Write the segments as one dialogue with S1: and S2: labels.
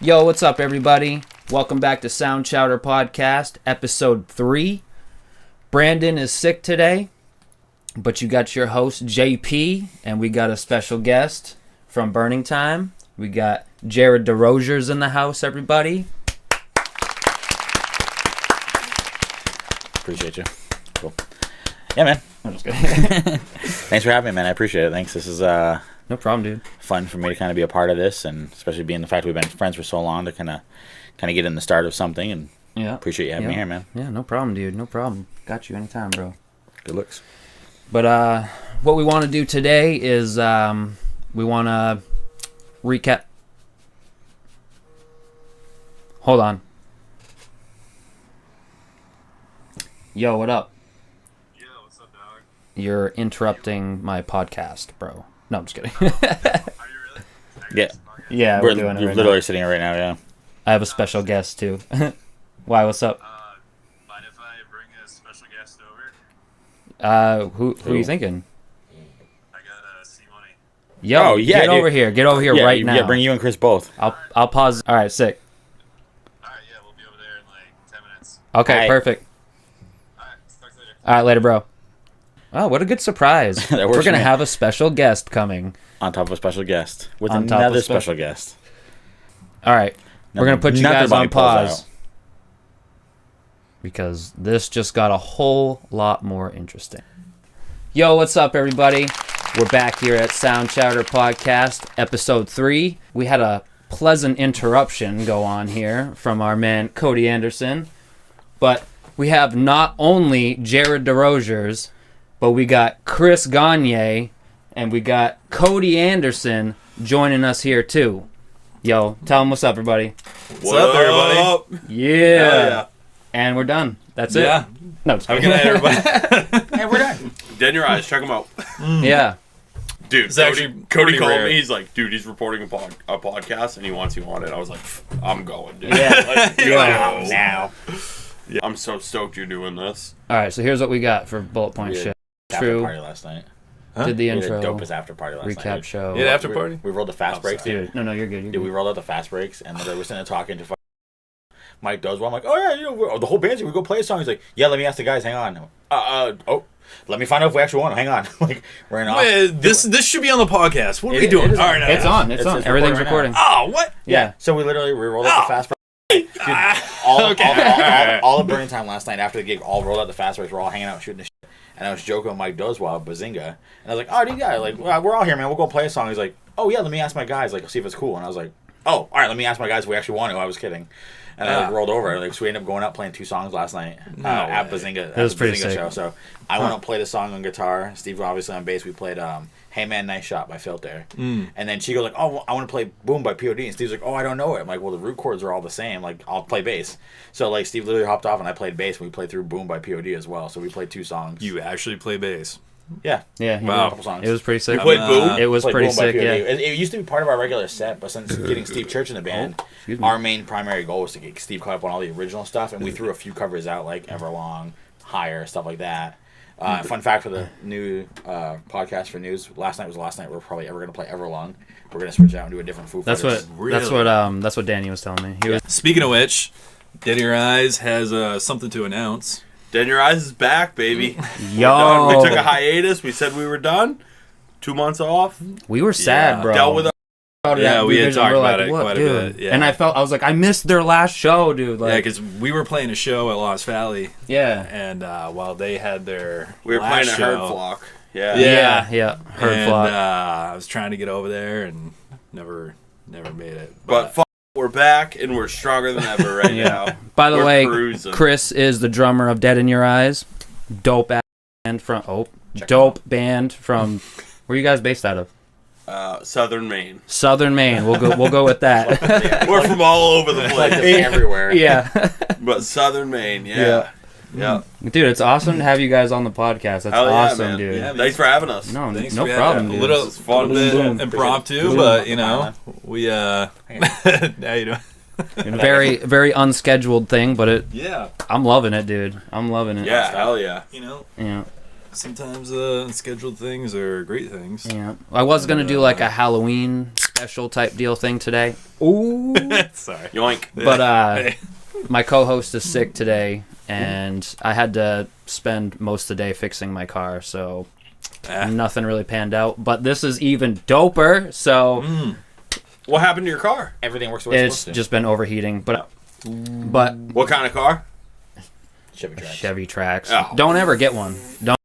S1: Yo, what's up, everybody? Welcome back to Chowder Podcast, episode 3. Brandon is sick today, but you got your host, JP, and we got a special guest from Burning Time. We got Jared DeRozier's in the house, everybody.
S2: Appreciate you. Cool. Yeah, man. I'm just kidding. Thanks for having me, man. I appreciate it. Thanks. This is
S1: No problem, dude.
S2: fun for me to kind of be a part of this, and especially being the fact we've been friends for so long to kind of get in the start of something. And appreciate you having me here, man.
S1: Yeah, no problem, dude. No problem. Got you anytime, bro.
S2: Good looks.
S1: But what we want to do today is we want to recap. Hold on. Yo, what up?
S3: Yo, what's up, dog?
S1: You're interrupting my podcast, bro. No, I'm just kidding.
S3: Are you really?
S2: Yeah.
S1: Yeah, we're doing it
S2: You're
S1: right
S2: literally
S1: now.
S2: sitting here right now, yeah.
S1: I have a special guest, too. Why, what's up?
S3: Mind if I bring a special guest over?
S1: Who are you thinking?
S3: I got C-Money.
S1: Yo,
S2: Oh, yeah,
S1: get
S2: dude.
S1: over here. Get over here right now.
S2: Yeah, bring you and Chris both.
S1: I'll pause. All right, sick.
S3: Alright, yeah, we'll be over there in like 10 minutes.
S1: Okay,
S2: All right.
S1: perfect.
S3: Alright, talk later.
S1: All right, later, bro. Oh, what a good surprise.
S2: That works
S1: We're going to
S2: for me.
S1: have a special guest coming.
S2: On top of a special guest. With
S1: On top of
S2: another
S1: special-
S2: special guest.
S1: All right. We're going to put you
S2: Nothing
S1: guys
S2: but
S1: on
S2: he pulls
S1: pause.
S2: out.
S1: Because this just got a whole lot more interesting. Yo, what's up, everybody? We're back here at Chowder Podcast, episode 3. We had a pleasant interruption go on here from our man Cody Anderson. But we have not only Jared DeRozier's, but we got Chris Gagne, and we got Cody Anderson joining us here, too. Yo, tell them what's up, everybody.
S4: What's up, everybody?
S1: Yeah. And we're done. That's it.
S4: Yeah.
S1: No, just
S4: Have a
S1: kidding.
S4: good night, everybody.
S2: Hey, we're done.
S4: Dead in your eyes. Check him out.
S1: Yeah.
S4: Dude,
S3: It's
S4: Cody,
S3: actually
S4: Cody
S3: pretty
S4: called
S3: rare.
S4: me. He's like, dude, he's reporting a podcast and he wants you on it. I was like, I'm going, dude.
S1: Yeah.
S4: Let's
S1: Yeah.
S4: go.
S2: Now.
S4: Yeah, I'm so stoked you're doing this.
S1: All right, so here's what we got for bullet point
S2: Yeah.
S1: shit.
S2: After
S1: True.
S2: party last night.
S1: Did the
S2: We had
S1: intro.
S2: a dopest after party last night.
S1: Recap
S2: dude.
S1: show.
S4: Yeah, after party?
S2: We rolled the fast breaks,
S4: sorry.
S2: dude.
S1: No, you're good. You're
S2: Dude, we
S1: good.
S2: rolled out the fast breaks, and we're sitting there talking to Mike Doswell. I'm like, oh yeah, the whole band's here. We go play a song. He's like, yeah, let me ask the guys. Hang on. Let me find out if we actually want. Hang on. Like, we're in off.
S4: Wait, this should be on the podcast. What are we
S2: It
S4: doing?
S2: is
S4: All
S2: on.
S4: right,
S1: It's on. It's on. Everything's recording.
S4: Oh, what?
S1: Yeah.
S2: So we rolled out the fast breaks. Dude,
S4: Okay.
S2: all of Burning Time last night after the gig, all rolled out the fast breaks. We're all hanging out shooting the shit. And I was joking with Mike Doswell, Bazinga. And I was like, oh, dude, yeah, like, well, we're all here, man. We'll go play a song. He's like, oh, yeah, let me ask my guys, like, see if it's cool. And I was like, oh, all right, let me ask my guys if we actually want to. I was kidding. And I rolled over. Like, so we ended up going up playing 2 songs last night at Bazinga.
S1: That was
S2: at the
S1: pretty
S2: Bazinga
S1: sick.
S2: show. So I went up play the song on guitar. Steve obviously on bass. We played Hey Man, Nice Shot by Filter. And then she goes like, oh, I want to play Boom by POD. And Steve's like, oh, I don't know it. I'm like, well, the root chords are all the same. Like, I'll play bass. So like Steve literally hopped off and I played bass. And we played through Boom by POD as well. So we played 2 songs.
S3: You actually play bass.
S2: Yeah.
S1: Yeah.
S2: We
S4: Wow.
S2: played a couple songs.
S1: It was pretty sick.
S4: We played Boom?
S1: It was
S2: Played
S1: pretty
S2: Boom by
S1: sick,
S2: POD.
S1: yeah.
S2: It used to be part of our regular set, but since getting Steve Church in the band,
S1: excuse me.
S2: our main primary goal was to get Steve caught up on all the original stuff, and we threw a few covers out like Everlong, Higher, stuff like that. Fun fact for the new podcast for news: last night was the last night we're probably ever going to play Everlong. We're going to switch out and do a different Foo
S1: That's
S2: Fighters.
S1: what that's what Danny was telling me. He was
S3: Speaking of which, Dead in Your Eyes has something to announce.
S4: Dead in your eyes is back, baby.
S1: yo.
S4: Done. We took a hiatus. We said we were done. 2 months off.
S1: We were sad,
S3: Yeah.
S1: bro.
S4: Dealt with it.
S3: Yeah, we had
S1: Revision,
S3: talked
S1: we're
S3: about
S1: like,
S3: it
S1: what,
S3: quite a
S1: dude?
S3: bit, yeah.
S1: And I was like, I missed their last show, dude.
S3: Yeah,
S1: Like,
S3: because we were playing a show at Lost Valley,
S1: yeah.
S3: and while they had their
S4: We were
S3: last
S4: playing a
S3: show,
S4: herd flock. Yeah.
S1: Yeah. Herd
S3: and
S1: flock.
S3: I was trying to get over there and never made it.
S4: But we're back and we're stronger than ever right now.
S1: By the
S4: We're
S1: way,
S4: cruising.
S1: Chris is the drummer of Dead in Your Eyes. Dope band from where are you guys based out of?
S4: Southern Maine.
S1: Southern Maine. We'll go with that.
S4: We're from all over the
S2: Like
S4: place.
S2: everywhere.
S1: Yeah.
S4: But Southern Maine, yeah. Yeah.
S1: Dude, it's awesome to have you guys on the podcast. That's
S4: Hell yeah,
S1: awesome,
S4: man.
S1: dude.
S3: Yeah,
S4: Thanks for having us.
S1: No,
S3: Thanks
S1: no
S3: for
S1: problem,
S3: having
S1: dude.
S3: a little,
S4: It's fun.
S3: bit
S1: Boom.
S3: impromptu,
S2: Boom.
S3: but you know, we how you doing?
S1: Very, very unscheduled thing, but
S3: Yeah,
S1: I'm loving it, dude. I'm loving it.
S4: Yeah, hell yeah.
S3: you know,
S1: Yeah.
S3: sometimes scheduled things are great things.
S1: Yeah. I was gonna do like a Halloween special type deal thing today. Ooh.
S5: Sorry.
S4: Yoink.
S1: But my co-host is sick today, and I had to spend most of the day fixing my car, so nothing really panned out. But this is even doper, so...
S4: What happened to your car?
S2: Everything works the way it's
S1: It's
S2: supposed to.
S1: just been overheating, but
S4: What kind of car?
S2: Chevy Trax.
S1: Trax.
S4: Oh.
S1: Don't ever get one. Don't.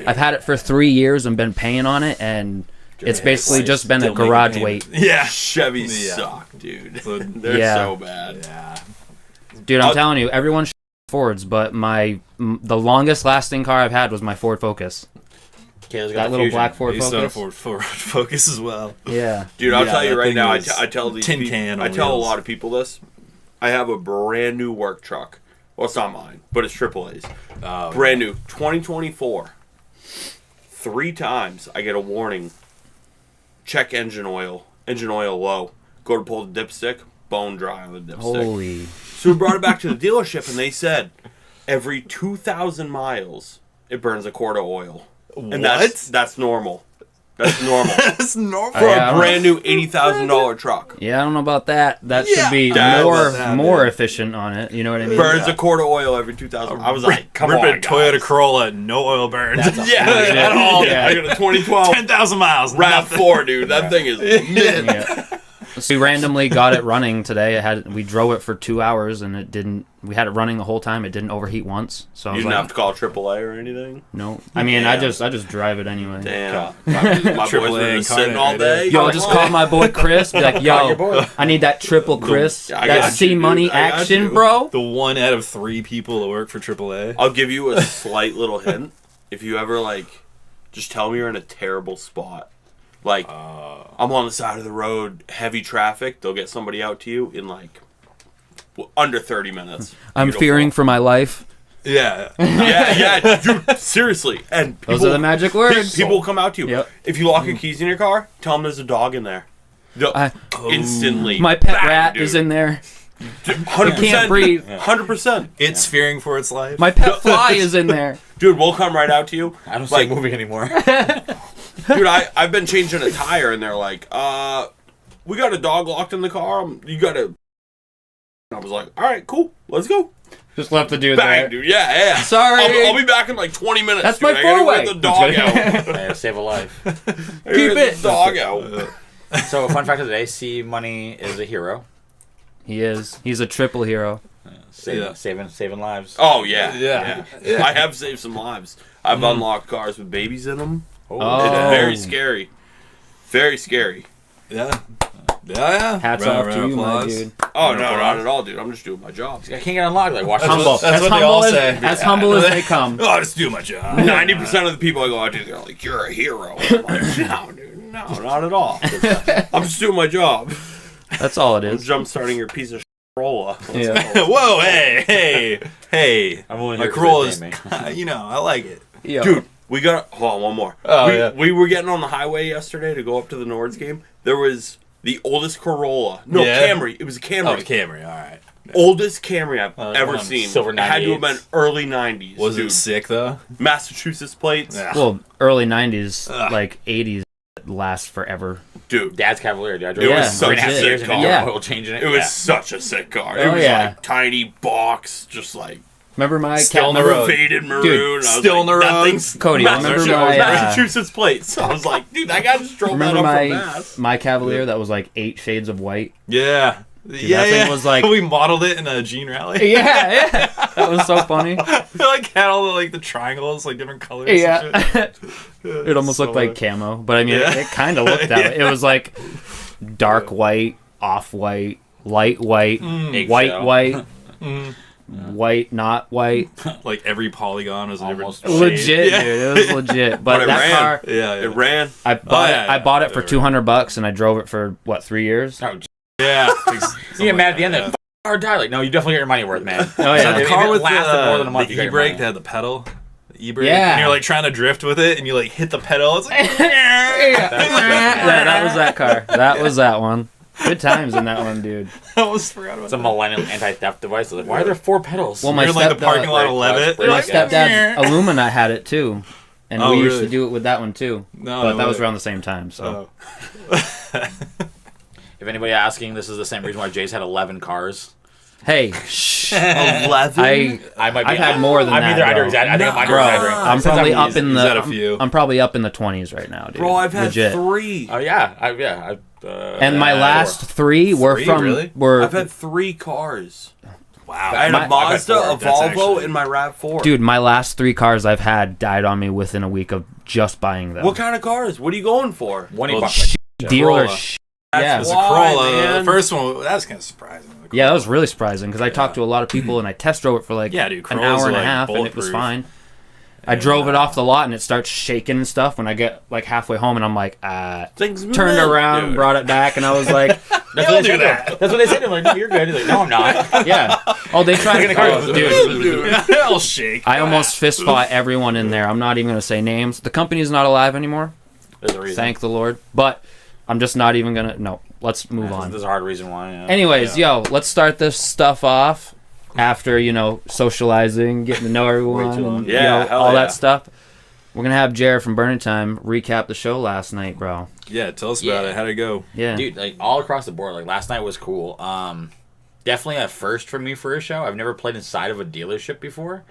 S1: I've had it for 3 years and been paying on it, and it's basically just been a
S5: Still making
S1: garage
S5: payment.
S1: weight.
S5: Yeah.
S4: Chevys
S5: Yeah.
S4: suck, dude.
S5: So-
S4: They're
S1: Yeah.
S4: so bad.
S5: Yeah.
S1: Dude, I'm telling you, everyone Fords, but the longest lasting car I've had was my Ford Focus.
S2: Kayla's got
S1: That
S2: the
S1: little
S2: Fusion.
S1: black Ford
S5: I used to have a
S1: Focus.
S5: Ford Focus as well.
S1: Yeah.
S4: Dude, I'll
S5: Yeah,
S4: tell you
S5: that
S4: right
S5: thing
S4: now.
S5: was
S4: I tell these
S5: tin
S4: people,
S5: can
S4: I
S5: on
S4: tell a
S5: wheels.
S4: lot of people this. I have a brand new work truck. Well, it's not mine, but it's AAA's.
S5: Oh,
S4: Brand new, 2024. 3 times I get a warning. Check engine oil. Engine oil low. Go to pull the dipstick. Bone dry on the dipstick.
S1: Holy.
S4: So we brought it back to the dealership, and they said every 2,000 miles it burns a quart of oil. And that's normal. That's normal.
S5: That's normal.
S4: For
S1: Yeah, I
S4: a
S1: don't
S4: brand new $80,000 truck.
S1: Yeah, I don't know about that. That should be
S4: that
S1: more
S4: was
S5: that,
S1: more
S5: dude.
S1: efficient on it. You know what I mean?
S4: Burns a quart of oil every 2,000. I was like, come on,
S5: Ripping
S4: guys.
S5: Toyota Corolla, no oil burns.
S4: Yeah, at all.
S1: Yeah.
S4: I got a 2012
S5: 10,000 miles.
S4: RAV4, dude. That thing is mint.
S1: Yeah. So we randomly got it running today. We drove it for 2 hours, and it didn't. We had it running the whole time. It didn't overheat once. So I
S4: You
S1: was
S4: didn't
S1: like,
S4: have to call AAA or anything?
S1: no. I mean, I
S4: Damn.
S1: just drive it anyway.
S4: Damn. My boys
S5: AAA
S4: were just
S5: incarnate
S4: sitting all
S5: right there.
S4: day.
S1: Yo, I'll just call my boy Chris. Be like,
S2: Call your
S1: yo,
S2: boy.
S1: I need that triple Chris.
S4: I
S1: That
S4: got
S1: C
S4: you, dude.
S1: money
S4: I got
S1: action,
S4: you.
S1: bro.
S5: The 1 out of 3 people that work for AAA.
S4: I'll give you a slight little hint. If you ever, just tell me you're in a terrible spot. I'm on the side of the road, heavy traffic. They'll get somebody out to you in, under 30 minutes.
S1: I'm
S4: Beautiful.
S1: fearing for my life.
S5: Yeah.
S4: Yeah, dude, seriously. And people,
S1: Those are the magic words.
S4: people will come out to you.
S1: Yep.
S4: If you lock your keys in your car, tell them there's a dog in there. They'll
S1: I-
S4: instantly.
S1: My pet
S4: bang,
S1: rat
S4: dude.
S1: is in there.
S4: 100%.
S1: can't breathe.
S4: 100%.
S5: It's fearing for its life.
S1: My pet fly is in there.
S4: Dude, we'll come right out to you.
S2: I don't see a movie anymore.
S4: Dude, I've been changing a tire, and they're like, we got a dog locked in the car. You got to... I was like, all right, cool. Let's go.
S1: Just left the dude
S4: Bang,
S1: there.
S4: dude. Yeah.
S1: Sorry.
S4: I'll be back in 20 minutes.
S1: That's
S4: dude.
S1: my
S4: I gotta
S1: four-way.
S4: get the dog out.
S2: Hey, save a life.
S1: Keep it.
S4: The dog out.
S2: So, fun fact of the day: C Money is a hero.
S1: He is. He's a triple hero.
S2: Saving lives.
S4: Oh, yeah.
S5: Yeah.
S4: I have saved some lives. I've unlocked cars with babies in them.
S1: Oh.
S4: It's very scary. Very scary.
S5: Yeah. Yeah.
S1: Hats
S5: Round
S1: off
S5: of
S1: to you, my
S5: applause.
S1: dude.
S4: Oh, no, not at all, dude. I'm just doing my job.
S2: I can't get unlocked. Like, watch
S1: Humble.
S2: this.
S5: That's
S1: as
S5: what they
S1: humble
S5: all
S1: as,
S5: say.
S1: as humble as they come.
S5: Oh, just do my job.
S4: 90% of the people I go out to, they're like, you're a hero. I'm like, no, dude. No, not at all. I'm just doing my job.
S1: That's all it
S4: I'm
S1: is.
S4: jump starting your piece of Corolla.
S1: Yeah.
S5: Whoa, hey.
S2: I'm only
S5: My
S2: here 'cause
S5: Corolla
S2: they
S5: is,
S2: pay me.
S5: I like it.
S1: Yo.
S4: Dude, we got... Hold on, one more.
S5: Oh,
S4: we,
S5: yeah.
S4: we were getting on the highway yesterday to go up to the Nords game. There was the oldest Corolla. No,
S5: Yeah.
S4: Camry. It was a Camry.
S5: Oh, the Camry, all right.
S4: Oldest Camry I've
S5: Oh,
S4: ever
S5: one
S4: seen.
S2: silver
S4: It had to have
S2: 98s.
S4: been early 90s.
S5: Was
S4: dude.
S5: it sick, though?
S4: Massachusetts plates.
S5: Yeah.
S1: Well, early 90s,
S5: Ugh.
S1: like 80s last forever.
S4: Dude,
S2: Dad's Cavalier, dude. I
S4: it
S2: drove
S1: Yeah,
S4: was such a
S1: legit.
S4: sick
S2: years and
S4: car.
S1: Yeah.
S2: oil changing it.
S4: It was such a sick car. It
S1: Oh,
S4: was
S1: yeah.
S4: like tiny box, just like
S1: Remember my
S5: Still on the
S1: Remember-
S5: road.
S4: faded maroon.
S1: Dude,
S4: I was
S5: still
S4: like,
S5: on the
S4: that
S5: road.
S4: thing's
S1: Cody, remember my,
S4: Massachusetts plates. I was like, dude, that guy just drove that
S1: Remember
S4: up from
S1: my
S4: Mass.
S1: my Cavalier that was like 8 shades of white?
S5: Yeah.
S1: that thing was like-
S5: we modeled it in a Gene rally.
S1: Yeah. That was so funny.
S5: Like had all the triangles, like different colors. And
S1: Yeah.
S5: shit.
S1: It almost
S5: So
S1: looked like camo, but I mean,
S5: Yeah.
S1: it kind of looked that way. It was like dark white, off white, light white, white,
S2: Eggshell.
S1: white, white, not white.
S5: like every polygon was a
S2: Almost.
S5: different
S1: Legit,
S5: shade.
S1: dude. It was legit. But
S4: But it
S1: that
S4: ran.
S1: car,
S5: Yeah.
S4: It ran.
S1: I bought
S5: yeah,
S1: it. I
S5: yeah.
S1: bought it for
S5: Yeah.
S1: $200, and I drove it for what 3 years?
S2: Oh,
S5: Yeah.
S2: you get mad at the end. That car died. Like, no, you definitely get your money worth, man.
S1: Oh
S5: Is
S1: yeah,
S5: that the
S2: If
S5: car
S2: it
S5: with
S2: lasted more than a month, you
S5: the
S2: got your
S5: e-brake
S2: money.
S5: that had the pedal? The e-brake?
S1: Yeah.
S5: And you're like trying to drift with it and you like hit the pedal. It's like,
S1: yeah, that was that car. That was that one. Good times in that one, dude.
S5: I almost forgot about
S2: It's a
S5: that.
S2: millennial anti-theft device. Like, why are there 4 pedals?
S1: Well, my
S5: You're in like the
S1: stepdad-
S5: parking lot of
S2: Right,
S5: Levitt.
S2: right,
S1: My
S2: right.
S1: stepdad's Illumina had it too. And
S5: Oh,
S1: we used to
S5: really?
S1: do it with that one too.
S5: No,
S1: but
S5: no
S1: that was
S5: way.
S1: around the same time. So
S2: If anybody asking, this is the same reason why Jay's had 11 cars.
S1: hey, shh.
S4: 11.
S2: I might be.
S1: I've had more than
S2: I'm
S1: that,
S2: either under
S1: bro.
S2: exaggerating. I think I'm under
S1: Bro,
S2: exaggerating.
S1: I'm
S2: Since
S1: probably
S2: I'm
S1: up
S2: using-
S1: in
S5: he's
S1: the.
S5: had a few.
S1: I'm probably up in the 20s right now, dude.
S4: Bro, I've had
S1: Legit.
S4: 3.
S2: Oh yeah,
S1: And my last 3 were
S5: Three,
S1: from
S5: really?
S1: were
S4: I've had 3 cars.
S5: Wow.
S4: I had
S1: My-
S4: a Mazda,
S2: I've had
S4: a
S2: 4.
S5: That's
S4: Volvo,
S5: actually-
S4: and my RAV4.
S1: dude. My last 3 cars I've had died on me within a week of just buying them.
S4: What kind of cars? What are you going for?
S2: One
S5: Well,
S2: bucks.
S1: Dealer
S5: Corolla.
S1: shit.
S4: That's
S1: Yeah.
S5: It was a
S4: why,
S5: Corolla.
S4: man.
S5: The first one, that was kind of surprising. The
S1: Yeah, that
S5: Corolla.
S1: was really surprising because I talked to a lot of people and I test drove it for like
S5: Yeah, dude,
S1: an
S5: Corollas
S1: hour and
S5: are,
S1: a
S5: like,
S1: half and it was
S5: bulletproof.
S1: fine. I drove it off the lot and it starts shaking and stuff when I get like halfway home and I'm like,
S4: Things
S1: turned
S4: move.
S1: around,
S5: Dude.
S1: brought it back, and I was like,
S2: That's what they said. That's what they said. I'm like, no, you're good. He's like, no, I'm not.
S1: yeah. Oh, they tried to oh, dude.
S5: I'll shake.
S1: I almost fist fought everyone in there. I'm not even gonna say names. The company's not alive anymore.
S2: There's a reason.
S1: Thank the Lord. But I'm just not even gonna. No, let's move on.
S2: There's a hard reason why. Yeah.
S1: Anyways, yo, let's start this stuff off after, socializing, getting to know everyone,
S2: Way too long.
S1: and,
S4: Yeah, hell
S1: all
S4: yeah.
S1: that stuff. We're going to have Jared from Burning Time recap the show last night, bro.
S5: Yeah, tell us about
S2: Yeah.
S5: it. How'd it go?
S1: Yeah.
S2: Dude, like all across the board, like last night was cool. Definitely a first for me for a show. I've never played inside of a dealership before,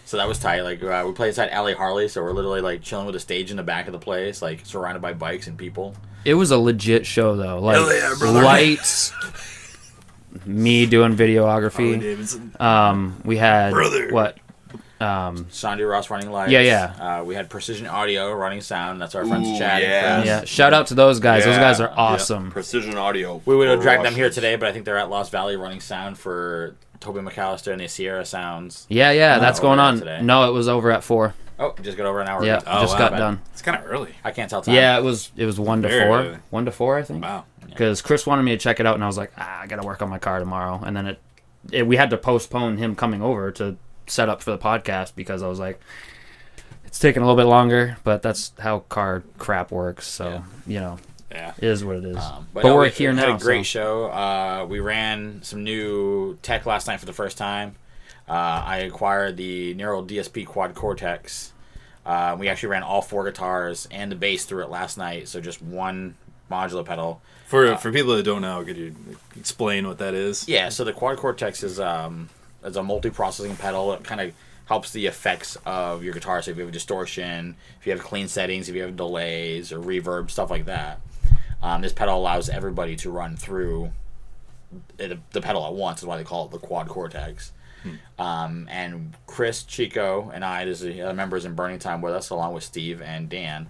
S2: so that was tight. Like we played inside LA Harley, so we're literally like chilling with a stage in the back of the place, like surrounded by bikes and people.
S1: It was a legit show, though. Like,
S4: Hell yeah, brother.
S1: lights, me doing
S5: Harley
S1: videography.
S5: Davidson.
S1: We had,
S5: Brother.
S1: what?
S2: Sandy Ross running lights.
S1: Yeah.
S2: We had Precision Audio running sound. That's our friends
S4: Ooh,
S2: Chad
S4: yeah.
S2: and Chris.
S1: Yeah, shout out to those guys. Those
S4: Yeah.
S1: guys are awesome.
S4: Precision Audio.
S2: We would have dragged them
S4: crushes.
S2: here today, but I think they're at Lost Valley running sound for Toby McAllister and the Sierra Sounds.
S1: Yeah, that's
S2: over
S1: going
S2: there
S1: on.
S2: today.
S1: No, it was over at 4.
S2: Oh, just got over an hour.
S1: Yeah,
S2: ago.
S5: Oh,
S1: just
S5: wow.
S1: got
S2: Bad.
S1: done.
S5: It's kind of early.
S2: I can't tell time.
S1: Yeah, it was 1 to
S5: Very
S1: 4.
S5: early.
S1: 1 to 4, I think.
S5: Wow.
S1: Because Chris wanted me to check it out, and I was like, I gotta work on my car tomorrow. And then we had to postpone him coming over to set up for the podcast because I was like, it's taking a little bit longer, but that's how car crap works. So
S5: Yeah.
S1: it is what it is.
S2: But
S1: but
S2: no,
S1: we're
S2: we
S1: here
S2: had
S1: now.
S2: a great
S1: so.
S2: show. We ran some new tech last night for the first time. I acquired the Neural DSP Quad Cortex. We actually ran all 4 guitars and the bass through it last night, so just one modular pedal.
S5: For people that don't know, could you explain what that is?
S2: Yeah, so the Quad Cortex is a multi-processing pedal. It kind of helps the effects of your guitar. So if you have a distortion, if you have clean settings, if you have delays or reverb, stuff like that. This pedal allows everybody to run through the pedal at once. Is why they call it the Quad Cortex. And Chris, Chico, and I, there's the other members in Burning Time with us, along with Steve and Dan,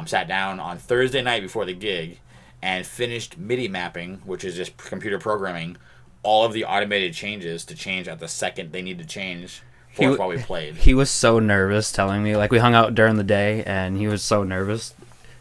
S2: sat down on Thursday night before the gig and finished MIDI mapping, which is just computer programming, all of the automated changes to change at the second they need to change for us while we played.
S1: He was so nervous telling me. Like, we hung out during the day, and he was so nervous.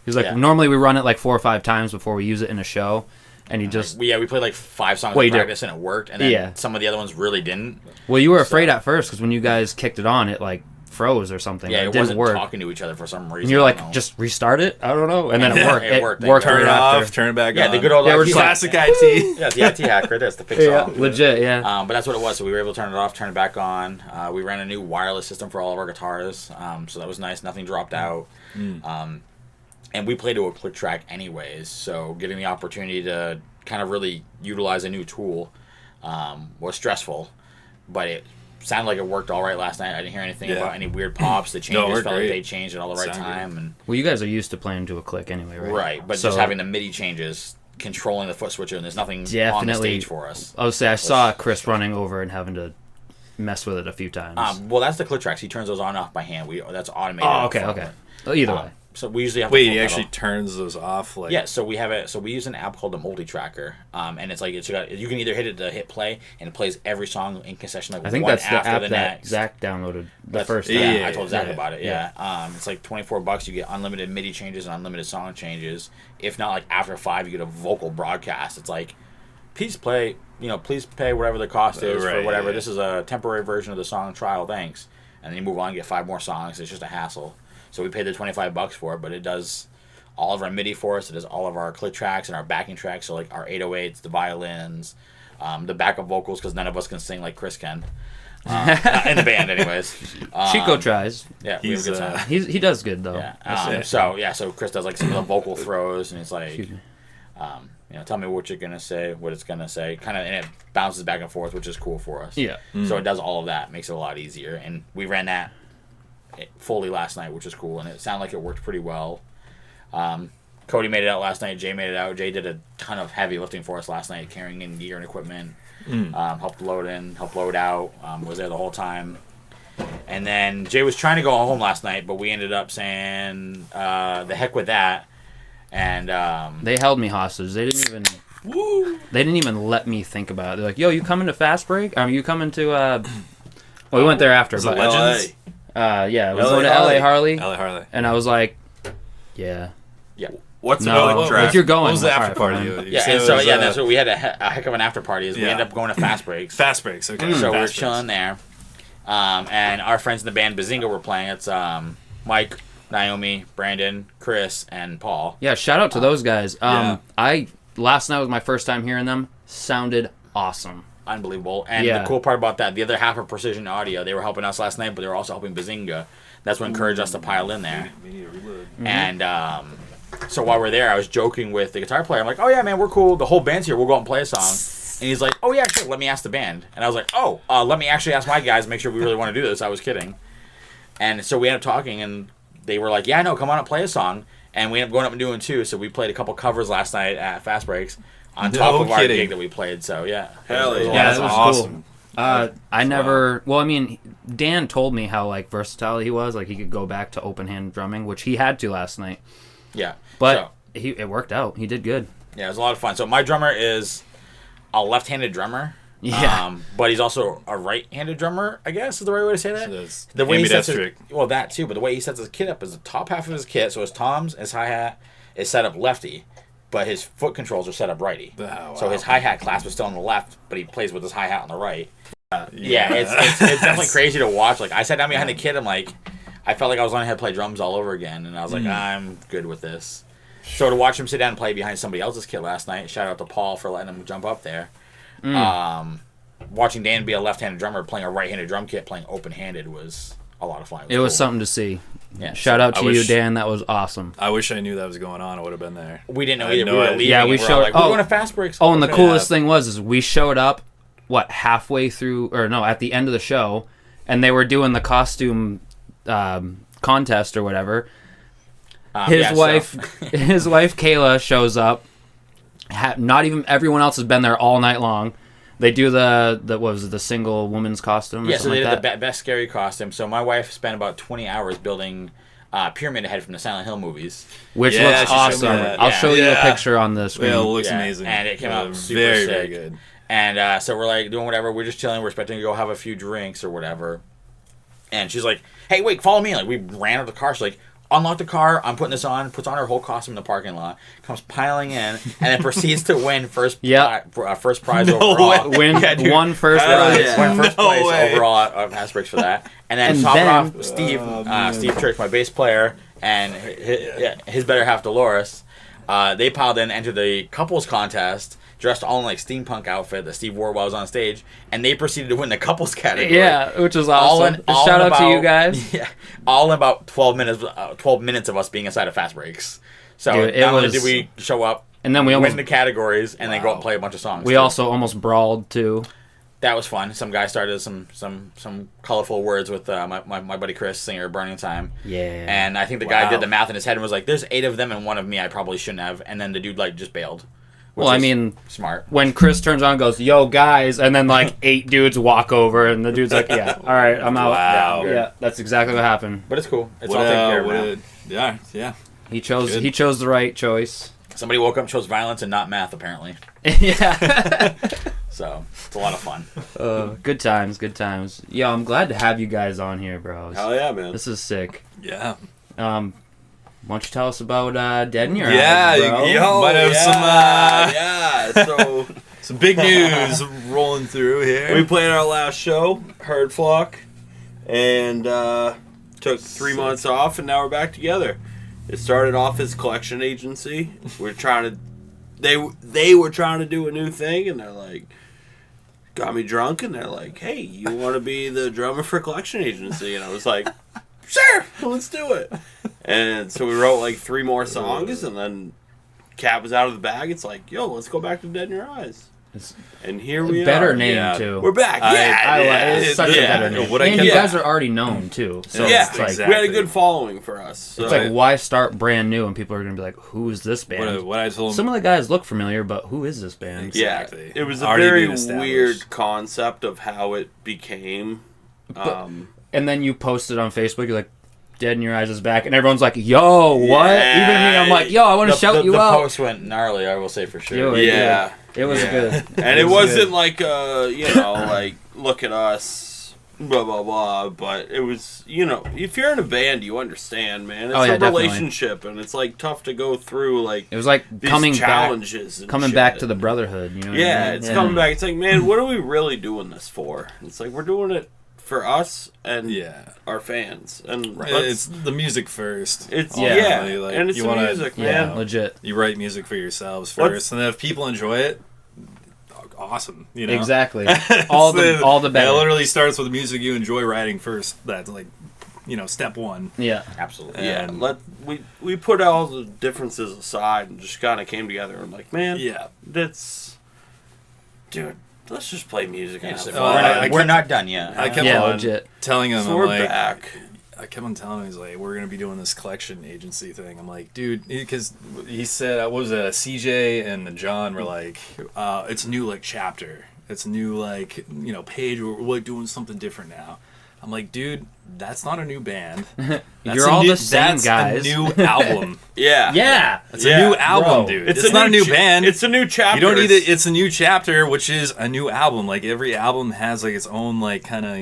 S1: He was like,
S2: Yeah.
S1: normally we run it like 4 or 5 times before we use it in a show. And he just...
S2: We played like 5 songs
S1: Well,
S2: in
S1: you did.
S2: practice and it worked, and then
S1: Yeah.
S2: some of the other ones really didn't.
S1: Well, you were afraid at first because when you guys kicked it on, it like froze or something.
S2: Yeah,
S1: it
S2: it
S1: didn't
S2: wasn't
S1: work.
S2: talking to each other for some reason.
S1: And you're
S2: I
S1: like,
S2: don't know.
S1: just restart it? I don't know. And then it
S2: Yeah,
S1: worked.
S2: it worked.
S1: It worked
S5: Turn it
S1: right
S5: off,
S1: after.
S5: turn it back
S2: Yeah,
S5: on.
S2: the good old
S1: Yeah, we're
S2: IT
S1: just
S5: Classic
S2: hack.
S5: IT.
S2: Yeah, the IT hacker. That's the fix
S1: Yeah,
S2: song.
S1: legit, yeah.
S2: But that's what it was. So we were able to turn it off, turn it back on. We ran a new wireless system for all of our guitars, so that was nice. Nothing dropped out. And we played to a click track anyways, so getting the opportunity to kind of really utilize a new tool was stressful, but it sounded like it worked all right last night. I didn't hear anything
S5: Yeah.
S2: about any weird pops. The
S5: No, it
S2: changes
S5: worked
S2: felt like
S5: great.
S2: they changed at all the right
S5: Sounded
S2: time. And
S1: Well, you guys are used to playing to a click anyway, right?
S2: right, but
S1: So-
S2: just having the MIDI changes, controlling the foot switcher, and there's nothing on the
S1: Definitely.
S2: stage for us.
S1: I would say I saw Chris running over and having to mess with it a few times.
S2: Well, that's the click tracks. He turns those on and off by hand. That's automated.
S1: oh, okay. Well, either way.
S2: So we usually have
S5: Wait,
S2: the full
S5: he
S2: pedal.
S5: actually turns those off? Like,
S2: Yeah, so we have it. So we use an app called the Multi Tracker, and it's like you can either hit it to hit play, and it plays every song in concession like
S1: I think
S2: one
S1: that's the
S2: after
S1: app
S2: the
S1: that
S2: next.
S1: Zach downloaded the
S2: That's-
S1: first
S2: yeah,
S1: time.
S5: Yeah,
S2: I told Zach
S5: yeah,
S2: about it. Yeah, it's like $24. You get unlimited MIDI changes and unlimited song changes. If not, like after 5, you get a vocal broadcast. It's like, please play. Please pay whatever the cost is for
S5: Right,
S2: whatever.
S5: yeah.
S2: This is a temporary version of the song trial. Thanks, and then you move on and get 5 more songs. It's just a hassle. So we paid the $25 for it, but it does all of our MIDI for us. It does all of our click tracks and our backing tracks. So like our 808s, the violins, the backup vocals, because none of us can sing like Chris can. in the band, anyways.
S1: Chico tries.
S2: Yeah, we have a good time.
S1: He does good though.
S2: Yeah. So Chris does like some of the vocal throws, and it's like, tell me what you're gonna say, what it's gonna say, kind of, and it bounces back and forth, which is cool for us.
S1: Yeah.
S2: So it does all of that, makes it a lot easier, and we ran that fully last night, which is cool, and it sounded like it worked pretty well. Cody made it out last night. Jay made it out. Jay did a ton of heavy lifting for us last night, carrying in gear and equipment. Helped load in, helped load out. Was there the whole time. And then Jay was trying to go home last night, but we ended up saying the heck with that. And
S1: they held me hostage. They didn't even let me think about it. They're like, "Yo, you coming to Fast Break? You coming to?" Well, we went there after.
S5: Was
S1: but
S5: it Legends?
S1: Yeah, we was going to LA Harley.
S5: LA Harley.
S1: And I was like, "Yeah."
S2: Yeah.
S4: What's
S1: No,
S4: the
S1: if you're going,
S5: what was the
S1: all
S5: after
S1: right,
S5: party?
S1: fine.
S5: You said it was,
S2: That's what we had a heck of an after party. We ended up going to Fast Breaks.
S5: Fast Breaks, okay.
S2: So we were
S5: Fast
S2: chilling there. And our friends in the band Bazinga were playing. It's Mike, Naomi, Brandon, Chris, and Paul.
S1: Yeah, shout out to those guys. Last night was my first time hearing them. Sounded awesome.
S2: Unbelievable. And the cool part about that, the other half of Precision Audio, they were helping us last night, but they were also helping Bazinga. That's what encouraged us to pile in there. And so while we're there, I was joking with the guitar player. I'm like, "Oh yeah, man, we're cool. The whole band's here. We'll go out and play a song." And he's like, "Oh yeah, sure. Let me ask the band." And I was like, "Oh, let me actually ask my guys. Make sure we really want to do this." I was kidding. And so we ended up talking, and they were like, "Yeah, no, come on and play a song." And we ended up going up and doing two. So we played a couple covers last night at Fast Breaks on top of our gig that we played. So yeah,
S4: Hell yeah.
S1: Yeah, that was
S5: awesome.
S1: Cool. I never. Well, I mean, Dan told me how like versatile he was. Like he could go back to open hand drumming, which he had to last night.
S2: Yeah,
S1: but it worked out. He did good.
S2: Yeah, it was a lot of fun. So my drummer is a left-handed drummer.
S1: Yeah.
S2: But he's also a right-handed drummer, I guess is the right way to say that.
S5: So
S2: the way he sets
S5: ambidextric.
S2: that too, but the way he sets his kit up is the top half of his kit, so his toms, his hi-hat is set up lefty, but his foot controls are set up righty.
S5: Oh, wow.
S2: So his hi-hat clasp is still on the left, but he plays with his hi-hat on the right. It's definitely crazy to watch. Like, I sat down behind the kit, I'm like, I felt like I was learning how to play drums all over again, and I was like, I'm good with this. So to watch him sit down and play behind somebody else's kit last night, shout out to Paul for letting him jump up there. Watching Dan be a left-handed drummer playing a right-handed drum kit, playing open-handed was a lot of fun.
S1: It was something to see.
S2: Yeah.
S1: Shout out to you, Dan. That was awesome.
S5: I wish I knew that was going on. I would have been there.
S2: We didn't know
S5: I had
S2: either.
S5: no
S2: We were
S5: idea.
S2: leaving.
S1: Yeah, we
S2: we're
S1: showed.
S2: like, we're going to Fast Breaks.
S1: Oh, and the
S2: Okay.
S1: coolest thing was we showed up, halfway through, or no, at the end of the show, and they were doing the costume contest or whatever. His wife Kayla shows up. Not even everyone else has been there all night long. They do the single woman's costume.
S2: Yeah, so they
S1: like
S2: did the best scary costume. So my wife spent about 20 hours building Pyramid Head from the Silent Hill movies,
S1: which
S5: Yeah,
S1: looks
S5: she showed me
S1: awesome.
S5: that.
S1: I'll show you a
S5: Yeah.
S1: picture on the screen.
S5: Yeah, it looks
S2: Yeah,
S5: amazing.
S2: and it came out super
S5: very,
S2: sick.
S5: very good.
S2: And so we're like doing whatever. We're just chilling. We're expecting to go have a few drinks or whatever. And she's like, "Hey, wait, follow me!" Like we ran out of the car. She's like, "Unlock the car. I'm putting this on." Puts on her whole costume in the parking lot. Comes piling in, and then proceeds to win first prize overall.
S1: Win one first prize.
S4: yeah.
S2: Win first
S4: No
S2: place
S4: way.
S2: overall at Fast Breaks for that. And then
S1: And
S2: top
S1: then-
S2: it off, Steve Church, my bass player, and his better half Dolores. They piled in, entered the couples contest, dressed all in like steampunk outfit that Steve wore while I was on stage, and they proceeded to win the couples category.
S1: Yeah, which is awesome.
S2: All
S1: Shout
S2: in
S1: out to you
S2: about-
S1: guys.
S2: Yeah, all in about 12 minutes of us being inside of Fast Breaks. So
S1: Dude, it
S2: not only
S1: was-
S2: did we show up,
S1: And then we
S2: win
S1: almost
S2: the categories, and then go out and play a bunch of songs.
S1: we
S2: too.
S1: also almost brawled too.
S2: That was fun. Some guy started some colorful words with my buddy Chris, singer of Burning Time.
S1: Yeah.
S2: And I think the guy did the math in his head and was like, "There's 8 of them and 1 of me. I probably shouldn't have." And then the dude like just bailed. which
S1: Well, I
S2: is
S1: mean,
S2: smart.
S1: when Chris turns on and goes, "Yo, guys," and then like 8 dudes walk over, and the dude's like, "Yeah, all right, I'm out."
S5: Wow.
S1: Yeah, that's exactly what happened.
S2: But it's cool. It's
S5: What,
S2: all taken care of
S5: what
S2: now.
S5: yeah.
S1: He chose
S5: Good.
S1: he chose the right choice.
S2: Somebody woke up and chose violence and not math, apparently.
S1: Yeah.
S2: So it's a lot of fun.
S1: Good times, good times. Yo, I'm glad to have you guys on here, bros.
S4: Hell yeah, man.
S1: This is sick.
S5: Yeah.
S1: Why don't you tell us about Dead in Your
S5: Yeah,
S1: Eyes, bro?
S5: yo, might have
S4: yeah. So
S5: some big news rolling through here.
S4: we played our last show, Herd Flock, and took 3 months off, and now we're back together. It started off as a collection agency. We're trying to, they were trying to do a new thing, and they're like, got me drunk, and they're like, "Hey, you want to be the drummer for Collection Agency?" And I was like, "Sure, let's do it." And so we wrote like 3 more songs, and then Cat was out of the bag. It's like, "Yo, let's go back to Dead in Your Eyes." And here we
S1: Better
S4: are.
S1: name too.
S4: We're back.
S1: It's such a better name. And you guys are already known too. So
S4: yeah,
S1: it's like,
S4: exactly. We had a good following for us. So.
S1: It's like, why start brand new and people are going to be like, who is this band?
S5: What I told
S1: Some of the guys look familiar, but who is this band?
S5: Exactly.
S4: Yeah, it was a
S5: Already
S4: very
S5: being established.
S4: weird concept of how it became.
S1: And then you posted on Facebook, you're like, Dead in Your Eyes is back, and everyone's like, yo, what?
S4: Yeah.
S1: Even me, I'm like, yo, I want to shout you
S2: the
S1: out.
S2: The post went gnarly, I will say for sure.
S1: Yo,
S4: Yeah.
S1: It was good.
S4: And it wasn't like, like, look at us, blah, blah, blah. But it was, if you're in a band, you understand, man. It's a
S1: definitely.
S4: relationship, and it's, like, tough to go through, like,
S1: It was like
S4: these
S1: coming
S4: challenges and
S1: coming
S4: shit.
S1: back to the brotherhood. You know what I mean?
S4: It's coming back. It's like, man, what are we really doing this for? It's like, we're doing it for us and our fans. And
S5: It's the music first.
S4: It's
S5: ultimately. Like,
S4: and it's
S5: you
S4: the
S5: wanna,
S4: music,
S1: Yeah,
S4: man.
S1: legit.
S5: You write music for yourselves first, and then if people enjoy it, awesome.
S1: Exactly. all the better.
S5: It literally starts with music you enjoy writing first. That's like, step one.
S1: Yeah,
S2: Absolutely.
S4: Yeah,
S5: And-
S4: we put all the differences aside and just kind of came together and like, man, dude, let's just play music. And have fun.
S2: We're not done yet.
S5: I kept
S1: yeah,
S5: on
S1: legit.
S5: telling him,
S4: So
S5: I'm
S4: we're
S5: like,
S4: back.
S5: I kept on telling him, he's like, we're going to be doing this collection agency thing. I'm like, dude, because he said, what was it, CJ and John were like, it's a new, like, chapter. It's a new, like, page. We're like doing something different now. I'm like, dude, that's not a new band.
S1: You're all the same
S5: that's
S1: guys.
S5: a new album.
S1: Yeah.
S5: It's a new album,
S2: bro.
S5: dude. It's not a new band.
S4: It's a new chapter.
S5: You don't need it. It's a new chapter, which is a new album. Like every album has like its own like kind of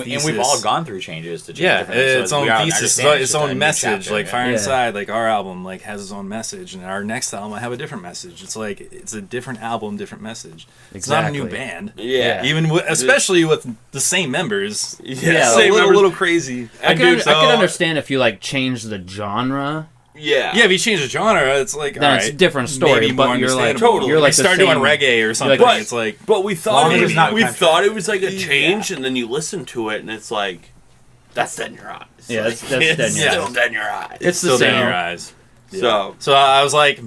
S5: thesis.
S2: And we've all gone through changes to change.
S5: Yeah,
S2: different
S5: its
S2: so
S5: own
S2: we all
S5: thesis,
S2: understand
S5: its
S2: it's a
S5: own
S2: new
S5: message.
S2: chapter,
S5: Like
S2: yeah.
S5: Fire Inside, like our album, like has its own message, and our next album I have a different message. It's like it's a different album, different message. It's not a new
S1: Exactly.
S5: band.
S4: Yeah.
S5: Even especially with the same members.
S4: Yeah,
S5: a
S4: same members.
S5: little crazy.
S1: I
S4: And
S1: can
S4: dude,
S1: understand if you like change the genre.
S4: Yeah.
S5: Yeah, if you change the genre, it's like
S1: Then
S5: all
S1: it's
S5: right,
S1: a different story,
S5: maybe
S1: but
S5: more
S1: you're like-
S5: understandable.
S4: Totally.
S1: you're like
S5: You
S1: the
S5: start doing
S1: same-
S5: reggae or something.
S1: like-
S5: It's like
S4: But we thought
S2: Long as it's not country.
S4: thought it was like a change, and then you listen to it, and it's like, that's Dead in Your Eyes.
S1: Yeah,
S4: Like,
S1: that's Dead in Your
S4: it's still
S5: Eyes.
S4: Dead in Your Eyes.
S1: It's the
S5: still
S1: same.
S5: in your eyes.
S4: So
S5: I was like,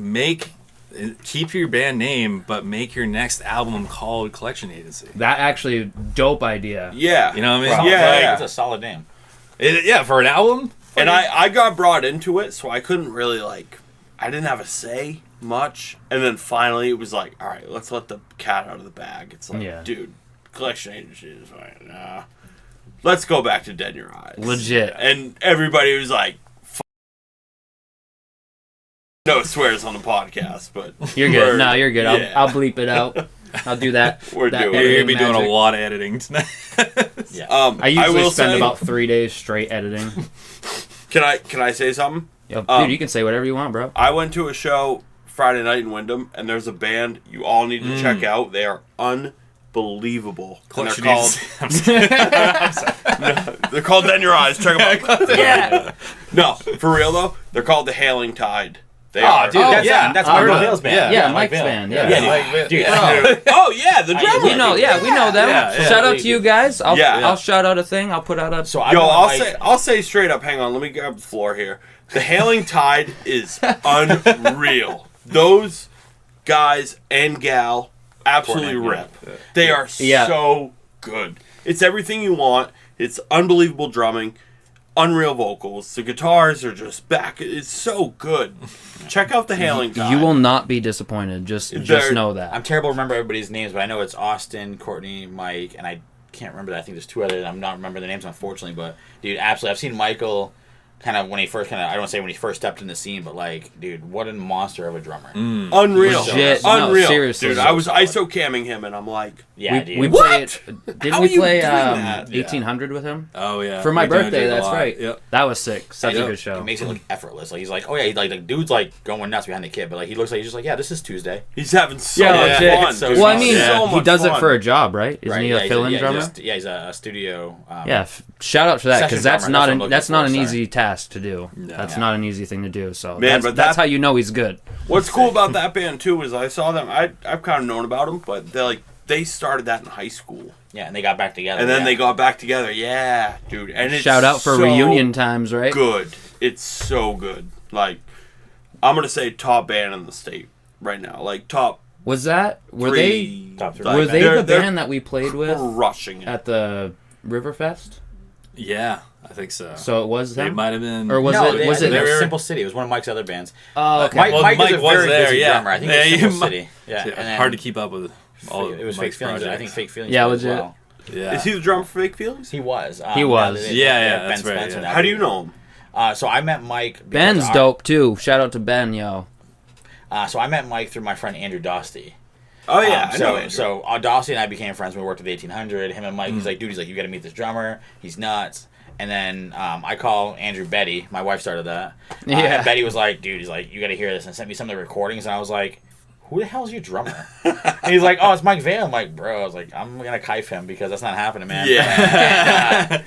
S5: keep your band name, but make your next album called Collection Agency.
S1: That actually dope idea.
S4: yeah,
S5: You know what I mean?
S2: Solid.
S4: Yeah.
S2: It's a solid name.
S5: For an album.
S4: And I got brought into it, so I couldn't really I didn't have a say much. And then finally it was like, all right, let's let the cat out of the bag. It's like,
S1: Yeah.
S4: dude, Collection Agency is fine. Let's go back to Dead in Your Eyes.
S1: Legit.
S4: And everybody was like, no swears on the podcast, but
S1: You're good. No, you're good.
S4: Yeah.
S1: I'll bleep it out. I'll do that.
S4: We're
S1: that
S4: doing it.
S5: You're
S1: editing
S5: gonna be doing
S1: magic.
S5: a lot of editing tonight.
S1: I usually
S4: will
S1: spend
S4: say,
S1: about 3 days straight editing.
S4: Can I say something?
S1: Yo,
S4: Um,
S1: dude, you can say whatever you want, bro.
S4: I went to a show Friday night in Wyndham, and there's a band you all need to check out. They are unbelievable. And
S5: Collection
S4: they're called
S5: Agency.
S4: they're called Dead in Your Eyes. Check them out.
S1: Yeah.
S4: No, for real though, they're called the Hailing Tide. They
S2: Oh,
S4: are.
S2: dude, that's
S5: yeah.
S2: that's
S5: I heard
S2: Michael
S5: that.
S2: Vale's band.
S1: Yeah,
S2: Mike
S1: Mike's
S2: Vale.
S1: band, yeah.
S2: Yeah, dude.
S4: Oh yeah, the drummer.
S1: We know, we know them.
S5: Yeah,
S1: Shout out to you guys. I'll
S4: Yeah.
S1: I'll shout out a thing. I'll put out a.
S2: So I
S4: Yo,
S2: know
S4: I'll say straight up. Hang on, let me grab the floor here. The Hailing Tide is unreal. Those guys and gal absolutely
S2: Courtney,
S4: rip. They are
S1: Yeah.
S4: so good. It's everything you want. It's unbelievable drumming, unreal vocals. The guitars are just back. It's so good. Check out the Hailing Tide.
S1: You will not be disappointed. Just
S4: They're-
S1: know that.
S2: I'm terrible to remember everybody's names, but I know it's Austin, Courtney, Mike, and I can't remember that. I think there's 2 others. I'm not remembering the names, unfortunately. But, dude, absolutely. I've seen Michael kind of when he first I don't want to say when he first stepped in the scene, but, like, dude, what a monster of a drummer.
S4: Unreal.
S1: Legit. No,
S4: Unreal.
S1: seriously.
S4: Dude, I was ISO camming him, and I'm like,
S2: Yeah, dude.
S1: we
S4: What?
S1: played. Didn't
S4: How
S1: we
S4: are you
S1: play
S4: doing that?
S1: 1800 with him
S5: Oh yeah.
S1: for my
S5: We did
S1: birthday?
S5: a
S1: That's
S5: lot.
S1: right.
S5: Yep.
S1: That was sick. Such a
S5: Yep.
S1: good show.
S2: It makes it look effortless. Like, he's like, oh, yeah, he, like, the dude's, like, going nuts behind the kid, but, like, he looks like he's just like, yeah, this is Tuesday.
S4: he's having so
S1: Yeah,
S4: much
S1: legit.
S4: fun.
S2: So
S4: dude.
S1: Well, I mean,
S4: So
S1: he
S4: much
S1: does it
S4: fun.
S1: for a job, right? Isn't he a
S2: he's
S1: fill-in drummer?
S2: he's a studio.
S1: Yeah, shout out for that
S2: Session
S1: because that's
S2: drummer,
S1: not
S2: that's what I'm
S1: an
S2: looking
S1: that's not
S2: for,
S1: an
S2: sorry.
S1: easy task to do. That's not an easy thing to do. So
S4: Man,
S1: that's,
S4: but
S1: that's
S4: that-
S1: how you know he's good.
S4: What's cool about that band too is I saw them. I've kind of known about them, but they started that in high school.
S2: Yeah, and they got back together.
S4: And then they got back together. Yeah, dude. And it's
S1: Shout out for
S4: so
S1: reunion times, right?
S4: good. It's so good. Like, I'm going to say top band in the state right now. Like, top
S1: Was that were
S4: three.
S2: Top three.
S1: they were they
S4: They're-
S1: the
S4: they're
S1: band that we played with
S4: crushing it.
S1: at the Riverfest?
S5: Yeah, I think so.
S1: So it was
S5: They
S1: them,
S5: might have been.
S1: or was
S2: no,
S1: it? Was it?
S2: they were
S5: They were-
S2: Simple City. It was one of Mike's other bands.
S1: Oh, okay.
S2: Mike
S5: Mike
S2: is a
S5: was
S2: very
S5: there,
S2: busy
S5: yeah.
S2: drummer. I think
S5: Yeah,
S2: it was Simple
S5: you-
S2: City. Yeah, and then
S5: hard to keep up with all
S2: it was Fake
S5: Mike's
S2: Feelings. I think
S5: projects.
S2: Fake Feelings.
S1: Yeah,
S2: was as
S1: legit.
S2: well.
S5: Yeah.
S4: Is he the drummer for Fake Feelings?
S2: He was.
S1: He was.
S5: Yeah,
S2: Ben
S5: that's right,
S2: Spencer
S5: yeah.
S2: now.
S4: How do you know him?
S2: So I met Mike. because
S1: Ben's dope too. Shout out to Ben, yo.
S2: So I met Mike through my friend Andrew Dosty.
S4: Oh, yeah. I know
S2: So
S4: Andrew.
S2: Dosty and I became friends when we worked at the 1800. Him and Mike, he's like, dude, you got to meet this drummer. He's nuts. And then I call Andrew Betty. My wife started that.
S1: Yeah.
S2: And Betty was like, dude, he's like, you got to hear this, and sent me some of the recordings. And I was like, who the hell's your drummer? And he's like, oh, it's Mike Vale. I'm like, bro, I was like, I'm gonna kite him because that's not happening, man.
S4: Yeah.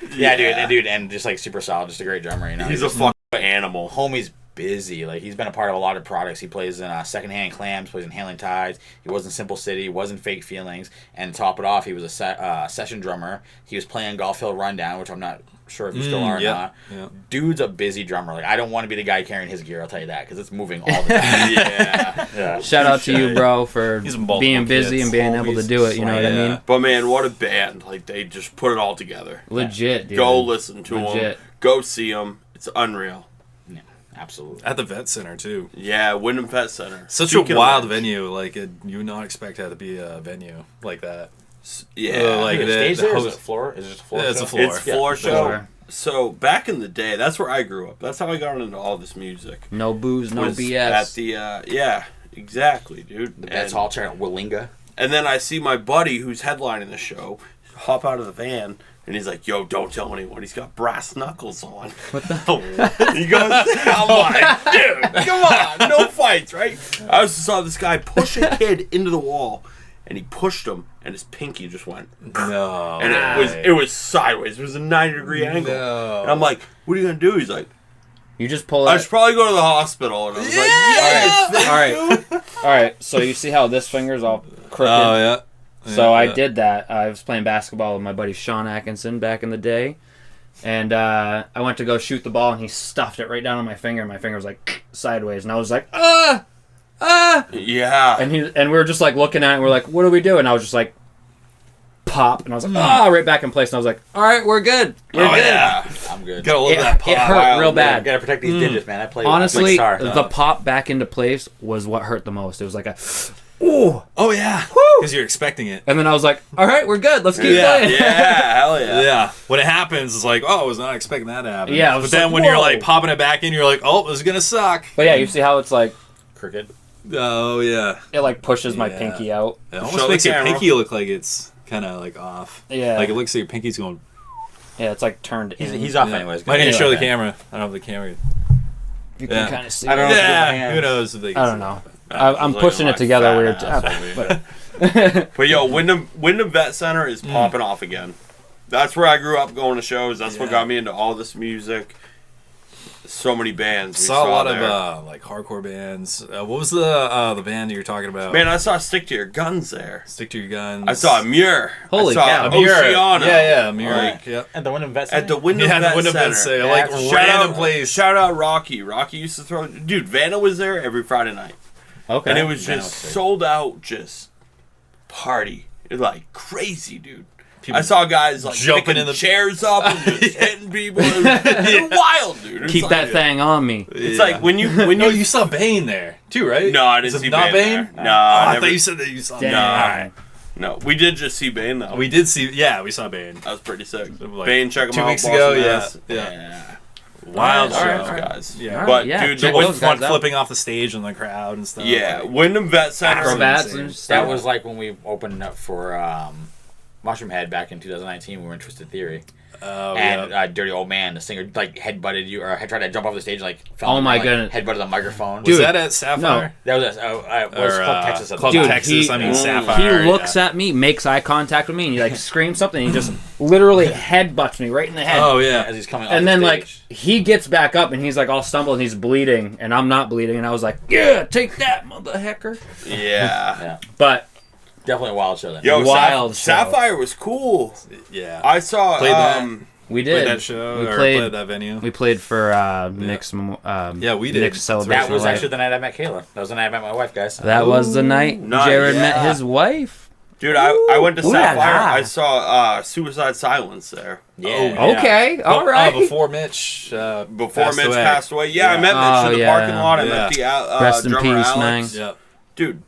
S2: Dude, and just like super solid, just a great drummer. You know,
S4: He's a fucking animal.
S2: homie's busy. Like, he's been a part of a lot of products. He plays in Secondhand Clams, plays in Hailing Tides. He was in Simple City, he was in Fake Feelings, and to top it off, he was a session drummer. He was playing Golf Hill Rundown, which I'm not sure if you still are or not.
S5: Yeah.
S2: Dude's a busy drummer. Like, I don't want to be the guy carrying his gear, I'll tell you that, because it's moving all the time.
S4: Yeah.
S1: Shout out to you, bro, for
S5: He's multiple
S1: being busy
S5: kids.
S1: and being able to do it. You know what I
S5: Yeah.
S1: mean?
S4: But, man, what a band. Like, they just put it all together.
S1: Legit, dude.
S4: Go listen to them.
S1: Legit.
S4: Go see them. It's unreal.
S2: Yeah, absolutely.
S5: At the Vet Center, too.
S4: Yeah, Wyndham Pet Center.
S5: Such
S4: Speaking
S5: a
S4: of
S5: wild
S4: which,
S5: venue. Like, you would not expect that to be a venue like that.
S4: Yeah.
S5: like
S2: Is
S5: the-
S2: it stage
S5: the
S2: there? Is
S5: host-
S2: it floor? Is it just a floor?
S5: Yeah, it's
S2: show?
S5: a floor.
S4: It's floor
S2: Yeah,
S4: show.
S1: floor.
S4: So, back in the day, that's where I grew up. That's how I got into all this music.
S1: No booze, no
S4: Was
S1: BS.
S4: At the, yeah, exactly, dude.
S2: The Vets
S4: And-
S2: Hall chair at Willinga.
S4: And then I see my buddy who's headlining the show hop out of the van, and he's like, yo, don't tell anyone. He's got brass knuckles on.
S1: What the?
S4: He goes, I'm like, dude, come on, no fights, right? I also saw this guy push a kid into the wall, and he pushed him, and his pinky just went.
S5: No.
S4: And it was sideways. It was a 90-degree angle.
S5: No.
S4: And I'm like, what are you going to do? He's like,
S1: You just pull
S4: I
S1: it.
S4: should probably go to the hospital. And I was like, yes, thank
S1: All right. All right. So you see how this finger's all crooked?
S5: Oh, yeah.
S1: So I
S5: Yeah.
S1: did that. I was playing basketball with my buddy Sean Atkinson back in the day. And I went to go shoot the ball, and he stuffed it right down on my finger, and my finger was like sideways. And I was like, ah!
S4: Yeah.
S1: And we were just like looking at it, and we're like, what do we do? And I was just like, pop. And I was like, right back in place. And I was like, all right, we're good. We're good.
S4: Yeah.
S2: I'm good.
S5: Gotta love
S1: It,
S5: that pop.
S1: it hurt
S4: Wow,
S1: real
S4: man.
S1: bad.
S2: Gotta protect these digits, man. I play
S1: Honestly,
S2: like Star.
S1: the pop back into place was what hurt the most. It was like a, ooh.
S5: Oh, yeah. Because you're expecting it.
S1: And then I was like, all right, we're good. Let's keep
S5: Yeah.
S1: playing.
S4: Yeah, hell yeah.
S5: Yeah. When it happens, it's like, oh, I was not expecting that to happen.
S1: Yeah, I
S5: But
S1: was
S5: then
S1: like,
S5: when you're
S1: whoa.
S5: like popping it back in, you're like, oh, this is going to suck.
S1: But yeah, you see how it's like,
S2: Crooked.
S5: Oh, yeah.
S1: it like pushes my
S5: Yeah.
S1: pinky out.
S5: It
S4: Show
S5: almost
S4: the
S5: makes your
S4: camera.
S5: pinky look like it's kind of like off.
S1: Yeah.
S5: Like it looks like your pinky's going.
S1: Yeah, it's like turned in.
S2: He's off
S5: Yeah.
S2: anyways.
S5: Might need to show the
S2: Okay.
S5: camera. I don't have the camera.
S1: You
S5: Yeah.
S1: can kind of see
S2: I don't
S1: it.
S2: know if
S5: Yeah.
S2: hands.
S5: Who knows if they can
S1: I don't
S5: see
S1: know.
S5: it.
S1: I'm
S4: Like
S1: pushing
S4: my
S1: it together
S2: fat
S1: weird.
S2: ass
S1: But,
S4: But yo, Wyndham Vet Center is popping off again. That's where I grew up going to shows. That's what
S5: Yeah.
S4: got me into all this music. So many bands. We
S5: Saw a lot
S4: there.
S5: of like hardcore bands. What was the band that you're talking about?
S4: Man, I saw Stick to Your Guns there.
S5: Stick to your guns.
S4: I saw Muir.
S1: Holy
S4: I saw
S1: cow.
S4: Oceana.
S5: Yeah, Muir.
S4: Like,
S5: yeah.
S2: At the Wyndham Vets.
S4: At the Wyndham
S5: Yeah, the
S4: Vet
S5: Wyndham
S4: Center.
S5: Vet Center, like,
S4: Shout
S5: random
S4: out-
S5: place.
S4: Shout out Rocky. Rocky used to throw. Dude, Vanna was there every Friday night.
S1: okay.
S4: And it was
S2: Vanna
S4: just
S2: was sick.
S4: sold out, just party. Like crazy, dude.
S5: People
S4: I saw guys like
S5: jumping
S4: picking
S5: in the-
S4: chairs up and just hitting people. It was wild, dude. It's
S1: Keep
S4: like-
S1: that thing on me.
S4: It's
S5: Yeah.
S4: like when you
S5: No, you saw Bane there too, right?
S4: No, I
S5: Is
S4: didn't
S5: it
S4: see
S5: not
S4: Bane.
S5: Bane.
S4: There. No,
S5: I
S4: never-
S5: thought you said that you saw.
S1: Dang.
S4: No, we did just see Bane though.
S5: We did see. Yeah, we saw Bane.
S4: That was pretty sick.
S5: Like,
S4: Bane, check him
S5: 2
S4: out.
S5: weeks
S4: Boston
S5: ago, yeah.
S4: Mass.
S5: Yeah. Wild
S1: All right,
S5: show.
S1: all right.
S4: guys.
S5: Yeah.
S1: All right,
S4: But
S1: yeah,
S4: dude,
S1: check
S4: the
S1: those guys
S5: Front
S1: out.
S5: flipping off the stage in the crowd and stuff.
S4: yeah,
S5: Like,
S4: Wyndham Vet Center.
S1: Acrobats
S5: insane.
S1: and stuff.
S2: That was like when we opened up for Mushroom Head back in 2019. We were in Twisted Theory.
S5: oh
S2: And
S5: yeah.
S2: Dirty Old Man, the singer, like headbutted you, or had tried to jump off the stage, like fell
S1: Oh
S2: on,
S1: my
S2: like,
S1: goodness.
S2: headbutted the microphone.
S5: Was
S1: Dude,
S5: that at Sapphire?
S2: That was
S5: Or,
S2: Club Texas. At the
S5: Club
S2: time.
S1: Dude,
S5: Texas.
S1: he-
S5: I mean
S4: Mm.
S5: Sapphire.
S1: He looks at me, makes eye contact with me, and he like screams something. And he just literally headbutts me right in the head.
S5: Oh
S2: as
S5: yeah.
S2: he's coming off
S1: And
S2: the
S1: then
S2: stage.
S1: like he gets back up and he's like all stumbled and he's bleeding and I'm not bleeding and I was like, yeah, take that, mother hecker.
S4: Yeah.
S2: Yeah.
S1: But
S2: Definitely a wild show then.
S4: Yo,
S1: Wild show.
S4: Sapphire was cool.
S5: Yeah.
S4: I saw.
S5: Played that.
S1: We
S5: Played
S1: did.
S5: that show
S1: We
S5: or
S1: played.
S5: played that venue.
S1: We played for Nick's.
S5: Yeah, we did.
S1: Nick's celebration.
S2: That was
S1: of life.
S2: actually the night I met Kayla. That was the night I met my wife, guys.
S1: That was the night
S4: Nice.
S1: Jared
S4: Yeah.
S1: met his wife.
S4: Dude, I went to
S1: Ooh la
S4: Sapphire.
S1: la.
S4: I saw Suicide Silence there.
S2: Yeah.
S5: Oh, yeah.
S1: Okay, all right.
S5: Before Mitch.
S4: Before Mitch passed away. Yeah, I met Mitch in the
S1: yeah.
S4: parking lot. I
S5: Yeah.
S4: met the
S1: Rest in
S4: drummer
S1: peace,
S4: Alex.
S1: man.
S5: Yep.
S4: Dude,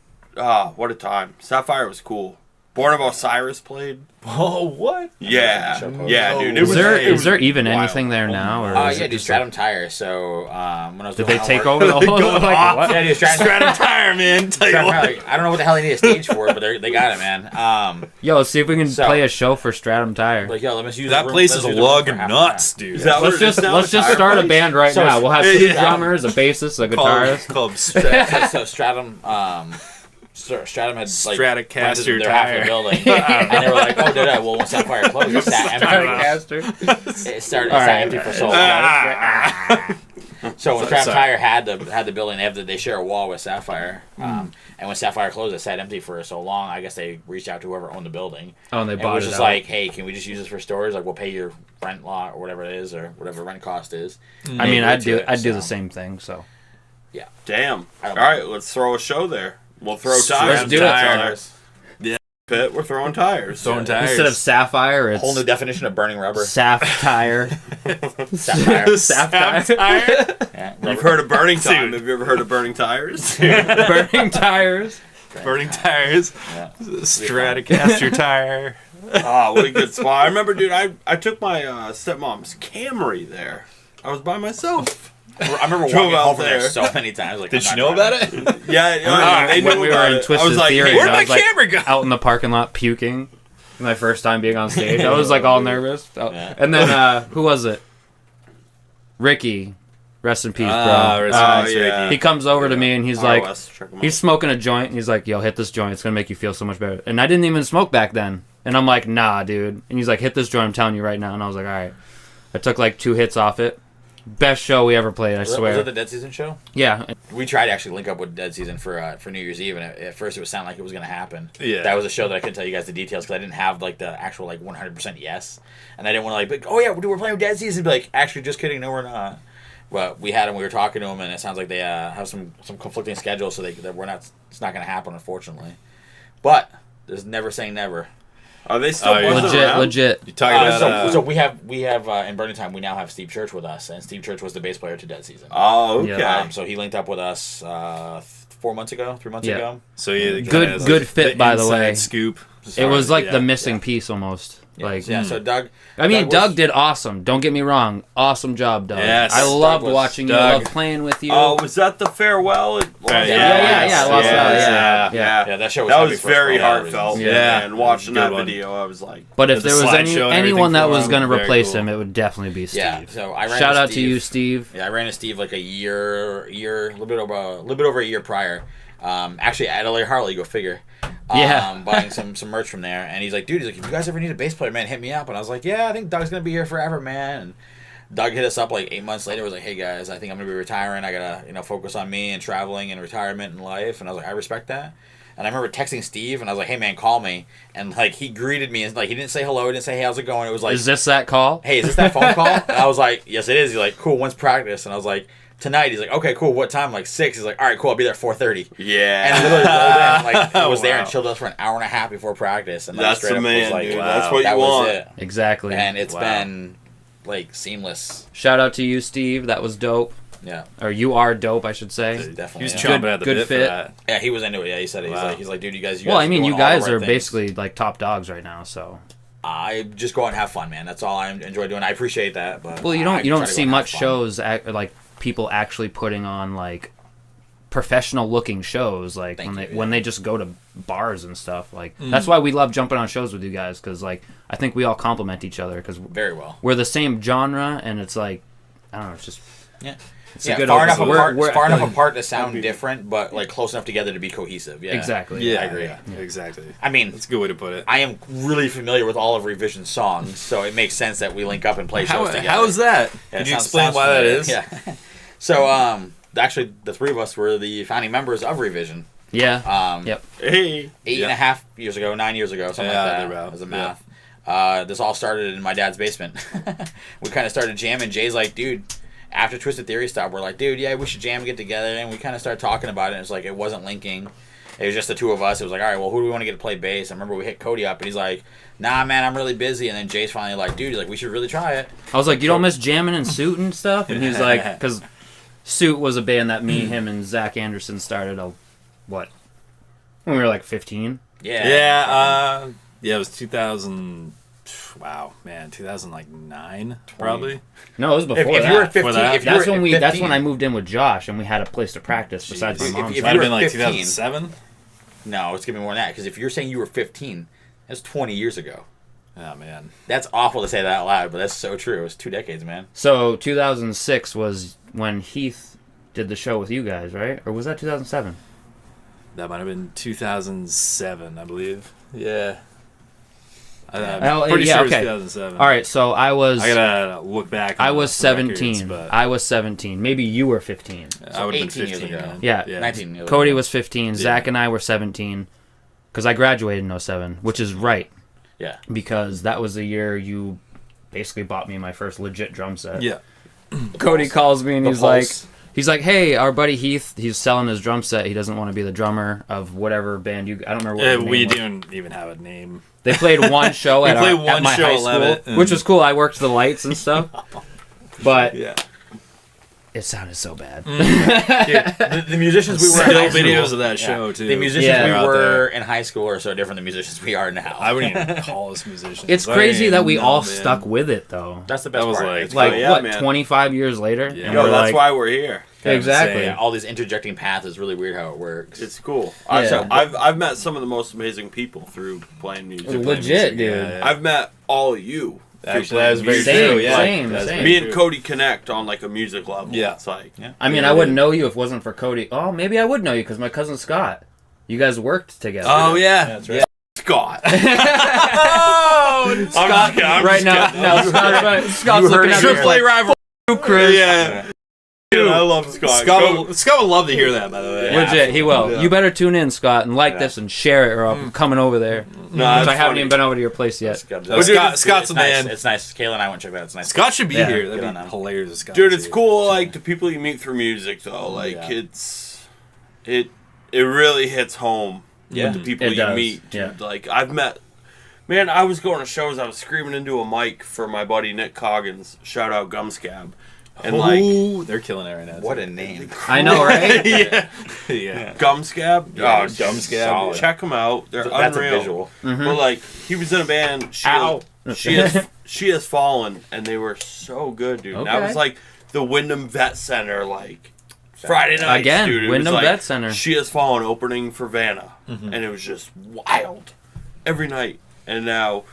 S4: what a time. Sapphire was cool. Born of Osiris played.
S5: Oh, what?
S4: Yeah.
S2: Show post.
S4: Yeah, dude. It
S1: Is
S4: was,
S1: there
S4: it was
S1: even
S4: wild.
S1: anything there now? Or is
S2: Yeah,
S1: it
S2: dude,
S1: just
S2: Stratum Tire. So when I was
S1: did
S2: doing
S1: they
S2: my
S1: take
S2: work-
S1: over the whole? Like, what?
S2: Yeah, dude, Stratum
S5: Tire, man. Tell you
S2: Stratum
S5: what.
S2: Tire. Like, I don't know what the hell they need a stage for, but they got it, man.
S1: Yo, let's see if we can
S2: So-
S1: play a show for Stratum Tire.
S2: Like, yo, let's use
S5: That
S2: the room,
S5: place
S2: let's
S5: is a
S2: use the room
S5: log
S2: for
S5: of
S2: half an
S5: nuts, dude.
S4: Is that
S1: Let's
S4: what it is now,
S1: let's just
S4: Tire
S1: start a
S4: place?
S1: band right
S2: So-
S1: now. We'll have
S5: Yeah.
S1: two drummers, a bassist, a guitarist.
S5: Called
S2: So Stratum, Stratum had like
S5: Stratocaster
S2: rented their half of the
S5: Tire.
S2: building, and they were like, "Oh, well, when Sapphire closed, it sat empty. It started
S1: All right.
S2: empty for so long." So when Stratum
S5: Sorry.
S2: Tire had the building, they share a wall with Sapphire, and when Sapphire closed, it sat empty for so long. I guess they reached out to whoever owned the building.
S1: Oh, and they
S2: And
S1: bought
S2: was
S1: it
S2: just
S1: out.
S2: like, hey, can we just use this for storage? Like, we'll pay your rent lot or whatever it is, or whatever rent cost is.
S1: I mean, I'd do
S2: so,
S1: the same thing. So
S4: Damn.
S2: I
S4: All
S2: don't
S4: right, let's throw a show there. We'll throw
S5: Stratum
S4: tires.
S1: Let's do it.
S2: Tires.
S4: Pit, we're throwing tires.
S5: Throwing tires.
S1: instead of Sapphire, it's
S2: Whole new definition of burning rubber.
S1: Saf Tire.
S2: Sapphire.
S1: Sapphire.
S2: Yeah,
S4: You've
S2: rubber.
S4: heard of Burning Time. Have you ever heard of Burning Tires?
S1: Burning tires.
S5: Burning tires.
S2: Yeah.
S5: Stratocaster Tire.
S4: Ah, what a good spot. I remember, dude, I took my stepmom's Camry there. I was by myself.
S2: I remember
S4: Drove
S2: walking
S4: out
S2: home from there
S4: there.
S2: so many times. Like,
S5: Did
S2: I'm
S5: you
S2: not
S5: know about
S2: driving.
S5: it?
S4: Yeah, they
S1: when
S4: knew
S1: we were
S4: about
S1: in
S4: it.
S1: Twisted
S4: I was like,
S1: Theory,
S4: hey,
S1: I was like
S5: camera go?
S1: out in the parking lot puking. My first time being on stage, I was like all nervous.
S2: Yeah.
S1: And then who was it? Ricky, rest in peace, bro.
S4: Oh, yeah.
S1: He comes over to me and he's like,
S4: ROS, check 'em
S1: he's
S4: out.
S1: smoking a joint. And he's like, yo, hit this joint. It's gonna make you feel so much better. And I didn't even smoke back then. And I'm like, nah, dude. And he's like, hit this joint. I'm telling you right now. And I was like, all right. I took like 2 hits off it. Best show we ever played, I
S2: Was
S1: swear.
S2: it the Dead Season show?
S1: Yeah.
S2: We tried to actually link up with Dead Season for New Year's Eve, and at first it would sound like it was going to happen.
S5: Yeah.
S2: That was a show that I couldn't tell you guys the details because I didn't have like the actual like 100% yes, and I didn't want to like, oh yeah, we're playing with Dead Season. Be like, actually, just kidding, no, we're not. But we had them. We were talking to them, and it sounds like they have some conflicting schedules, so that we're not. It's not going to happen, unfortunately. But there's never saying never.
S4: Are they still
S5: Oh, yeah.
S4: buzzing around?
S1: Legit.
S5: You talking about
S2: So we have in Burning Time we now have Steve Church with us, and Steve Church was the bass player to Dead Season.
S4: Oh, okay.
S1: Yeah.
S2: So he linked up with us 3 months ago.
S1: Yeah.
S5: so you
S1: Good fit, by the way.
S5: Scoop.
S1: It was like
S5: Yeah,
S1: the missing piece almost. Like,
S2: Yeah, so Doug.
S1: I mean,
S2: Doug
S1: Doug did awesome. Don't get me wrong. Awesome job, Doug.
S5: Yes,
S1: I loved
S2: was-
S1: watching you.
S5: Doug.
S1: I loved playing with you.
S4: Oh, was that the farewell? At Los
S5: Yeah,
S4: Angeles?
S1: yeah, Lost
S5: Yes,
S1: Valley,
S5: yeah.
S1: yeah.
S2: Yeah, that show was
S4: That
S2: heavy
S4: was
S2: for us for
S4: very
S2: a lot of
S4: heartfelt.
S2: reasons.
S5: Yeah.
S4: And watching
S5: Good
S4: that
S5: one.
S4: video, I was like,
S1: But if
S5: The
S1: there was
S5: slideshow and
S1: anyone that
S5: everything
S1: was
S5: for
S1: going to
S5: him, very
S1: replace
S5: cool.
S1: him, it would definitely be Steve.
S2: Yeah, so I ran
S1: Shout
S2: into
S1: out to
S2: Steve.
S1: you, Steve.
S2: Yeah, I ran to Steve like a little bit over a year prior. Actually, at LA Harley, go figure.
S1: Yeah.
S2: Buying some merch from there, and he's like, dude, if you guys ever need a bass player, man, hit me up. And I was like, yeah, I think Doug's gonna be here forever, man. And Doug hit us up like 8 months later. Was like, hey guys, I think I'm gonna be retiring. I gotta focus on me and traveling and retirement and life. And I was like, I respect that. And I remember texting Steve, and I was like, hey man, call me. And like he greeted me, and like he didn't say hello, he didn't say hey, how's it going. It was like,
S1: Is this that call?
S2: hey, is this that phone call? And I was like, yes, it is. He's like, cool, when's practice? And I was like, tonight. He's like, okay, cool, what time? I'm like 6. He's like, all right, cool, I'll be there at 4:30.
S4: yeah.
S2: And literally rolled in, like, was there
S5: Wow.
S2: and chilled us for an hour and a half before practice. And
S4: That's
S2: straight
S4: the
S2: up
S4: man,
S2: was like,
S4: dude.
S2: wow,
S4: That's what
S2: that
S4: you
S2: was
S4: want.
S2: it.
S1: Exactly.
S2: And it's
S5: Wow.
S2: been, like, seamless.
S1: Shout out to you, Steve. That was dope.
S2: Yeah,
S1: Or you are dope, I should say.
S2: definitely.
S5: He was
S2: yeah.
S5: chomping at the
S1: good
S5: bit
S1: fit.
S5: for that.
S2: Yeah, he was into it. Yeah, he said it.
S5: Wow.
S2: He's like, dude, you guys
S1: Well, I mean, you
S2: doing all the
S1: guys
S2: right
S1: are
S2: things.
S1: basically like top dogs right now, so.
S2: I just go out and have fun, man. That's all I enjoy doing. I appreciate that. But
S1: Well, you
S2: I
S1: don't
S2: try to go
S1: see
S2: and have
S1: much
S2: fun.
S1: shows like people actually putting on like professional looking shows like
S2: Thank you,
S1: when
S2: yeah.
S1: they just go to bars and stuff like that's why we love jumping on shows with you guys because like I think we all complement each other because
S2: Very well.
S1: we're the same genre and it's like I don't know it's just
S2: Yeah.
S1: it's a
S2: Yeah,
S1: good
S2: far enough
S1: open-
S2: apart,
S1: we're-
S2: far enough apart to sound different, but like close enough together to be cohesive. Yeah,
S1: exactly
S5: Yeah,
S2: I agree.
S5: Yeah, exactly.
S2: I mean,
S5: That's a good way to put it.
S2: I am really familiar with all of Revision's songs, so it makes sense that we link up and play shows together.
S5: How is that?
S2: Yeah,
S5: Could
S2: it
S5: you
S2: sounds-
S5: explain
S2: sounds
S5: why that
S2: familiar.
S5: is?
S2: Yeah. So, actually, the 3 of us were the founding members of Revision.
S1: Yeah. Yep.
S4: Hey.
S2: 8.5 years ago, 9 years ago, something
S5: Yeah,
S2: like that.
S5: thereabout.
S2: As a math. This all started in my dad's basement. We kind of started jamming. Jay's like, dude, after Twisted Theory stopped, we're like, dude, yeah, we should jam and get together. And we kind of started talking about it. And it's like, it wasn't linking. It was just the two of us. It was like, all right, well, who do we want to get to play bass? I remember we hit Cody up, and he's like, nah, man, I'm really busy. And then Jay's finally like, dude, he's like, we should really try it.
S1: I was like, you don't miss jamming and Suit and stuff? And he's like, because Suit was a band that me, him, and Zach Anderson started when we were like 15.
S5: Yeah, it was 2000. Wow, man, 2009 probably.
S1: No, it was before
S2: If
S1: that.
S2: you were 15,
S5: that.
S2: if you were
S1: That's when
S2: 15,
S1: that's when I moved in with Josh, and we had a place to practice besides my
S2: If-
S1: mom's.
S2: if
S5: Might
S2: you
S5: have
S2: were
S5: been like
S2: 15.
S5: 2007.
S2: No, it's gonna be more than that. Because if you're saying you were 15, that's 20 years ago.
S5: Oh man,
S2: That's awful to say that out loud, but that's so true. It was 2 decades, man.
S1: So 2006 was when Heath did the show with you guys, right? Or was that 2007?
S5: that might have been 2007, I believe. Yeah.
S1: Oh,
S5: I'm pretty
S1: yeah,
S5: sure it
S1: okay.
S5: was 2007.
S1: All right, so I was
S5: I gotta look back.
S1: I
S5: on
S1: was
S5: the records,
S1: 17.
S5: but
S1: I was 17. Maybe you were 15.
S5: I would have been
S2: 18 years
S5: 15.
S2: ago.
S5: Man.
S1: Yeah.
S2: 19 years
S1: Cody
S2: ago.
S1: was 15. Zach and I were 17 because I graduated in 07, which is right
S2: Yeah.
S1: because that was the year you basically bought me my first legit drum set.
S5: Yeah.
S1: Cody calls me and
S2: The
S1: he's
S2: Pulse.
S1: like, hey, our buddy Heath, he's selling his drum set. He doesn't want to be the drummer of whatever band you. I don't remember what the
S5: We
S1: name was.
S5: didn't even have a name.
S1: They played one show
S5: We
S1: at,
S5: played
S1: at
S5: one
S1: my
S5: show
S1: high
S5: at Levitt,
S1: school,
S5: and-
S1: which was cool. I worked the lights and stuff, but
S5: Yeah.
S1: it sounded so bad.
S2: The musicians we were in
S5: Still
S2: high school,
S5: videos of that show too.
S2: The musicians
S1: Yeah.
S2: we
S5: They're out
S2: were
S5: there.
S2: in high school are so different than musicians we are now.
S5: I wouldn't even call us musicians.
S1: It's
S5: I
S1: crazy
S5: ain't
S1: that we
S5: no
S1: all
S5: man.
S1: stuck with it, though.
S2: That's the best
S5: That was
S2: part.
S5: like-
S2: It's
S1: Like,
S2: cool.
S4: yeah,
S1: what,
S4: man.
S1: 25 years later?
S5: Yeah.
S1: And
S4: Yo,
S1: we're
S4: that's
S1: like,
S4: why we're here.
S1: Exactly.
S2: Yeah, all these interjecting paths is really weird how it works.
S4: It's cool.
S1: Yeah.
S4: I've met some of the most amazing people through playing music.
S1: Legit, dude.
S5: Yeah.
S4: I've met all of you. through
S5: Actually, that is
S4: playing
S5: very
S4: music.
S5: true.
S1: Same,
S5: Yeah,
S1: same,
S5: That's
S1: same.
S5: very
S4: Me and
S5: true.
S4: Cody connect on like a music level.
S5: Yeah.
S4: It's like,
S1: I mean, I wouldn't know you if it wasn't for Cody. Oh, maybe I would know you because my cousin Scott. You guys worked together.
S5: Oh yeah,
S2: That's right.
S5: Yeah.
S4: Scott.
S5: Oh,
S1: Scott,
S4: I'm
S1: right
S4: just
S1: now,
S4: kidding.
S1: no, Scott's
S2: you heard
S1: looking
S2: it
S1: at
S2: here.
S1: me like,
S5: rival.
S1: Chris.
S4: Yeah. Dude, I love Scott.
S5: Scott would love to hear that. By the way,
S2: Yeah.
S1: Legit, he will.
S4: Yeah.
S1: You better tune in, Scott, and like
S2: Yeah.
S1: this and share it, or I'm coming over there.
S4: No,
S1: Which
S4: it's
S1: I haven't
S4: funny.
S1: even been over to your place yet.
S2: It's good.
S5: But dude, Scott's
S2: it's
S5: a
S2: nice.
S5: man.
S2: It's nice. Kayla and I went to check that. It's nice.
S5: Scott should be
S1: Yeah.
S5: here.
S2: Good
S5: That'd
S2: on
S5: be
S2: him.
S5: hilarious. if Scott
S4: Dude,
S5: was
S4: it's
S5: here.
S4: cool. Like the people you meet through music, though. Like
S2: Yeah.
S4: it really hits home.
S2: Yeah.
S4: With the people
S1: It
S4: you
S1: does,
S4: meet.
S1: yeah.
S4: Dude. Like I've met. Man, I was going to shows. I was screaming into a mic for my buddy Nick Coggins. Shout out Gumscab. And like
S5: Ooh, they're killing it right now.
S2: What a name.
S1: I know, right?
S5: yeah, yeah.
S4: Gumscab.
S2: Yeah,
S4: Oh,
S5: Gumscab.
S2: solid.
S4: check them out. They're
S2: That's a
S4: unreal.
S2: visual.
S4: But like he was in a band.
S1: Ow.
S4: She has fallen, and they were so good, dude. And that
S1: Okay.
S4: was like the Wyndham Vet Center, like Friday night.
S1: Again,
S4: dude. It was
S1: Wyndham
S4: like,
S1: Vet Center.
S4: She has fallen opening for Vanna, and it was just wild every night. And now,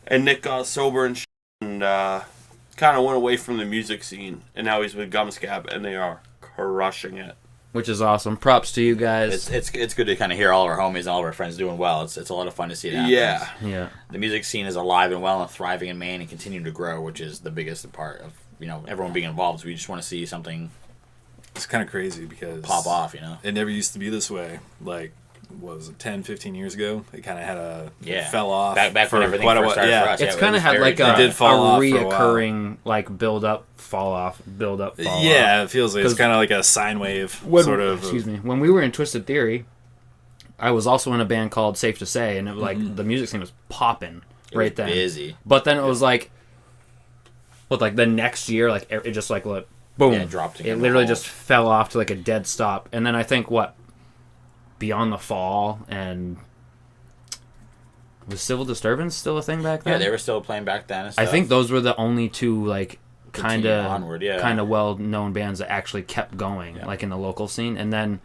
S4: and Nick got sober and kind of went away from the music scene, and now he's with Gumscab, and they are crushing it.
S1: Which is awesome. Props to you guys.
S2: It's good to kind of hear all our homies and all of our friends doing well. It's a lot of fun to see that.
S4: Yeah.
S1: Yeah.
S2: The music scene is alive and well and thriving in Maine and continuing to grow, which is the biggest part of everyone being involved. So we just want to see something
S5: It's kind of crazy because
S2: pop off.
S5: It never used to be this way. Like, what was it, 10, 15 years ago? It kind of had
S2: Yeah.
S5: it fell off.
S2: Back
S5: for
S2: when everything
S5: quite a
S2: first
S5: while.
S2: started
S5: Yeah.
S2: for us.
S1: It's
S2: it
S1: kind of
S2: was
S1: had
S2: very
S1: like
S2: dry.
S5: It did fall off for a while.
S1: reoccurring like build up, fall off, build up, fall off.
S5: Yeah, it feels like it's
S1: 'Cause
S5: kind of like a sine wave,
S1: When- Excuse me. When we were in Twisted Theory, I was also in a band called Safe to Say, and it was like the music scene was popping
S2: It
S1: right
S2: was
S1: then.
S2: busy.
S1: But then it was like, like the next year, like it just like boom,
S2: Yeah, it dropped
S1: It
S2: again.
S1: literally just fell off to like a dead stop. And then I think Beyond the Fall and was Civil Disturbance still a thing back then?
S2: Yeah, they were still playing back then. And
S1: I
S2: stuff.
S1: think those were the only two like kind
S2: Continue onward, yeah.
S1: of well known bands that actually kept going,
S2: Yeah.
S1: like in the local scene, and then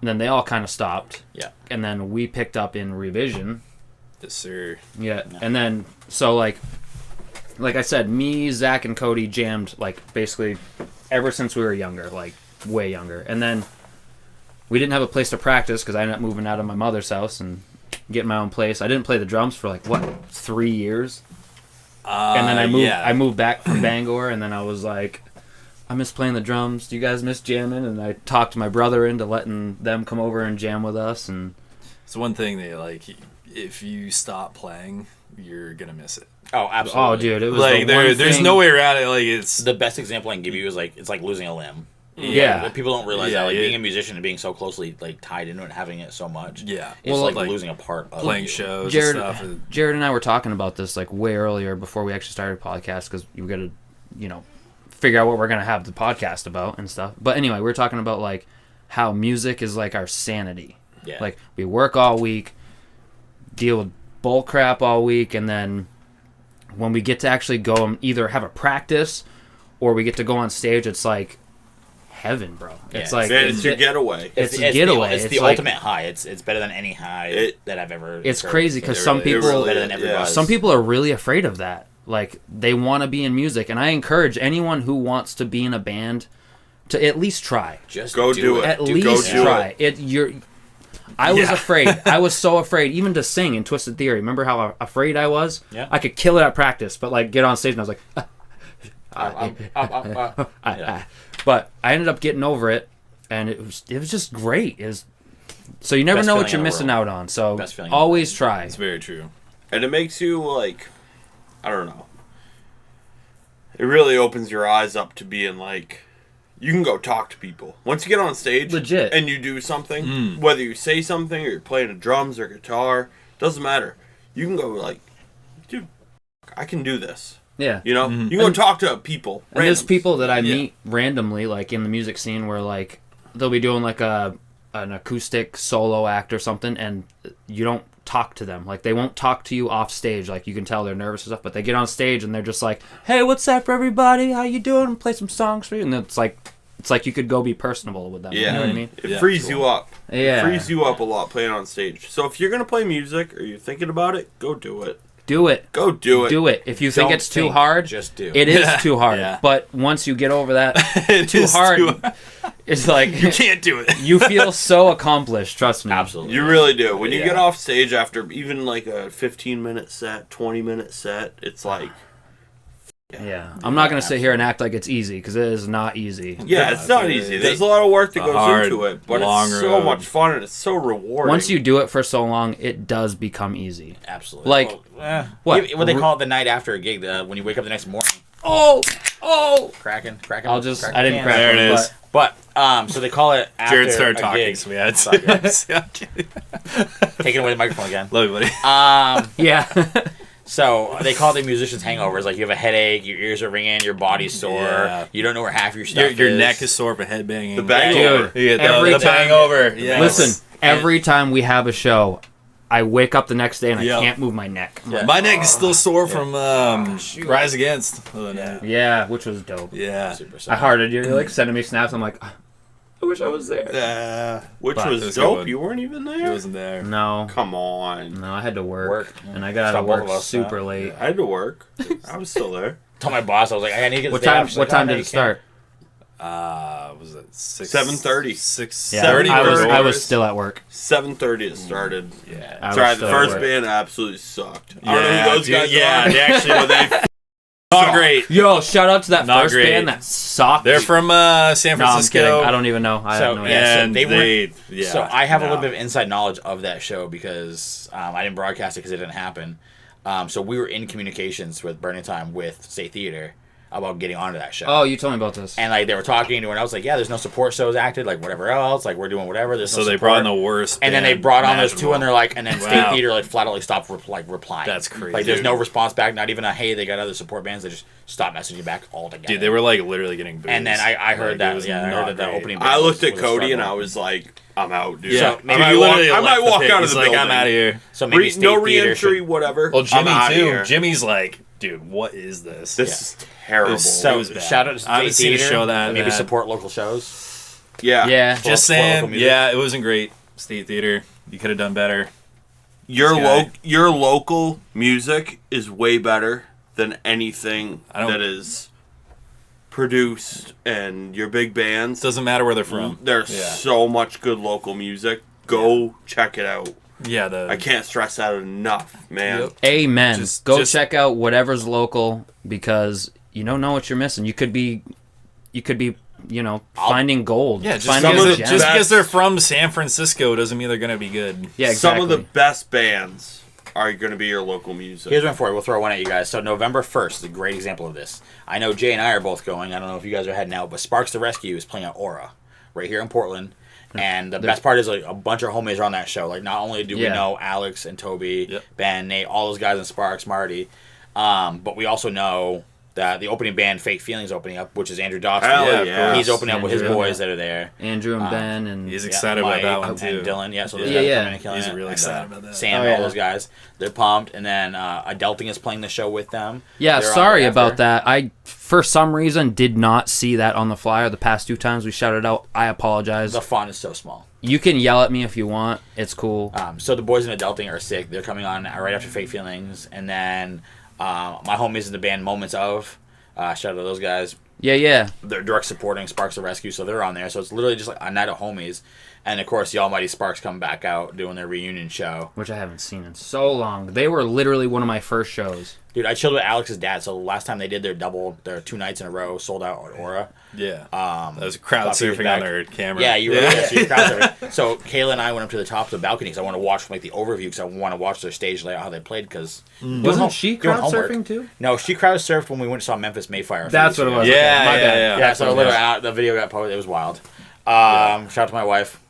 S1: they all kind of stopped.
S2: Yeah.
S1: And then we picked up in Revision.
S5: Yes, sir.
S1: Yeah. And then so like I said, me, Zach, and Cody jammed like basically ever since we were younger, like way younger. And then we didn't have a place to practice because I ended up moving out of my mother's house and getting my own place. I didn't play the drums for like 3 years. And then I moved back from Bangor, and then I was like, I miss playing the drums. Do you guys miss jamming? And I talked my brother into letting them come over and jam with us. And
S5: it's one thing that, like, if you stop playing, you're going to miss it.
S2: Oh, absolutely.
S1: oh, dude, it was
S5: Like, there's no way around it. Like, it's...
S2: The best example I can give you is, like, it's like losing a limb.
S1: Yeah.
S2: People don't realize that, like,
S5: yeah.
S2: being a musician and being so closely, like, tied into it and having it so much.
S5: Yeah.
S2: It's
S1: Well,
S2: like,
S5: like,
S2: losing a part of
S5: playing
S2: you.
S5: shows
S1: Jared,
S5: and stuff.
S1: Jared and I were talking about this like way earlier before we actually started a podcast because you got to, figure out what we're gonna have the podcast about and stuff. But anyway, we were talking about like how music is like our sanity.
S2: Yeah.
S1: Like we work all week, deal with bull crap all week, and then when we get to actually go and either have a practice or we get to go on stage, it's like heaven, bro. It's
S2: Yeah.
S1: like
S4: It's your getaway.
S1: It's a getaway.
S2: It's the
S1: like-
S2: ultimate high. It's better than any high that I've ever.
S1: It's
S2: heard.
S1: crazy because
S5: It
S1: some
S5: really- it
S1: people
S5: really
S2: better than ever
S4: yeah.
S2: was.
S1: some people are really afraid of that. Like they want to be in music, and I encourage anyone who wants to be in a band to at least try.
S2: Just
S4: Go do it.
S1: At
S4: Go
S1: least
S4: do
S1: try
S4: it.
S1: I was
S5: Yeah.
S1: afraid. I was so afraid, even to sing in Twisted Theory. Remember how afraid I was?
S2: Yeah.
S1: I could kill it at practice, but like get on stage and I was like,
S2: Yeah.
S1: but I ended up getting over it, and it was just great. So you never
S2: Best
S1: know what
S2: feeling
S1: you're
S2: in the
S1: missing
S2: world.
S1: out on. So
S2: Best feeling in the
S1: always try.
S5: It's very true.
S4: And it makes you, like, I don't know. It really opens your eyes up to being, like, you can go talk to people. Once you get on stage
S1: Legit.
S4: and you do something, whether you say something or you're playing the drums or guitar, doesn't matter. You can go, like, dude, I can do this.
S1: Yeah.
S4: You know? You can go talk to people.
S1: And there's
S4: randoms.
S1: people that I
S5: Yeah.
S1: meet randomly, like in the music scene, where like they'll be doing like an acoustic solo act or something, and you don't talk to them. Like they won't talk to you off stage. Like you can tell they're nervous and stuff, but they get on stage and they're just like, "Hey, what's up, everybody? How you doing? And play some songs for you." And it's like you could go be personable with them.
S4: Yeah.
S1: You know what I mean?
S4: It
S5: Yeah,
S4: frees
S5: cool.
S4: you up.
S1: Yeah.
S4: It frees you up a lot playing on stage. So if you're going to play music or you're thinking about it, go do it.
S1: Do it.
S4: Go do it.
S1: Do it. If you think
S2: Don't
S1: it's too
S2: think,
S1: hard,
S2: just do.
S1: It is
S5: Yeah.
S1: too hard.
S5: Yeah.
S1: But once you get over that,
S5: It
S1: too
S5: is
S1: hard.
S5: too-
S1: It's like
S5: You can't do it.
S1: you feel so accomplished. Trust me.
S2: Absolutely.
S4: You really do. When you
S5: Yeah.
S4: get off stage after even like a 15-minute set, 20-minute set, it's like,
S1: Yeah, I'm not gonna sit here and act like it's easy because it is not easy.
S4: yeah, it's not
S5: it
S4: easy.
S5: is.
S4: There's a lot of work that
S5: A
S4: goes
S5: hard,
S4: into it, but
S5: long
S4: it's so
S5: road.
S4: much fun and it's so rewarding.
S1: Once you do it for so long, it does become easy.
S2: Absolutely.
S1: Like, what?
S2: What they call it the night after a gig, when you wake up the next morning.
S1: Oh,
S2: Cracking.
S1: I'll just.
S2: cracking
S1: I didn't
S2: cans.
S1: crack
S5: There
S1: one,
S5: it is.
S2: But so they call it after
S5: Jared started
S2: a
S5: talking,
S2: gig.
S5: so we had
S2: Sorry,
S5: to.
S2: guys. Taking away the microphone again.
S5: Love you, buddy.
S1: but- Yeah.
S2: So they call it the musician's hangovers. Like you have a headache, your ears are ringing, your body's sore,
S5: Yeah.
S2: you don't know where half your stuff
S5: Your
S2: is.
S5: neck is sore from headbanging.
S4: The hangover.
S5: You get
S1: Every
S5: the
S1: time-
S5: hangover. Yes.
S1: Listen, every time we have a show, I wake up the next day and
S5: Yeah.
S1: I can't move my neck. I'm
S2: Yeah.
S1: like,
S5: My neck is still sore from Rise Against. Other than that.
S1: yeah, which was dope.
S5: Yeah.
S2: Super
S1: I
S2: sore.
S1: hearted you. You're like sending me snaps. I'm like, I wish I was there.
S4: Which
S1: But-
S5: It
S4: was
S5: was
S4: dope.
S5: good.
S4: You weren't even
S5: He
S4: there?
S5: wasn't there.
S1: No,
S4: Come on.
S1: no, I had to work,
S2: Work.
S1: and I got out
S2: Stop
S1: of
S2: both
S1: work
S2: of us,
S1: super
S2: huh?
S1: late.
S4: I had to work. I was still there.
S2: Told my boss, I was like, I need to get
S1: What
S2: this day
S1: time?
S2: off. She's
S1: What
S2: like, "Oh,
S1: time
S2: no,
S1: did
S2: you
S1: it start?
S5: Was it
S4: 7:30.
S5: 6.
S1: Yeah,
S4: 30
S1: I was
S4: hours.
S1: still at work.
S4: 7:30 it started.
S5: Yeah.
S1: I was
S4: Sorry, the
S1: still at
S4: first
S1: work.
S4: band absolutely sucked. I don't know who those
S5: dude,
S4: guys
S5: yeah,
S4: are.
S5: they actually
S4: but they
S5: not great.
S1: Yo, shout out to that
S5: Not
S1: first
S5: great.
S1: band that sucked.
S5: They're from San
S1: No, I'm
S5: Francisco.
S1: kidding. I don't even know. I
S2: So,
S1: have no idea.
S2: yeah.
S5: And
S2: they
S5: they, yeah.
S2: So I have a
S5: no.
S2: little bit of inside knowledge of that show because I didn't broadcast it because it didn't happen. So we were in communications with Burning Time with State Theater about getting onto that show.
S1: Oh, you told me about this.
S2: And like they were talking to, and I was like, "Yeah, there's no support shows acted, like whatever else, like we're doing whatever." There's
S5: So
S2: no
S5: they
S2: support.
S5: brought in the worst.
S2: And then they
S5: band
S2: brought on those two,
S5: imaginable.
S2: and they're like, and then State
S5: Wow.
S2: Theater like flat out like stopped replying.
S5: That's crazy.
S2: Like there's
S5: Dude.
S2: no response back, not even a hey, they got other support bands. They just stopped messaging back altogether.
S5: Dude, they were like literally getting booed.
S2: And then I heard
S5: Like, it
S2: that.
S5: was
S2: Yeah, I
S5: not
S2: heard that
S5: great.
S2: opening. band
S4: I
S2: was-
S4: looked at
S2: was a
S4: Cody and I
S2: struggle.
S4: was like, I'm out, dude.
S5: Yeah,
S2: So maybe
S4: I
S2: you
S4: might
S5: literally
S4: walk, I
S5: left
S4: might
S5: the
S4: walk
S5: pit.
S4: out of
S5: He's
S4: the
S5: like,
S4: building.
S5: I'm out of here.
S2: So maybe State
S4: no
S2: Theater
S4: re-entry,
S2: should-
S4: whatever.
S5: Well, Jimmy
S4: I'm outta
S5: too.
S4: here.
S5: Jimmy's like, dude, what is this?
S4: This is terrible.
S2: So
S5: It was bad.
S2: shout out to
S5: I haven't
S2: State
S5: seen a
S2: Theater.
S5: show that
S2: maybe
S5: bad.
S2: support local shows.
S4: yeah.
S1: Yeah.
S2: Just
S5: Just
S2: local
S5: saying,
S2: music.
S5: yeah, it wasn't great. State Theater, you could have done better.
S4: Your
S5: This guy.
S4: your local music is way better than anything
S5: I don't-
S4: that is produced, and your big bands.
S5: Doesn't matter where they're from.
S4: There's
S5: Yeah.
S4: so much good local music. Go check it out.
S5: Yeah, the
S4: I can't stress that enough, man.
S5: Yep.
S1: Amen.
S5: Just-
S1: Go
S5: just-
S1: check out whatever's local because you don't know what you're missing. You could be you could be, finding gold.
S5: Yeah, just
S1: finding
S5: because,
S1: gems.
S5: just because they're from San Francisco doesn't mean they're going to be good.
S1: Yeah, exactly.
S4: Some of the best bands are going to be your local music.
S2: Here's one for you. We'll throw one at you guys. So November 1st is a great example of this. I know Jay and I are both going. I don't know if you guys are heading out, but Sparks the Rescue is playing at Aura right here in Portland. And the best part is like a bunch of homies are on that show. Like not only do we know Alex and Toby, Ben, Nate, all those guys in Sparks, Marty, but we also know that the opening band Fake Feelings opening up, which is Andrew Dosty.
S4: Yeah.
S2: He's opening up with his boys that are there.
S1: Andrew and Ben and
S5: He's excited about that one too.
S2: And Dylan, so those guys are coming and killing
S5: He's
S2: it.
S5: really excited about that.
S2: Sam, all those guys, they're pumped. And then Adulting is playing the show with them.
S1: Yeah,
S2: They're on
S1: sorry
S2: after.
S1: about that. I, for some reason, did not see that on the flyer the past 2 times we shouted out. I apologize.
S2: The font is so small.
S1: You can yell at me if you want. It's cool.
S2: So the boys in Adulting are sick. They're coming on right after Fake Feelings. And then my homies in the band Moments Of. Shout out to those guys.
S1: Yeah.
S2: They're direct supporting Sparks the Rescue, so they're on there. So it's literally just like a night of homies. And of course, the Almighty Sparks come back out doing their reunion show.
S1: Which I haven't seen in so long. They were literally one of my first shows.
S2: Dude, I chilled with Alex's dad. So last time they did their 2 nights in a row, sold out at Aura.
S5: Yeah. That was crowd
S2: Couple years
S5: surfing
S2: back.
S5: on their camera.
S2: Yeah, you were so you crowd surfing. So Kayla and I went up to the top of the balcony because I want to watch like the overview because I want to watch their stage layout, how they played. Because
S1: Wasn't she crowd surfing too?
S2: No, she crowd surfed when we went and saw Memphis Mayfire.
S1: That's what it was.
S5: Yeah,
S1: My bad.
S2: Yeah, so literally the video got posted. It was wild. Shout out to my wife.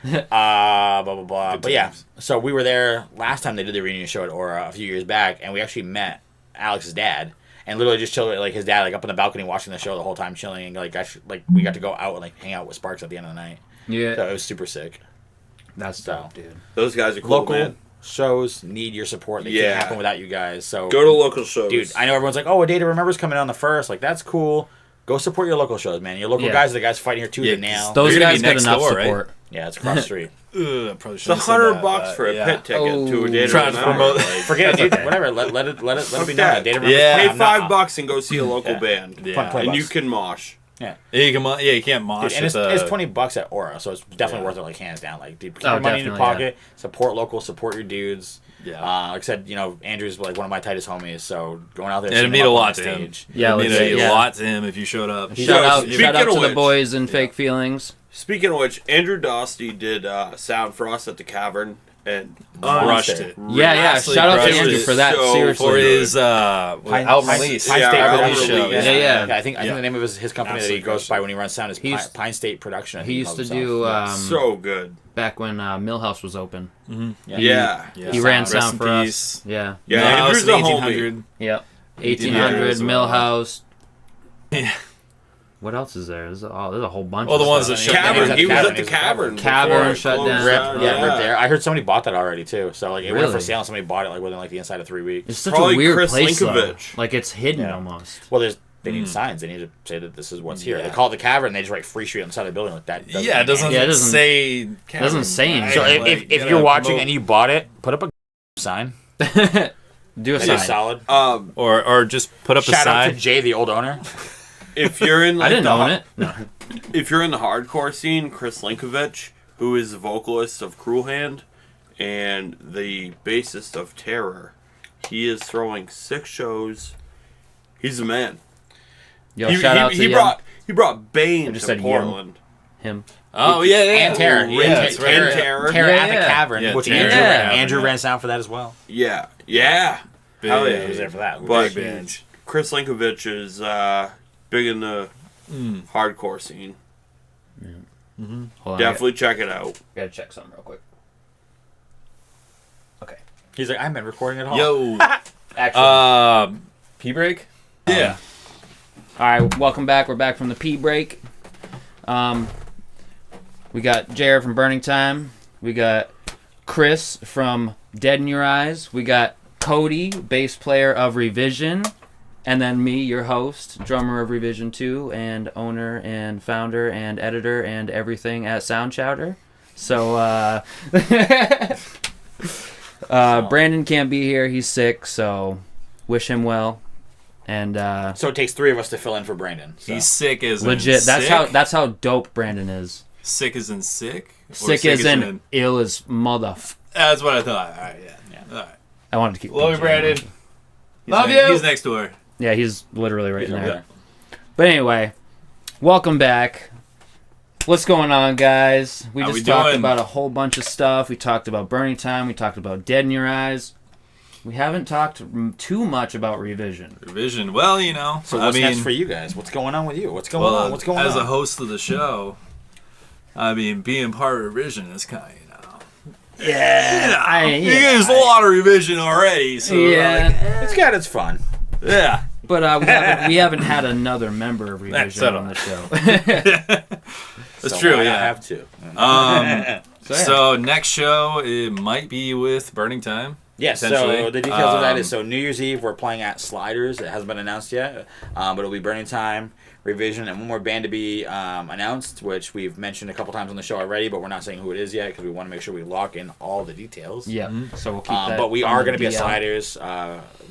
S2: Blah blah blah. But yeah, so we were there last time they did the reunion show at Aura a few years back, and we actually met Alex's dad and literally just chilled like his dad like up on the balcony watching the show the whole time, chilling. And like we got to go out and like hang out with Sparks at the end of the night.
S1: Yeah,
S2: So it was super sick.
S1: that's dope, dude.
S4: Those guys are cool,
S2: Local
S4: man.
S2: shows need your support. They can't happen without you guys. So
S4: Go to local shows.
S2: dude, I know everyone's like, oh, A Day to Remember's coming on the 1st. Like that's cool. Go support your local shows, man. Your local guys are the guys fighting here tooth and nail.
S1: Those
S5: They're gonna
S1: guys
S5: be
S1: get
S5: next
S1: enough
S5: door,
S1: support.
S2: Yeah, it's across the street.
S5: I probably
S4: It's
S5: shouldn't have said that,
S4: $100 for a
S5: yeah.
S4: pit ticket to a day to
S5: Trying to
S4: remember.
S5: promote-
S4: Like,
S2: Forget it, dude. Whatever. Let it be known. A Day to Remember.
S5: Yeah.
S4: pay $5 and go see a local band,
S5: Yeah.
S2: Fun
S4: and you
S2: bucks.
S4: can mosh.
S2: Yeah.
S5: You can't mosh
S2: Dude, and
S5: at
S2: it's
S5: the...
S2: $20 at Aura, so it's definitely worth it. Like hands down. Like, dude, keep
S1: Oh,
S2: your money in your
S1: definitely,
S2: pocket. Support local. Support your dudes.
S5: Yeah.
S2: Like I said, Andrew's like one of my tightest homies. So going out there,
S5: It'd
S2: seeing
S5: mean
S2: him
S5: a
S2: up on
S5: lot
S2: the
S5: to him.
S2: stage.
S1: Yeah,
S5: It'd
S1: let's
S5: mean
S1: say,
S5: a lot to him if you showed up.
S1: Shout out
S4: speaking
S1: to
S4: of
S1: the
S4: which-
S1: boys in Fake Feelings.
S4: Speaking of which, Andrew Dosty did sound for us at the Cavern and
S5: Crushed it.
S1: Yeah.
S5: Absolutely
S1: Shout out to
S5: crushed
S1: Andrew
S5: it.
S1: for that.
S4: So
S1: Seriously.
S5: For his album
S2: Pine
S5: release.
S2: State
S4: album
S2: Production.
S4: release.
S1: Yeah.
S2: I think the name of his company that he
S5: Absolutely
S2: goes
S5: crushed
S2: by
S5: it.
S2: when he runs sound is
S1: He used-
S2: Pine State Production. I think
S1: He used
S2: calls
S1: to
S2: himself.
S1: do
S4: so good.
S1: back when Millhouse was open.
S4: Yeah.
S1: He ran
S5: Rest
S1: sound
S5: in
S1: for
S5: peace.
S1: us. Yeah.
S4: Yeah,
S5: Millhouse
S4: Andrew's
S5: in
S4: the homie.
S5: 1800.
S1: Yep.
S5: did
S1: 1800
S5: as well.
S1: Millhouse.
S5: Yeah.
S1: What else is there? There's a whole bunch.
S5: Oh,
S1: of
S5: the ones
S1: stuff.
S5: that shut
S2: Cavern.
S5: down.
S4: He was at the
S2: He was
S4: Cavern.
S1: Cavern
S4: before it
S1: shut
S4: closed
S1: down.
S2: Rip,
S1: Yeah.
S2: right there. I heard somebody bought that already too. So like it went
S1: Really?
S2: for sale and somebody bought it like within like the inside of 3 weeks.
S1: It's such
S4: Probably
S1: a weird
S4: Chris
S1: place though.
S4: Linkovich.
S1: Like it's hidden
S2: Yeah.
S1: almost.
S2: Well, they need signs. They need to say that this is what's here.
S5: Yeah.
S2: They call it the Cavern. They just write Free Street on the side of the building like that.
S5: Yeah, it doesn't,
S1: Yeah, it doesn't-
S5: say...
S1: doesn't say anything.
S2: So
S5: Right?
S2: if
S5: Like,
S2: you're
S5: gotta
S2: watching
S5: promote-
S2: and you bought it, put up a sign.
S1: Do a
S2: That is
S1: sign.
S2: solid.
S5: Or just put up a
S2: Shout out to
S5: sign.
S2: Jay, the old owner.
S4: If you're in, like,
S1: I didn't own it. No.
S4: If you're in the hardcore scene, Chris Linkovich, who is the vocalist of Cruel Hand and the bassist of Terror, he is throwing 6 shows. He's the man.
S1: Yo, shout out to you.
S4: He brought Bane
S1: just
S4: to
S1: said
S4: Portland.
S1: Him.
S5: Oh, yeah.
S2: And Terror.
S5: Yeah, that's right.
S4: And Terror.
S2: Terror
S1: Yeah,
S2: at the
S1: yeah.
S2: Cavern,
S5: Yeah,
S2: which
S5: Terror.
S2: Andrew
S5: Yeah.
S2: ran sound for that as well.
S4: Yeah.
S5: Big,
S4: Hell yeah.
S2: He was there for that.
S4: But
S5: big band.
S4: Chris Linkovich is big in the hardcore scene.
S1: Hold on,
S4: Definitely check it out.
S1: I gotta check something real quick. Okay.
S2: He's like, I've been recording at home.
S5: Yo.
S1: Actually.
S5: P-break? Yeah.
S1: All right, welcome back. We're back from the pee break. We got Jared from Burning Time. We got Chris from Dead in Your Eyes. We got Cody, bass player of Revision. And then me, your host, drummer of Revision 2, and owner and founder and editor and everything at Sound Chowder. So, Brandon can't be here. He's sick, so wish him well. And
S2: So it takes 3 of us to fill in for Brandon. So.
S5: He's sick as in
S1: legit.
S5: sick?
S1: That's how dope Brandon is.
S5: Sick as in sick? Or
S1: Sick as in ill as motherf.
S5: That's what I thought. All right, yeah. All right.
S1: I wanted to keep.
S5: Love you, Brandon.
S1: Love
S5: He's
S1: you.
S5: He's next door.
S1: Yeah, he's literally right
S2: He's over
S1: there.
S2: there.
S1: But anyway, Welcome back. What's going on, guys? We
S5: How
S1: just
S5: we
S1: talked
S5: doing?
S1: about a whole bunch of stuff. We talked about Burning Time. We talked about Dead in Your Eyes. We haven't talked too much about Revision.
S5: Revision. Well, you know.
S2: So what's next for you guys? What's going on with you? What's going on? What's going on?
S5: As a host of the show, I mean, being part of Revision is kind of, you there's a lot of Revision already. So
S2: It's got its fun.
S5: yeah.
S1: But we haven't had another member of Revision on the show.
S5: That's true.
S2: I
S5: Yeah.
S2: have to.
S5: So next show it might be with Burning Time.
S2: Yeah, so
S5: Essentially.
S2: the details of that is, so New Year's Eve we're playing at Sliders. It hasn't been announced yet, but it'll be Burning Time, Revision, and one more band to be announced, which we've mentioned a couple times on the show already, but we're not saying who it is yet because we want to make sure we lock in all the details.
S1: Yeah, so we'll keep that.
S2: But we are going to be at
S1: DL.
S2: Sliders,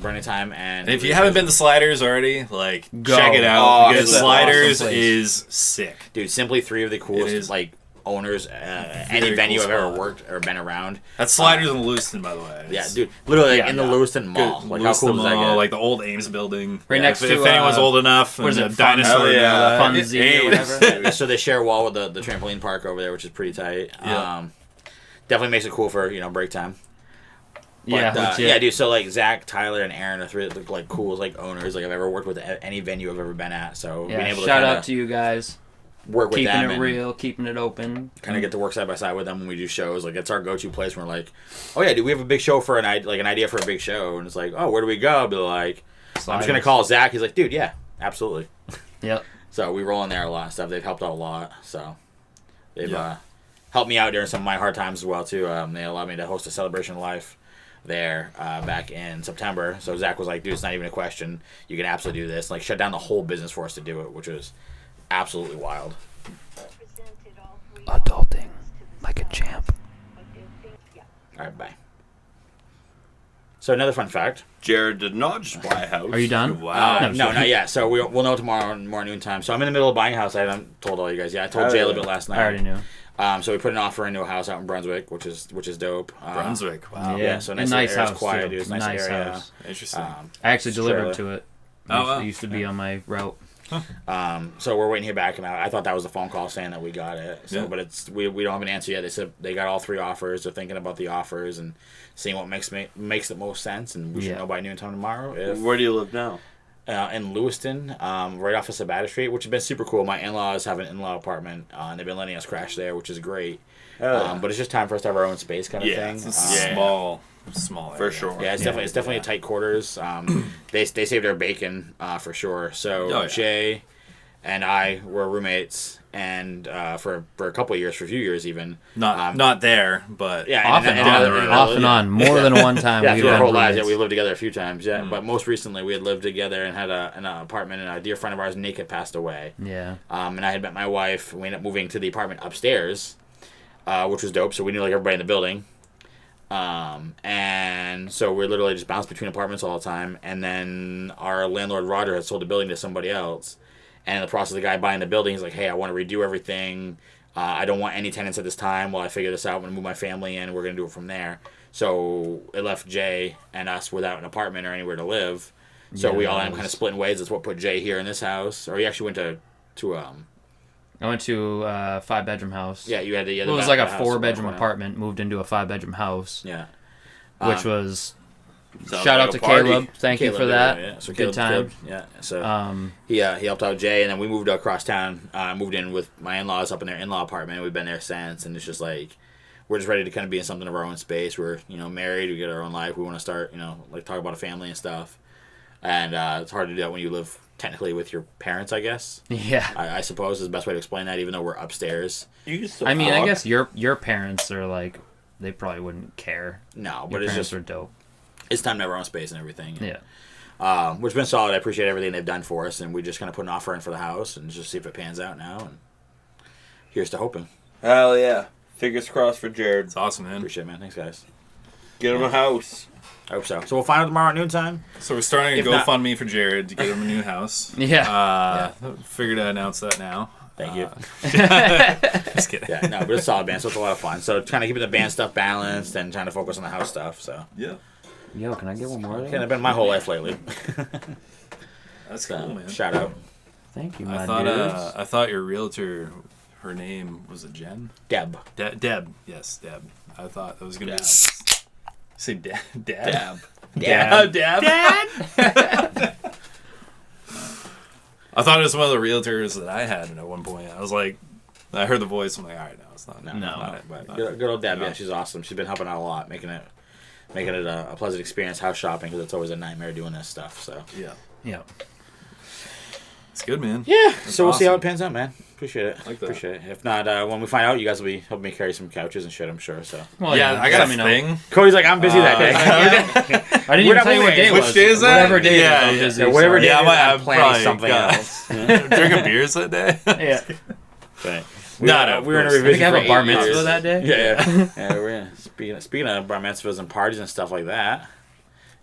S2: Burning Time, and
S5: If you haven't been to Sliders already, like
S1: Go.
S5: check it out
S2: Oh,
S5: because
S2: it's an
S5: Sliders
S1: awesome place.
S5: is sick.
S2: dude, simply three of the
S5: It
S2: coolest
S5: is
S2: like owners any
S5: cool
S2: venue I've ever
S5: spot.
S2: worked or been around.
S5: That's Sliders in Lewiston, by the way.
S2: Yeah,
S5: It's
S2: dude, literally
S1: Yeah,
S2: in the
S1: yeah.
S2: Lewiston Mall.
S5: good.
S2: Like
S5: Lewiston
S2: how cool does that
S5: Mall,
S2: get?
S5: like the old Ames building.
S1: Right next
S5: if,
S1: to,
S5: if anyone's old enough,
S1: what is
S5: and
S1: it,
S5: the dinosaur.
S4: Fun-
S5: yeah.
S1: Funzy or
S5: Ames.
S1: whatever?
S2: So they share a wall with the trampoline park over there, which is pretty tight.
S5: Yeah.
S2: Definitely makes it cool for break time.
S1: Yeah,
S2: But,
S1: legit.
S2: yeah, dude. So like Zach, Tyler, and Aaron are three like cool like owners like I've ever worked with at any venue I've ever been at. So being
S1: Yeah,
S2: able to
S1: shout
S2: kinda
S1: out to you guys.
S2: work with
S1: Keeping
S2: them
S1: it
S2: and
S1: real, keeping it open.
S2: kind of get to work side by side with them when we do shows. Like it's our go-to place. Where we're like, oh yeah, dude, we have a big show for an idea for a big show, and it's like, oh, where do we go? I'll be like, I'm just gonna call Zach. He's like, dude, yeah, absolutely.
S1: Yep.
S2: So we roll in there a lot and stuff. They've helped out a lot. So they've
S5: Yeah.
S2: helped me out during some of my hard times as well too. They allowed me to host a celebration of life there back in September. So Zach was like, dude, it's not even a question. You can absolutely do this. Like shut down the whole business for us to do it, which was absolutely wild.
S1: Adulting like a champ.
S2: All right, bye. So another fun fact.
S4: Jared did not just buy a house.
S1: Are you done?
S5: Wow.
S2: No, not yet. So we'll know tomorrow noon time. So I'm in the middle of buying a house. I haven't told all you guys yet. I told
S4: Oh,
S2: Jay a
S4: yeah.
S2: little bit last night.
S1: I already knew.
S2: So we put an offer into a house out in Brunswick, which is dope.
S5: Brunswick. Wow.
S2: Yeah, so
S1: a
S2: nice
S1: nice
S2: area. It's
S1: house.
S2: quiet,
S1: too.
S2: dude. It's a nice area.
S1: house.
S5: Interesting.
S1: I actually delivered
S2: trailer.
S1: to it.
S5: Oh, wow.
S1: It used to be on my route.
S2: So we're waiting to hear back, and I thought that was a phone call saying that we got it. So,
S5: Yeah.
S2: but it's we don't have an answer yet. They said they got all three offers. They're thinking about the offers and seeing what makes the most sense, and we should
S1: Yeah.
S2: know by noon time tomorrow. If
S4: Where do you live now?
S2: in Lewiston, right off of Sabata Street, which has been super cool. My in-laws have an in-law apartment, and they've been letting us crash there, which is great. But it's just time for us to have our own space, kind of
S4: Yeah,
S2: thing.
S5: It's
S4: Yeah.
S5: small
S4: For
S5: area.
S4: sure.
S2: Yeah, it's definitely a tight quarters. They saved our bacon for sure. So
S5: Oh, yeah.
S2: Jay and I were roommates, and for a couple of years, for a few years even.
S5: Not there, but
S2: Yeah,
S1: Off and on. Off and on. More than one time.
S2: Yeah,
S1: we've
S2: through our
S1: been
S2: whole lives, yeah,
S1: roommates.
S2: we lived together a few times. Yeah, but most recently we had lived together and had an apartment, and a dear friend of ours, Nick, had passed away.
S1: Yeah.
S2: And I had met my wife. We ended up moving to the apartment upstairs, which was dope. So we knew like everybody in the building. And so we literally just bounced between apartments all the time. And then our landlord Roger had sold the building to somebody else. And in the process of the guy buying the building, he's like, "Hey, I want to redo everything. I don't want any tenants at this time. While I figure this out, I'm gonna move my family in. And we're gonna do it from there." So it left Jay and us without an apartment or anywhere to live. So
S1: Yeah,
S2: we all
S1: that
S2: ended up kind of
S1: was-
S2: splitting ways. That's what put Jay here in this house. Or he actually went to
S1: I went to a 5-bedroom house.
S2: yeah, you had the other.
S1: It was
S2: back
S1: like
S2: of
S1: a
S2: the house
S1: 4-bedroom
S2: corner.
S1: apartment, moved into a 5-bedroom house,
S2: Yeah.
S1: which was
S4: Sounds
S1: shout
S4: like
S1: out
S4: a
S1: to
S4: party.
S1: Caleb. Thank you for
S2: Caleb,
S1: that.
S2: Yeah. So
S1: Good
S2: Caleb,
S1: time.
S2: yeah. So he helped out Jay, and then we moved across town. Moved in with my in-laws up in their in-law apartment. We've been there since, and it's just like we're just ready to kind of be in something of our own space. We're married. We get our own life. We want to start like talk about a family and stuff. And it's hard to do that when you live technically with your parents, I guess.
S1: Yeah.
S2: I suppose is the best way to explain that. Even though we're upstairs.
S4: You can still
S1: I mean, I
S4: talk.
S1: guess your parents are like, they probably wouldn't care.
S2: No,
S1: Your
S2: but it's
S1: parents
S2: just
S1: are dope.
S2: it's time to have our own space and everything.
S1: Yeah.
S2: Which has been solid. I appreciate everything they've done for us, and we just kind of put an offer in for the house and just see if it pans out now. And here's to hoping.
S4: Hell yeah. Fingers crossed for Jared.
S5: it's awesome, man.
S2: Appreciate it, man. Thanks, guys.
S4: Get him a house.
S2: I hope so. So we'll find out tomorrow at noontime.
S5: So we're starting a
S2: If not-
S5: GoFundMe for Jared to get him a new house.
S1: Yeah.
S5: Figured to announce that now.
S2: Thank you.
S5: Just kidding.
S2: Yeah, no, but it's a solid band, so it's a lot of fun. So kind of keeping the band stuff balanced and trying to focus on the house stuff. So
S5: Yeah.
S1: Yo, can I get one more?
S2: kind of been my whole life lately.
S5: That's cool, man.
S2: Shout out.
S1: Thank you, my
S5: I thought your realtor, her name was it Jen?
S2: Deb.
S5: Deb. Yes, Deb. I thought that was gonna
S4: Dab.
S5: be. Say Dab.
S4: Dab.
S5: Dab. I thought it was one of the realtors that I had at one point. I was like, I heard the voice. I'm like, all right, no, it's not.
S1: No.
S2: But good old Deb. Yeah, she's awesome. She's been helping out a lot, making it a pleasant experience house shopping, because it's always a nightmare doing this stuff. So
S5: Yeah. It's good, man.
S2: yeah,
S5: That's
S2: so we'll see how it
S5: awesome.
S2: pans out, man. Appreciate it.
S5: Like that.
S2: Appreciate it. If not, when we find out, you guys will be helping me carry some couches and shit, I'm sure. So
S1: Well,
S5: Yeah, I got
S1: let
S5: a
S1: me know.
S5: thing.
S2: Cody's like, I'm busy that day.
S1: I didn't even tell you what day it
S5: Which
S1: was.
S5: day is that?
S1: Whatever day
S5: Yeah,
S1: it is,
S5: yeah.
S1: I'm busy.
S2: Whatever
S1: sorry.
S2: day
S5: Yeah,
S2: it is,
S5: I'm
S2: I'm planning
S5: probably
S2: something
S5: got-
S2: else.
S5: Drinking beers that day.
S1: Yeah.
S2: Right.
S5: No,
S2: we were in a
S5: of course.
S1: I think
S2: revision
S1: I have
S2: for
S1: a bar
S2: 8
S1: mitzvah
S2: years.
S1: that day.
S2: Yeah. We're in. Speaking of bar mitzvahs and parties and stuff like that,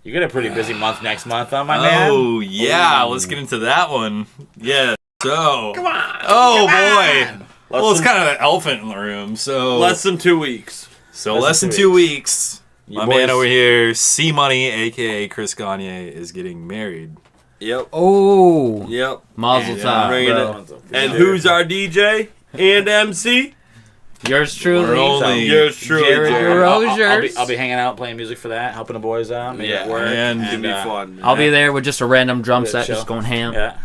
S2: you got a pretty busy month next month, huh, my man?
S5: Oh yeah, let's get into that one. Yeah. So. Come on. Oh boy. Well, it's kind of the elephant in the room. So
S4: Less than 2 weeks.
S5: less than 2 weeks.
S2: You
S5: My
S2: boys-
S5: man over here, C Money, aka Chris Gagne, is getting married.
S4: Yep.
S1: Oh,
S4: Yep.
S1: Mazel
S2: Yeah,
S1: tov,
S4: bring it
S1: bro.
S4: up. And who's our DJ and MC?
S1: Yours truly.
S5: We're only-
S4: Yours truly,
S1: Jared
S4: Jared.
S1: Rogers.
S2: I'll be hanging out playing music for that, helping the boys out, making
S4: Yeah,
S2: it work.
S5: and
S4: It'd be fun.
S1: I'll be there with just a random drum
S2: Good
S1: set,
S2: show.
S1: just going ham.
S2: Yeah.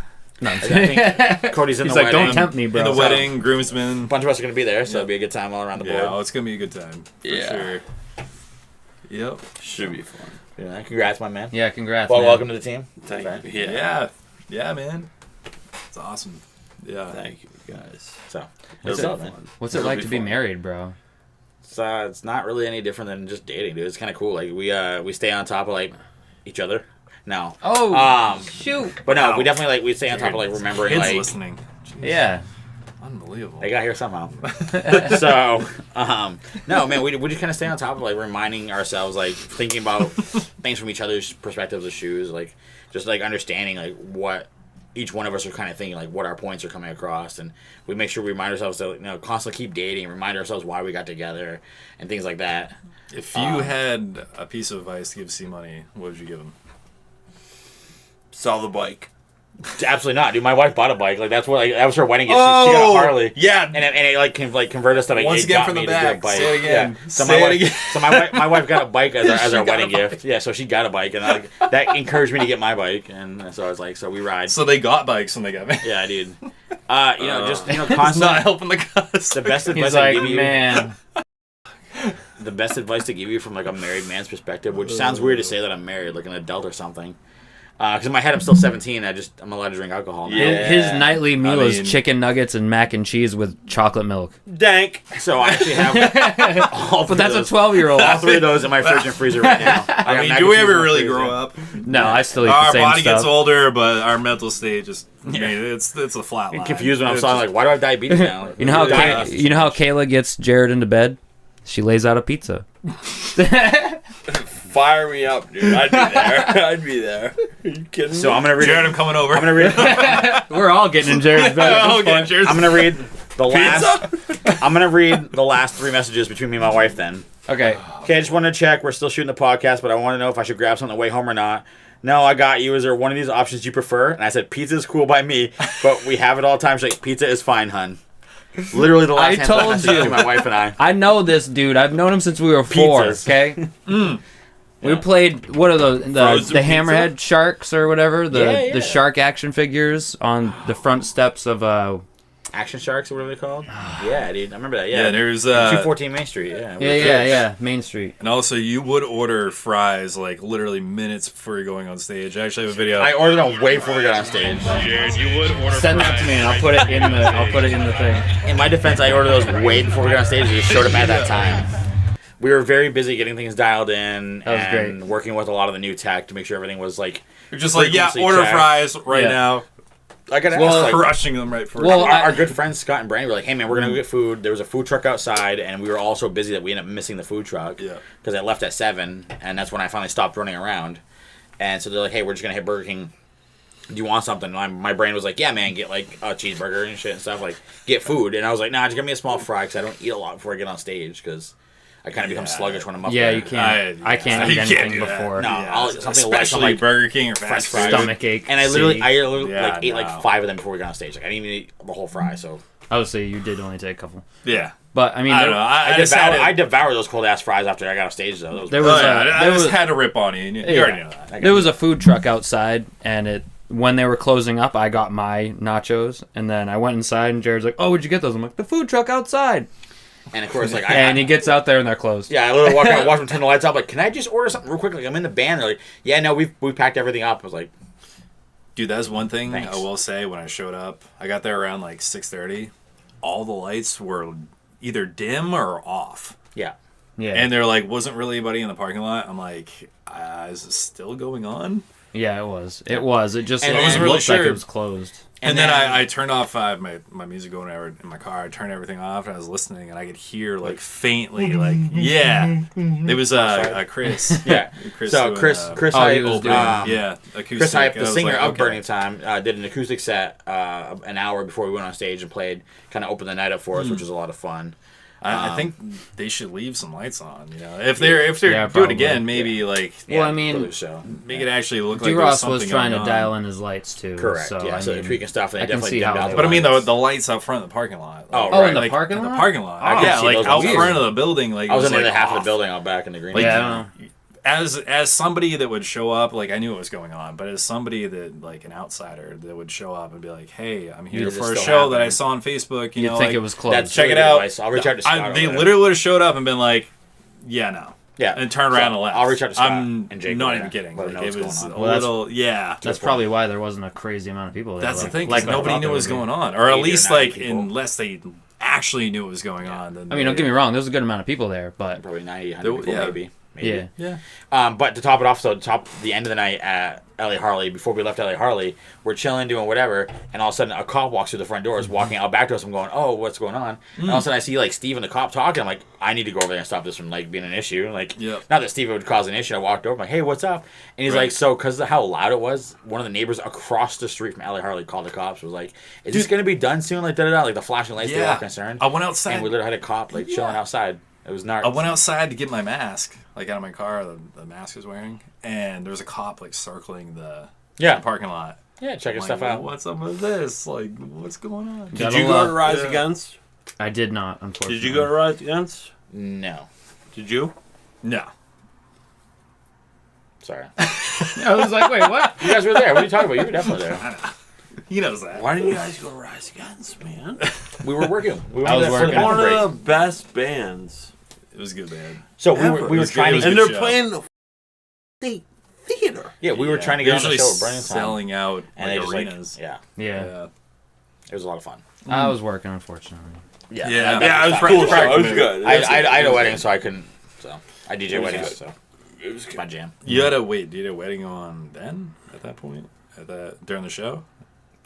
S1: No, I'm
S2: I
S1: kidding.
S2: think Cody's in
S1: He's
S2: the
S1: like,
S2: wedding.
S1: don't tempt me,
S5: In
S1: bro.
S5: the
S2: So-
S5: wedding, groomsmen.
S2: A bunch of us are going to be there, so it'll be a good time all around the board.
S5: Yeah, it's gonna be a good time. For
S4: Yeah.
S5: sure. Yep.
S4: Should be fun.
S2: Yeah, congrats, my man.
S1: Yeah, congrats,
S2: Well,
S1: man.
S2: welcome to the team.
S4: Thank
S2: Right.
S4: you. Yeah.
S5: Yeah. Yeah, man. It's awesome. Yeah.
S4: Thank you, guys.
S2: So,
S1: What's
S2: what's
S1: it-
S2: up, man?
S1: What's it
S4: It'll
S1: like
S4: be
S1: to be
S4: fun.
S1: married, bro?
S2: It's not really any different than just dating, dude. It's kind of cool. Like we stay on top of like each other. No.
S1: Oh, shoot.
S2: But no,
S5: Wow.
S2: we definitely we stay on top of like remembering
S5: Kids
S2: like
S5: listening. Jeez.
S1: Yeah.
S5: Unbelievable.
S2: I got here somehow. So, no, man, we just kind of stay on top of like reminding ourselves, like thinking about things from each other's perspectives of shoes, like just like understanding like what each one of us are kind of thinking, like what our points are coming across, and we make sure we remind ourselves to constantly keep dating, remind ourselves why we got together, and things like that.
S5: If you had a piece of advice to give C Money, what would you give him?
S4: Sell the bike.
S2: Absolutely not, dude. My wife bought a bike. Like that was her wedding gift. She got a Harley.
S5: Yeah.
S2: And it like convert us to like
S5: Once
S2: it
S5: again
S2: got
S5: from the
S2: me to get
S5: back.
S2: a bike.
S5: Say it again.
S2: Yeah. So
S5: Say
S2: my
S5: it
S2: wife,
S5: again.
S2: so my wife got a bike as our
S5: She got
S2: wedding
S5: a
S2: gift. Yeah, so she got a bike, and that encouraged me to get my bike, and so I was like, so we ride.
S5: So they got bikes when they got married.
S2: Yeah, dude. Just
S5: It's
S2: constantly
S5: not helping the cause.
S2: the best advice
S1: He's
S2: I
S1: like,
S2: give you.
S1: man.
S2: The best advice to give you from like a married man's perspective, which sounds weird to say that I'm married, like an adult or something. Because in my head I'm still 17. I'm allallowed to drink alcohol. Now.
S4: Yeah.
S1: His nightly meal
S5: mean-
S1: is chicken nuggets and mac and cheese with chocolate milk.
S4: Dank.
S2: So I actually have all
S1: But
S2: three
S1: that's a
S2: of those.
S1: 12-year-old.
S2: All three of those in my fridge and freezer right now.
S5: I mean, do we ever really grow up?
S1: No, I still eat the
S5: Our
S1: same
S5: body
S1: stuff.
S5: gets older, but our mental state just it's a flat line.
S2: Confused when I'm
S5: It's
S2: saying
S5: just-
S2: like, why do I have diabetes now?
S1: You know how
S5: Yeah.
S1: you know how Kayla gets Jared into bed? She lays out a pizza.
S4: Fire me up, dude. I'd be there. I'd be there. Are you kidding me?
S2: So I'm gonna read.
S5: Jared, I'm coming over.
S2: I'm gonna read.
S1: We're all getting in Jared's bed. at this
S5: Okay,
S1: point.
S5: Jared's-
S2: I'm gonna read the last. I'm gonna read the last 3 messages between me and my wife. Then.
S1: Okay.
S2: Okay, I just wanted to check. We're still shooting the podcast, but I want to know if I should grab something on the way home or not. No, I got you. Is there one of these options you prefer? And I said, pizza is cool by me, but we have it all the time. She's like, pizza is fine, hun. Literally the last
S1: I
S2: hand
S1: told
S2: message
S1: you.
S2: to my wife and I.
S1: I know this dude. I've known him since we were 4.
S2: Pizzas.
S1: Okay. We played what are those the
S4: Frozen
S1: hammerhead sharks or whatever
S2: Yeah.
S1: the shark action figures on the front steps of
S2: Action Sharks, or whatever they're called. Yeah, dude. I remember that.
S5: Yeah,
S2: Yeah.
S5: there's
S2: 214 Main Street. Yeah.
S1: yeah Main Street.
S5: and also you would order fries like literally minutes before you're going on stage. I actually have a video.
S2: I ordered them way before we got on stage.
S5: Jared, you would order
S1: Send that to me and I'll put it in the thing.
S2: In my defense, I ordered those way before we got on stage. We just showed up at that time. We were very busy getting things dialed in
S1: That was
S2: and working with a lot of the new tech to make sure everything was like.
S5: You're just like, yeah,
S2: frequency
S5: order
S2: checked.
S5: fries right
S1: Yeah.
S5: now.
S2: I got to
S1: Well,
S2: ask, like,
S5: Crushing them right for
S1: Well,
S2: our good friends Scott and Brandon were like, "Hey man, we're gonna go get food." There was a food truck outside, and we were all so busy that we ended up missing the food truck.
S5: Yeah.
S2: Because I left at 7, and that's when I finally stopped running around. And so they're like, "Hey, we're just gonna hit Burger King. Do you want something?" And my brain was like, "Yeah, man, get like a cheeseburger and shit and stuff. Like, get food." And I was like, "Nah, just give me a small fry because I don't eat a lot before I get on stage because I kind of become sluggish when I'm up
S1: Yeah,
S2: there.
S1: you can't. I can't eat
S5: You can't
S1: anything
S5: do that.
S1: before.
S2: No, I'll something light,
S5: especially
S2: something like
S5: Burger King or fast
S2: French
S5: food.
S2: fries.
S1: Stomach ache.
S2: And I literally
S5: Yeah,
S2: ate
S5: no.
S2: like 5 of them before we got on stage. Like I didn't even eat the whole fry. So
S1: Obviously, you did only take a couple.
S5: Yeah.
S1: But I mean,
S5: I don't know.
S2: I devoured those cold ass fries after I got off stage though. Those
S1: There
S2: were-
S1: was
S5: I
S1: there
S5: just
S1: was
S5: had to rip on you. You
S1: Yeah.
S5: already know that.
S1: there was a food truck outside, and when they were closing up, I got my nachos, and then I went inside, and Jared's like, "Oh, where'd you get those?" I'm like, "The food truck outside."
S2: and of course, like
S1: And he gets out there, and they're closed.
S2: yeah, I literally walk out, watch them turn the lights up. Like, can I just order something real quick? Like, I'm in the band. They're like, yeah, no, we packed everything up. I was like,
S5: Dude, that's one thing
S2: Thanks.
S5: I will say when I showed up. I got there around like 6:30. All the lights were either dim or off.
S2: yeah.
S1: Yeah,
S5: And there like wasn't really anybody in the parking lot. I'm like, is it still going on?
S1: yeah, it was. It was. It just
S2: And
S1: it
S2: I wasn't
S5: really
S1: looked like
S5: sure.
S1: it was closed.
S5: And then I turned off my music going over in my car. I turned everything off and I was listening and I could hear like faintly like yeah. It was Chris.
S2: Yeah.
S5: Chris
S2: So
S5: doing,
S2: Chris
S1: Oh,
S2: Hype,
S1: he was doing-
S5: yeah, acoustic.
S2: Chris Hype,
S5: I
S2: the
S5: was
S2: singer
S5: like,
S2: of
S5: okay.
S2: Burning Time, did an acoustic set an hour before we went on stage and played, kind of opened the night up for us, which was a lot of fun.
S5: I think they should leave some lights on. You know, if they're
S1: Yeah,
S5: do it
S1: probably.
S5: again, maybe like
S1: Well, I
S2: for
S1: mean,
S2: the show.
S5: make it actually look like
S1: D-Ross
S5: there's
S1: was
S5: something
S1: trying to
S5: going
S1: dial
S5: on.
S1: in his lights too.
S2: Correct.
S1: So,
S2: yeah,
S1: I
S2: so
S1: mean,
S2: they're tweaking stuff. And
S1: I
S2: they
S1: can
S2: definitely
S1: see how
S2: dimmed out
S1: they
S2: the
S5: But I mean,
S2: lights.
S5: the lights out front of the parking lot.
S2: Oh,
S1: Oh,
S2: right.
S1: in the
S5: Like,
S1: parking
S5: in
S1: lot?
S5: the parking lot.
S2: I can
S5: Yeah,
S2: see
S5: like
S2: those
S5: out
S2: lights.
S5: front of the building. Like it
S2: I was in
S5: like
S2: the half of the
S5: off.
S2: building out back in the green.
S5: Like,
S2: room.
S1: Yeah, I don't know.
S5: As somebody that would show up, like I knew what was going on, but as somebody that like an outsider that would show up and be like, "Hey, I'm here
S2: Is this
S5: for a
S2: still
S5: show that I
S2: happening?
S5: saw on Facebook." You
S1: You'd
S5: know,
S1: think
S5: like,
S1: it was closed.
S2: That's
S5: check
S2: really
S5: it
S2: good
S5: out.
S2: advice. I'll reach out to Scott.
S5: They
S2: over there.
S5: literally would have showed up and been like, "Yeah, no."
S2: Yeah.
S5: And turned around and left.
S2: I'll reach out to Scott
S5: I'm
S2: and Jake
S5: not
S2: over
S5: even
S2: there.
S5: kidding.
S2: Let them
S5: Like,
S2: know
S5: it
S2: what's
S5: was
S2: going on.
S5: a
S1: Well, that's-
S5: little, yeah.
S1: That's probably why there wasn't a crazy amount of people there.
S5: That's the
S1: like-
S5: thing,
S1: like
S5: because
S1: I
S5: nobody
S1: thought
S5: knew
S1: there
S5: what was
S1: would be.
S5: going on, or at
S2: 80 or
S5: least
S2: 90
S5: like
S2: people.
S5: unless they actually knew what was going on. Then
S1: I mean, don't get me wrong. There's a good amount of people there, but
S2: Probably 90, 100 people,
S5: yeah.
S2: maybe.
S1: yeah,
S5: Yeah.
S2: But to top it off, so the end of the night at LA Harley, before we left LA Harley, we're chilling, doing whatever, and all of a sudden a cop walks through the front doors, walking out back to us. I'm going, oh, what's going on? And all of a sudden I see like Steve and the cop talking. I'm like, I need to go over there and stop this from like being an issue. Like,
S5: Yep.
S2: not that Steve would cause an issue. I walked over, I'm like, hey, what's up? And he's
S5: Right.
S2: like, so because of how loud it was, one of the neighbors across the street from LA Harley called the cops. Was like, is this gonna be done soon? Like da da da. Like the flashing lights, they were all concerned.
S5: I went outside.
S2: And we literally had a cop like chilling outside. It was not.
S5: I went outside to get my mask, like out of my car, the mask I was wearing, and there was a cop like circling the parking lot.
S2: Yeah, checking
S5: I'm
S2: stuff
S5: like,
S2: out.
S5: What's up with this? Like, what's going on?
S4: Did
S1: Gotta
S4: you go
S1: love-
S4: to Rise
S5: yeah.
S4: Against?
S1: I did not. Unfortunately,
S4: Did you go to Rise Against?
S2: No,
S4: Did you?
S5: No.
S2: sorry.
S1: I was like, wait, what?
S2: You guys were there. What are you talking about? You were definitely there.
S5: He knows that.
S4: Why didn't you guys go to Rise Against, man?
S2: We were working. We were
S1: I was
S2: there for
S1: working.
S2: the
S4: One
S2: bathroom
S4: of
S2: break.
S4: the best bands.
S5: It was good, man.
S2: So we
S4: ever.
S2: were
S5: It was
S2: trying
S5: good.
S2: to.
S4: And
S5: good
S4: they're
S5: show.
S4: playing the theater.
S2: Yeah, we were trying to get on the
S5: Usually
S2: show at Burning Time,
S5: selling out
S2: and
S5: like
S2: they just
S5: arenas.
S2: like, yeah,
S1: Yeah,
S2: it was a lot of fun.
S1: I was working, unfortunately.
S2: Yeah,
S5: Yeah.
S4: Yeah, it was
S2: Fun.
S4: cool.
S2: Fun.
S4: Show. It was good.
S2: I
S4: It was good.
S2: had
S4: It
S2: a
S4: was
S2: wedding,
S4: good.
S2: so I couldn't. So I DJ
S4: was
S2: weddings,
S4: good.
S2: so
S4: It was
S2: it's
S4: good.
S2: my jam.
S5: You had a wait. Did you had a wedding on then? At that point, during the show.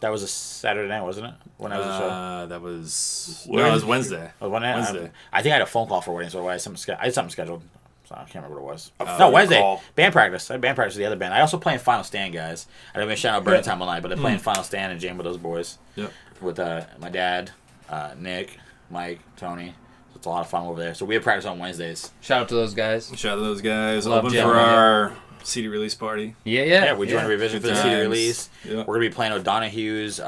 S2: That was a Saturday night, wasn't it? When I was the show.
S5: That was
S4: Where
S5: no, it
S4: did
S5: was
S4: you-
S5: Wednesday.
S2: Oh, when
S5: Wednesday.
S2: I think I had a phone call for a wedding, so I had something scheduled. So I can't remember what it was.
S4: phone
S2: No, Wednesday.
S4: call.
S2: Band practice. I had band practice with the other band. I also play in Final Stand, guys. I don't even shout out Burning Time online, but I play in Final Stand and jam with those boys.
S5: Yep.
S2: With my dad, Nick, Mike, Tony. So it's a lot of fun over there. So we have practice on Wednesdays.
S1: Shout out to those guys.
S5: Shout out to those guys.
S1: Love
S5: Open
S1: jamming,
S5: for
S1: yeah.
S5: our CD release party.
S1: Yeah,
S2: Yeah, we joined Revision
S5: Good
S2: for the CD
S5: times.
S2: release.
S5: Yeah.
S2: We're gonna be playing O'Donoghue's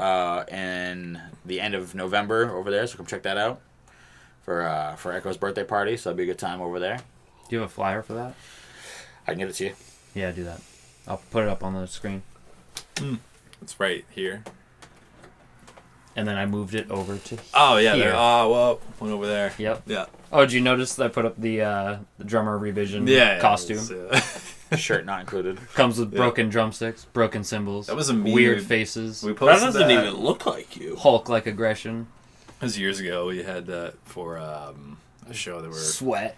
S2: in the end of November over there, so come check that out for Echo's birthday party. So it'll be a good time over there.
S1: Do you have a flyer for that?
S2: I can give it to you.
S1: Yeah, do that. I'll put it up on the screen.
S5: It's right here.
S1: And then I moved it over to
S5: Oh yeah.
S1: Here.
S5: There. Oh well, went over there.
S1: Yep.
S5: Yeah.
S1: Oh, did you notice that I put up the drummer revision
S5: Yeah.
S1: costume?
S2: Shirt not included.
S1: Comes with broken drumsticks, broken cymbals.
S5: That was a
S1: weird
S5: meme.
S1: faces.
S5: We
S4: That
S5: posted
S4: doesn't even look like you.
S1: Hulk-like aggression.
S5: It was years ago. We had that for a show that we're.
S1: Sweat.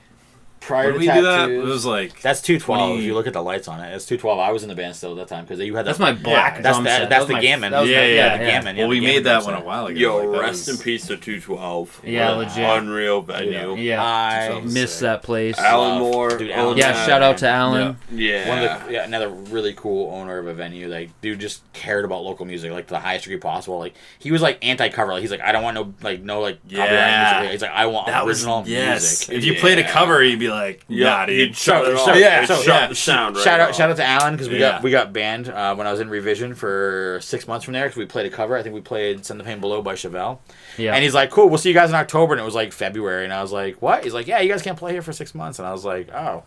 S2: Prior
S5: When we do that, it was like
S2: That's 212.
S5: 20
S2: If you look at the lights on it, it's 212. I was in the band still at that time because you had
S1: That's
S2: that.
S1: my black
S2: That's
S1: drum
S2: that-
S1: set.
S2: that's
S1: That
S2: the
S1: was
S2: gammon.
S1: That was
S5: Yeah,
S1: my,
S5: yeah,
S2: the gammon.
S5: well, we
S2: the
S5: made
S2: gammon
S5: that
S2: drum
S5: one a
S2: set.
S5: while ago.
S4: Yo,
S5: like, that
S4: rest
S5: was-
S4: in peace to 212.
S1: Yeah,
S2: Wow.
S1: legit.
S4: Unreal venue.
S1: Yeah.
S2: I
S1: Missed that place.
S4: Alan Moore.
S2: Dude, Alan
S1: Yeah,
S2: Moore.
S1: shout out to Alan.
S4: Yeah.
S2: One of the, another really cool owner of a venue. Like, dude just cared about local music, like to the highest degree possible. Like, he was like anti-cover. Like, he's like, I don't want no
S5: Yeah.
S2: copyright music. He's like, I want
S5: That was
S2: original
S5: yes.
S2: music.
S5: If you played a
S4: Yeah.
S5: cover, you'd be be like,
S4: Yeah,
S5: nah, dude.
S4: he'd shut it off.
S2: yeah,
S4: He'd
S2: so-
S4: shut the sound right
S2: Shout
S4: off.
S2: out to Alan because we
S5: Yeah.
S2: got banned when I was in revision for 6 months from there because we played a cover. I think we played "Send the Pain Below" by Chevelle.
S1: Yeah.
S2: And he's like, "Cool, we'll see you guys in October." And it was like February, and I was like, "What?" He's like, "Yeah, you guys can't play here for 6 months." And I was like, "Oh."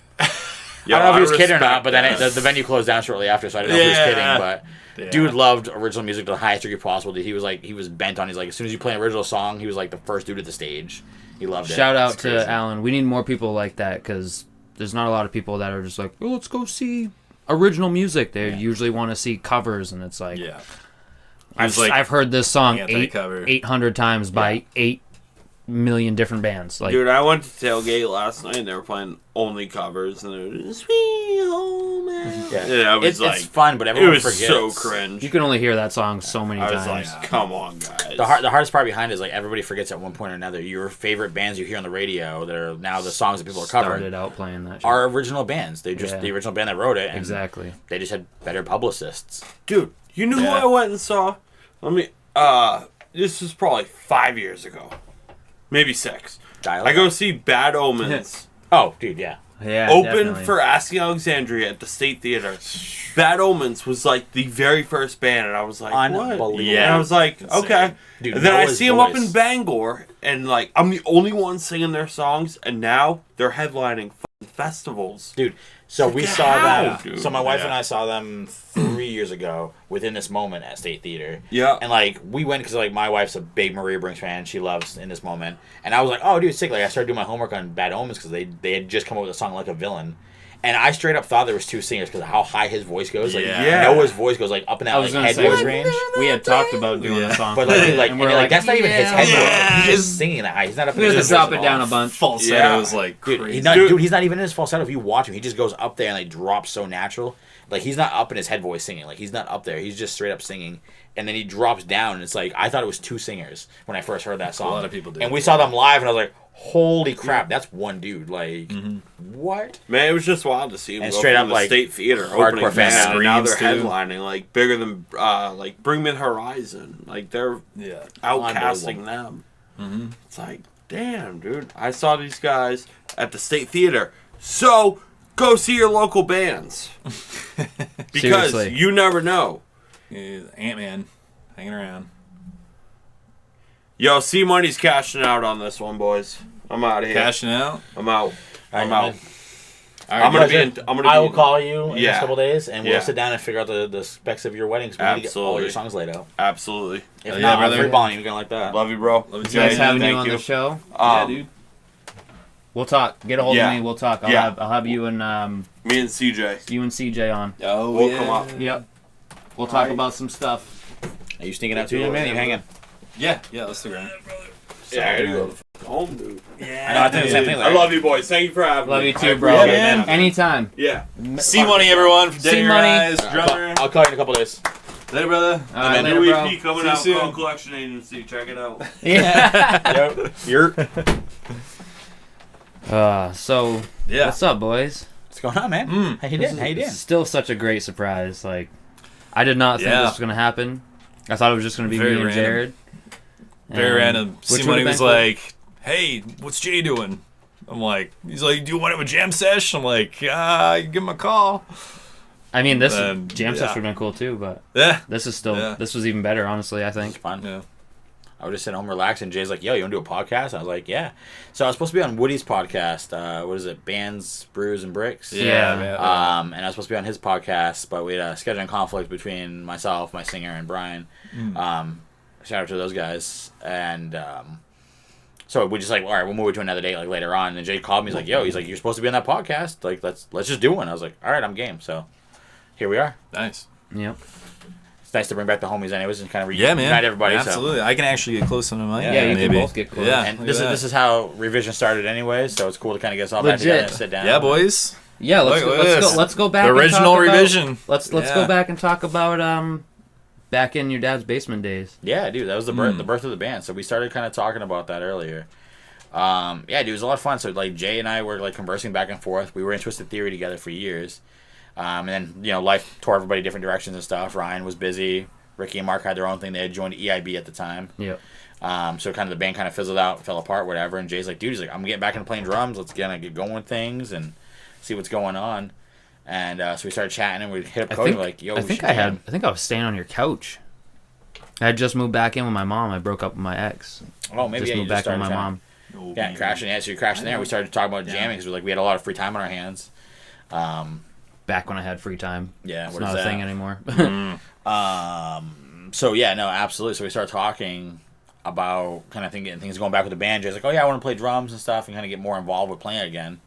S4: Yo,
S2: I don't know if he was kidding or
S4: respect
S2: not, but then
S4: that.
S2: the venue closed down shortly after, so I didn't know if he was
S5: Yeah.
S2: kidding. But
S5: Yeah.
S2: dude loved original music to the highest degree possible. Dude, he was bent on. He's like, as soon as you play an original song, he was like the first dude at the stage. He loved it.
S1: Shout out
S2: It's
S1: to
S2: crazy.
S1: Alan. We need more people like that because there's not a lot of people that are just like, oh, let's go see original music. They usually want to see covers, and it's like,
S5: Yeah.
S1: I've heard this song
S5: anti-cover.
S1: 800 times by 8 million different bands. Like,
S4: Dude, I went to Tailgate last night and they were playing only covers and they were Sweet Home Alabama.
S2: Yeah,
S4: I was
S2: it's fun, but
S4: it
S2: everyone
S4: was
S2: forgets.
S4: so cringe.
S1: you can only hear that song so many
S4: I was
S1: times.
S4: like, come on, guys.
S2: The hardest part behind it is like everybody forgets at one point or another. Your favorite bands you hear on the radio that are now the songs that people are covering
S1: Started out playing that shit.
S2: are original bands. They just
S1: Yeah.
S2: the original band that wrote it. And
S1: Exactly.
S2: They just had better publicists.
S4: Dude, you know who
S5: Yeah.
S4: I went and saw? This was probably 5 years ago. Maybe 6.
S2: Dial-up.
S4: I go see Bad Omens.
S2: Oh, dude, yeah.
S1: Yeah,
S4: Open
S1: definitely.
S4: for Asking Alexandria at the State Theater. Bad Omens was like the very first band, and I was like, what?
S2: Unbelievable.
S4: Yeah. And I was like, okay.
S2: Dude,
S4: and then I
S2: Noah's
S4: see them up
S2: voice.
S4: in Bangor, and like I'm the only one singing their songs, and now they're headlining fucking festivals.
S2: Dude, so we
S4: Fucking
S2: saw
S4: how,
S2: them.
S4: dude?
S2: So my wife
S5: Yeah.
S2: and I saw them 3 years ago within this moment at State Theater.
S4: Yeah.
S2: And like we went because like my wife's a big Maria Brings fan. She loves In This Moment. And I was like, oh, dude, sick. Like I started doing my homework on Bad Omens because they had just come up with a song Like a Villain. And I straight up thought there was two singers because of how high his voice goes. Like
S5: Yeah.
S2: Noah's voice goes like up in that
S1: I was
S2: like
S1: gonna
S2: head
S1: say,
S2: voice range.
S1: we had talked about doing
S5: Yeah.
S1: a song.
S2: But
S1: for
S2: like,
S1: it,
S2: like,
S1: and
S2: and
S1: we're
S2: like that's not even his head voice.
S5: Yeah.
S2: He's just singing that high. He's not up in
S1: We're
S2: his
S1: gonna
S2: voice
S1: drop
S2: at
S1: it down
S2: all.
S1: a bunch.
S5: Falsetto
S4: Yeah.
S5: was like
S2: Dude,
S5: crazy.
S2: he's not. Dude, he's not even in his falsetto. If you watch him, he just goes up there and like drops so natural. Like he's not up in his head voice singing. Like he's not up there. He's just straight up singing, and then he drops down. And it's like I thought it was two singers when I first heard that song.
S5: A lot of people did.
S2: And we saw them live, and I was like, "Holy crap, that's one dude!" Like what?
S4: Man, it was just wild to see him
S2: And
S4: go
S2: straight
S4: from
S2: up,
S4: the
S2: like,
S4: State Theater
S2: hardcore
S4: opening
S2: fan
S4: band, and now they're
S5: screams, too.
S4: headlining like bigger than like Bring Me the Horizon. Like they're
S5: Yeah.
S4: outcasting them. It's like, damn, dude. I saw these guys at the State Theater. So go see your local bands because
S1: Seriously.
S4: you never know.
S5: Ant-Man hanging around.
S4: Yo, C Money's cashing out on this one, boys. I'm out of here.
S5: Cashing out.
S4: I'm out. I'm
S2: right,
S4: out.
S5: All
S4: I'm
S5: right,
S4: gonna
S5: guys.
S4: be. I
S2: I
S4: will
S2: will call you in the
S4: Yeah.
S2: next couple days, and we'll
S4: Yeah.
S2: sit down and figure out the specs of your wedding. So we need to get all
S4: Absolutely.
S2: your songs laid out.
S4: Absolutely.
S2: If
S5: Yeah,
S2: not, I'm
S5: brother.
S2: freeballing you again like that.
S4: Love you, bro.
S5: Love you
S1: You guys
S5: too.
S1: having
S4: thank
S1: you on
S4: you.
S1: the show?
S5: Yeah, dude.
S1: We'll talk. Get a hold
S4: Yeah.
S1: of me. We'll talk. I'll
S4: Yeah.
S1: have you and
S4: Me and CJ.
S1: CJ on.
S5: Oh,
S4: We'll
S5: yeah.
S4: come up.
S1: Yep. We'll talk
S4: Alright.
S1: about some stuff.
S2: Are you sneaking out too, man? You hanging?
S5: Yeah, let's do it.
S4: Yeah, I gotta go home, dude.
S2: I know. I think the same thing.
S4: I love you, boys. Thank you for having
S1: Love
S4: me.
S1: you
S4: I
S1: too, bro.
S4: appreciate
S5: Yeah,
S4: it.
S5: man.
S1: Anytime.
S4: Yeah.
S5: C Money, everyone, from Dead in Your
S1: C-Money.
S5: Eyes, drummer.
S2: I'll call you in a couple days.
S5: Later, brother.
S1: All right,
S2: man.
S1: later,
S4: New
S1: bro.
S4: EP coming
S5: See you
S4: out.
S5: soon.
S4: Call Collection Agency. Check it out.
S1: Yeah.
S2: You're.
S1: So,
S5: Yeah.
S1: what's up, boys?
S2: What's going on, man? How you doing? How you doing?
S1: Still such a great surprise. Like, I did not think
S5: Yeah.
S1: this was gonna happen. I thought it was just gonna be
S5: Very
S1: me and
S5: random.
S1: Jared.
S5: Very
S1: And-
S5: random.
S1: which
S5: C
S1: would've
S5: Money
S1: been
S5: was
S1: cool.
S5: like, "Hey, what's Jay doing?" I'm like, he's like, "Do you want to have a jam sesh?" I'm like, give him a call.
S1: I mean, this
S5: Then,
S1: jam
S5: yeah.
S1: session would have been cool too, but
S5: Yeah.
S1: this is still
S5: Yeah.
S1: this was even better, honestly. I
S2: It's
S1: think.
S2: fun.
S5: Yeah.
S2: I was just sitting home relaxing. Jay's like, "Yo, you want to do a podcast?" I was like, "Yeah." So I was supposed to be on Woody's podcast. What is it? Bands, Brews, and Bricks.
S1: Yeah.
S5: man.
S2: And I was supposed to be on his podcast, but we had a scheduling conflict between myself, my singer, and Brian. Shout out to those guys. And so we just like, all right, we'll move it to another date like later on. And Jay called me. He's like, "Yo," he's like, "You're supposed to be on that podcast. Like, let's just do one." I was like, "All right, I'm game." So here we are.
S5: Nice.
S1: Yep.
S2: It's nice to bring back the homies anyways and kind of
S5: Yeah, man.
S2: reunite everybody.
S5: Absolutely. I can actually get close to the mic.
S2: Yeah,
S1: you
S5: maybe.
S1: can both get close.
S5: Yeah.
S2: And
S5: look
S2: this
S5: at
S2: is
S5: that.
S2: how revision started anyways, so it's cool to kind of get us all back
S1: Legit.
S2: together and sit down.
S5: Yeah, boys.
S1: Yeah, let's
S5: Look
S1: go,
S5: at
S1: let's
S5: this.
S1: go let's go back.
S5: The
S1: and
S5: original
S1: talk about-
S5: revision.
S1: Let's
S5: Yeah.
S1: go back and talk about back in your dad's basement days.
S2: Yeah, dude, that was the birth of the band. So we started kind of talking about that earlier. Yeah, dude, it was a lot of fun. So like Jay and I were like conversing back and forth. We were in Twisted Theory together for years, and then life tore everybody different directions and stuff. Ryan was busy. Ricky and Mark had their own thing. They had joined EIB at the time.
S1: Yep.
S2: So kind of the band kind of fizzled out, fell apart, whatever. And Jay's like, dude, he's like, I'm getting back into playing drums. Let's get going with things and see what's going on. And so we started chatting, and we hit up Cody. Like, yo,
S1: I think I was staying on your couch. I had just moved back in with my mom. I broke up with my ex.
S2: Oh, maybe
S1: just
S2: you
S1: moved back in with my
S2: chatting.
S1: mom.
S2: Yeah, crashing. Yeah, so you're crashing there. We started talking about jamming because we had a lot of free time on our hands.
S1: Back when I had free time.
S2: Yeah,
S1: it's not a thing anymore.
S2: So yeah, no, absolutely. So we started talking about kind of getting things going back with the band. Jay's like, oh yeah, I want to play drums and stuff and kind of get more involved with playing again.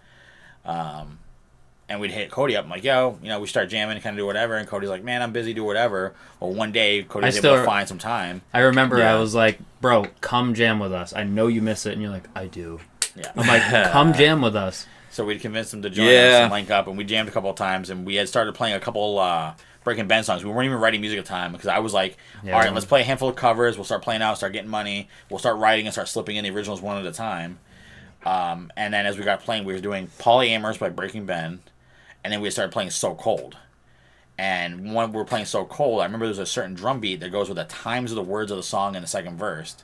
S2: And we'd hit Cody up. I'm like, yo, we start jamming and kind of do whatever. And Cody's like, man, I'm busy, do whatever. Well, one day Cody was able to find some time.
S1: I remember I was like, bro, come jam with us. I know you miss it. And you're like, I do.
S2: Yeah.
S1: I'm like, come jam with us.
S2: So we'd convinced him to join us and link up. And we jammed a couple of times. And we had started playing a couple Breaking Ben songs. We weren't even writing music at the time because I was like, all right, let's play a handful of covers. We'll start playing out, start getting money. We'll start writing and start slipping in the originals one at a time. And then as we got playing, we were doing Polyamorous by Breaking Ben. And then we started playing So Cold. And when we were playing So Cold, I remember there's a certain drum beat that goes with the times of the words of the song in the second verse.